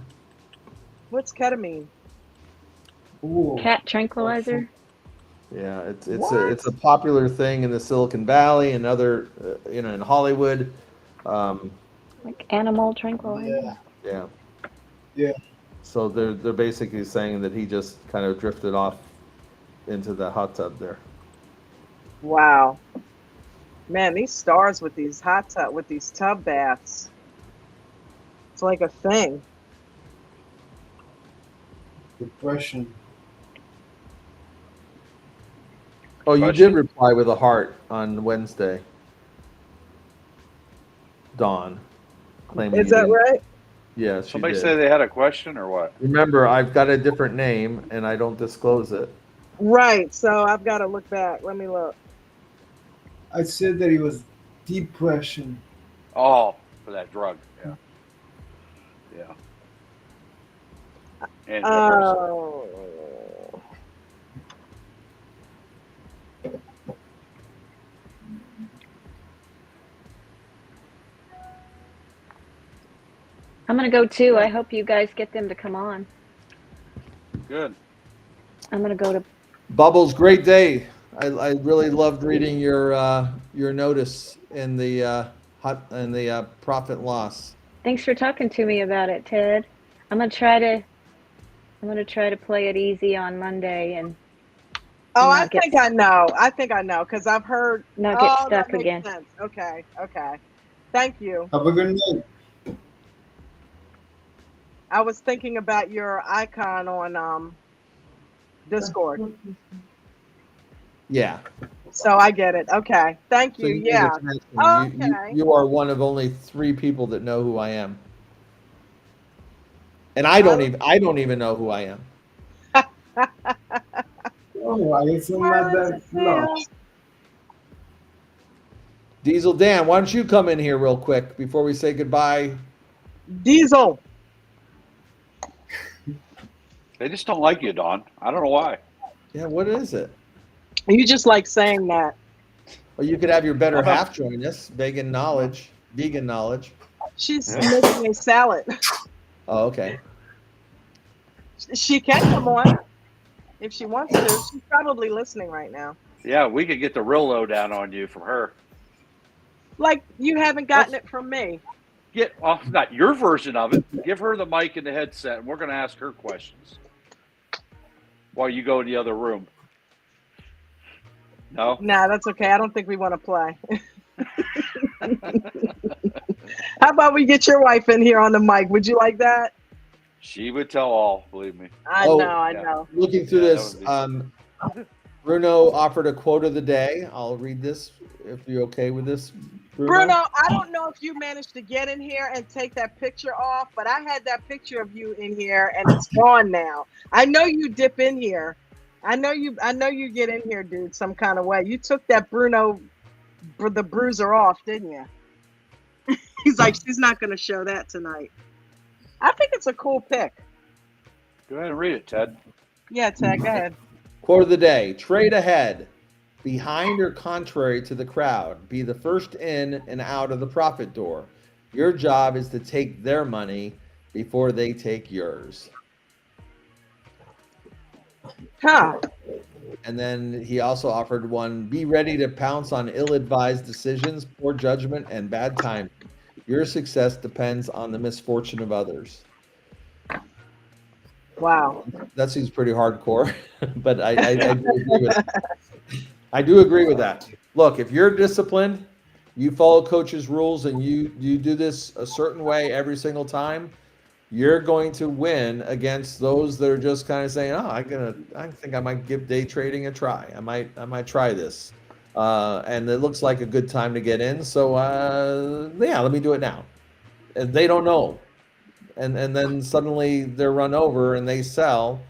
What's ketamine? Ooh. Cat tranquilizer. Yeah, it's a popular thing in the Silicon Valley and other in Hollywood. Like animal tranquilizer. Yeah. Yeah. So they're basically saying that he just kind of drifted off into the hot tub there. Wow. Man, these stars with these with these tub baths. It's like a thing. Depression. Oh, you Question? did reply with a heart on Wednesday. Dawn. Claiming Is you that didn't. right? Yes, Somebody you did. say they had a question or what? Remember, I've got a different name and I don't disclose it. Right. So I've got to look back. Let me look. I said that it was depression. Oh, for that drug. Yeah. Yeah. And Oh. I'm gonna go too. I hope you guys get them to come on. good. I'm gonna go to. Bubbles, great day. I really loved reading your notice in the profit and loss. Thanks for talking to me about it, Ted. I'm gonna try to play it easy on Monday and Oh, I not get think I know. I think I know because I've heard. not get Oh, that stuck makes again. sense. Okay. Okay. Thank you. Have a good night. I was thinking about your icon on Discord. Yeah. So I get it. Okay. Thank So you. you need Yeah. attention. Okay. You are one of only 3 people that know who I am. And I don't even know who I am. Oh, I guess I'm not that lost. Diesel Dan, why don't you come in here real quick before we say goodbye? Diesel. They just don't like you, Don. I don't know why. Yeah, what is it? You just like saying that. Well, you could have your better How about- half join us. Vegan knowledge. She's making a salad. Oh, okay. She can come on if she wants to. She's probably listening right now. Yeah, we could get the real lowdown on you from her. Like you haven't gotten it from me. Not your version of it. Give her the mic and the headset, and we're going to ask her questions while you go in the other room. No? Nah, that's okay. I don't think we want to play. How about we get your wife in here on the mic? Would you like that? She would tell all, believe me. I know. Looking through Yeah, this, that would Bruno offered a quote of the day. I'll read this if you're okay with this, Bruno, I don't know if you managed to get in here and take that picture off, but I had that picture of you in here and it's gone now. I know you dip in here. I know you get in here, dude, some kind of way. You took that Bruno the bruiser off, didn't you? He's like, she's not going to show that tonight. I think it's a cool pic. Go ahead and read it, Ted. Yeah, Ted, go ahead. Quote of the day: trade ahead, behind or contrary to the crowd. Be the first in and out of the profit door. Your job is to take their money before they take yours. Huh. And then he also offered one, be ready to pounce on ill-advised decisions, poor judgment, and bad timing. Your success depends on the misfortune of others. Wow. That seems pretty hardcore, but I do agree with that. I do agree with that. Look, if you're disciplined, you follow coach's rules, and you do this a certain way every single time, you're going to win against those that are just kind of saying, "Oh, I think I might give day trading a try. I might try this," and it looks like a good time to get in. So yeah, let me do it now. And they don't know, and then suddenly they're run over and they sell.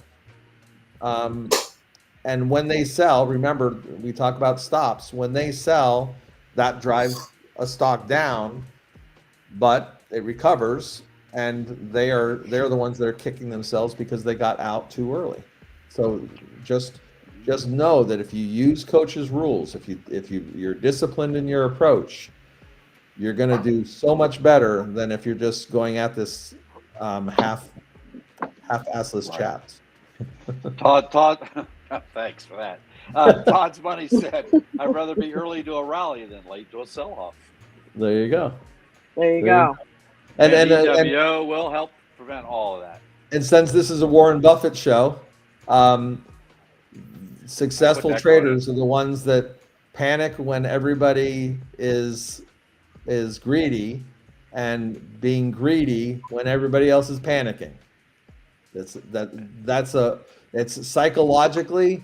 And when they sell, remember we talk about stops. When they sell, that drives a stock down, but it recovers, and they're the ones that are kicking themselves because they got out too early. So just know that if you use coach's rules, if you're disciplined in your approach, you're going to do so much better than if you're just going at this half-assless chaps. Todd, thanks for that. Todd's Money said, "I'd rather be early to a rally than late to a sell-off." There you go. There you go. And EWO will help prevent all of that. And since this is a Warren Buffett show, successful traders are the ones that panic when everybody is greedy, and being greedy when everybody else is panicking. It's psychologically,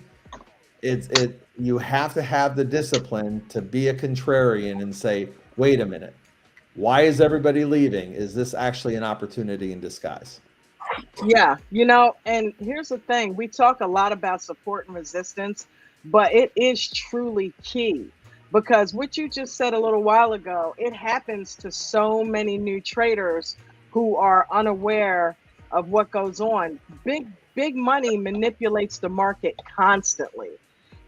you have to have the discipline to be a contrarian and say, wait a minute, why is everybody leaving? Is this actually an opportunity in disguise? Yeah, and here's the thing. We talk a lot about support and resistance, but it is truly key, because what you just said a little while ago, it happens to so many new traders who are unaware of what goes on. Big money manipulates the market constantly.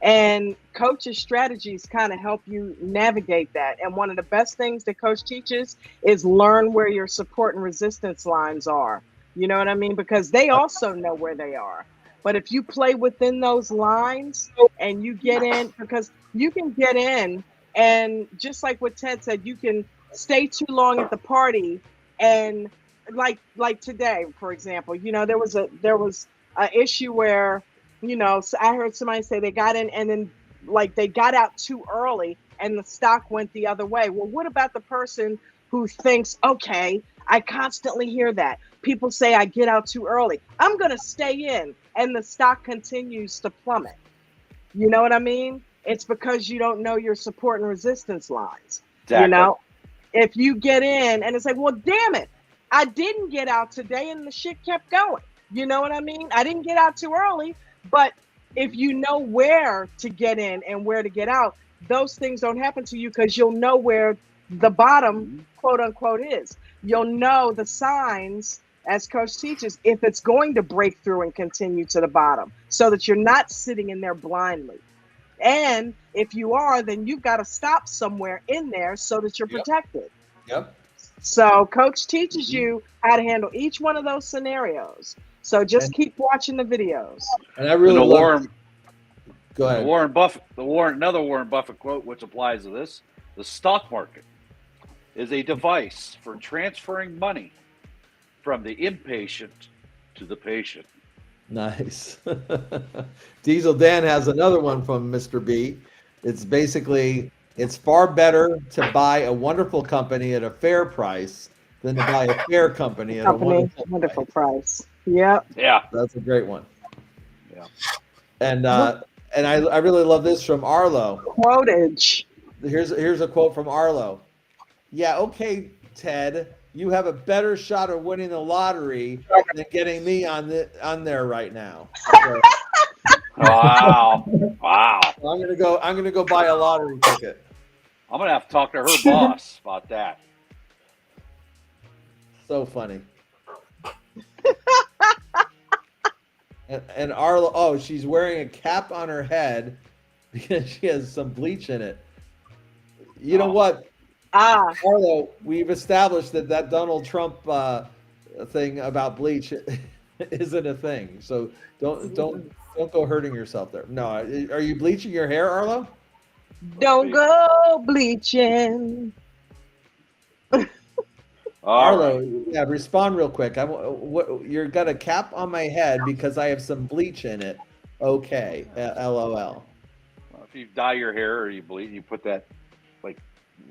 And coach's strategies kind of help you navigate that. And one of the best things that coach teaches is learn where your support and resistance lines are. You know what I mean? Because they also know where they are. But if you play within those lines and you get in, because you can get in, and just like what Ted said, you can stay too long at the party. And like today, for example, there was a issue where, so I heard somebody say they got in and then they got out too early and the stock went the other way. Well, what about the person who thinks, okay, I constantly hear that people say I get out too early, I'm going to stay in, and the stock continues to plummet? You know what I mean? It's because you don't know your support and resistance lines. Exactly. If you get in and it's like, well, damn it, I didn't get out today and the shit kept going. You know what I mean? I didn't get out too early, but if you know where to get in and where to get out, those things don't happen to you because you'll know where the bottom, quote unquote, is. You'll know the signs, as coach teaches, if it's going to break through and continue to the bottom, so that you're not sitting in there blindly. And if you are, then you've got to stop somewhere in there so that you're protected. Yep. So coach teaches you how to handle each one of those scenarios. So just keep watching the videos. And I really love. Go ahead. Another Warren Buffett quote, which applies to this: the stock market is a device for transferring money from the impatient to the patient. Nice. Diesel Dan has another one from Mr. B. It's basically, it's far better to buy a wonderful company at a fair price than to buy a fair company at a wonderful price. Yep. Yeah. That's a great one. Yeah. And I really love this from Arlo. Quotage. Here's a quote from Arlo. Yeah, okay, Ted, you have a better shot of winning the lottery than getting me on there right now. So, Wow. I'm gonna go buy a lottery ticket. I'm gonna have to talk to her boss about that. So funny. and Arlo, she's wearing a cap on her head because she has some bleach in it. You know what? Arlo, we've established that Donald Trump thing about bleach isn't a thing. So don't Don't go hurting yourself there. No, are you bleaching your hair, Arlo? Don't go bleaching. Arlo, yeah, respond real quick. You're got a cap on my head because I have some bleach in it. Okay, LOL. Well, if you dye your hair or you bleach, you put that like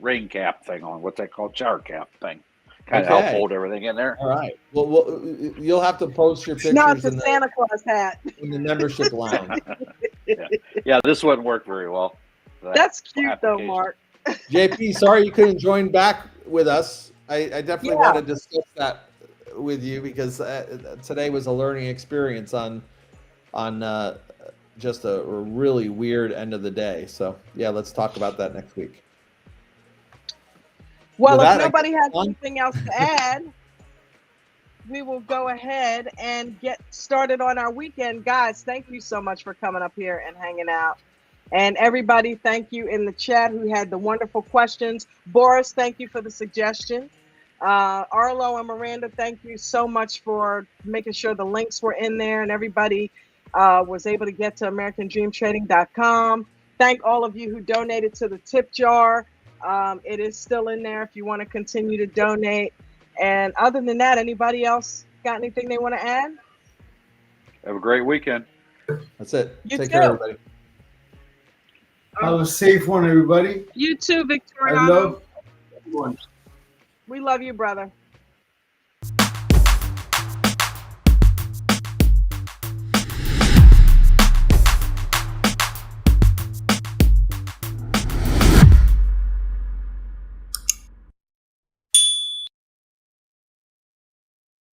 rain cap thing on. What's that called? Shower cap thing. Kind of help hold everything in there. All right. Well, you'll have to post your pictures No, it's a Santa Claus hat. In the membership lounge. Yeah, this wouldn't work very well. That's cute though, Mark. JP, sorry you couldn't join back with us. I definitely want to discuss that with you because today was a learning experience on just a really weird end of the day. So yeah, let's talk about that next week. Well, if nobody has anything else to add, we will go ahead and get started on our weekend. Guys, thank you so much for coming up here and hanging out. And everybody, thank you in the chat who had the wonderful questions. Boris, thank you for the suggestion. Arlo and Miranda, thank you so much for making sure the links were in there and everybody was able to get to AmericanDreamTrading.com. Thank all of you who donated to the tip jar. It is still in there if you want to continue to donate. And other than that, anybody else got anything they want to add? Have a great weekend. That's it. Take care, everybody. Have a safe one, everybody. You too, Victoriano. I love everyone. We love you, brother.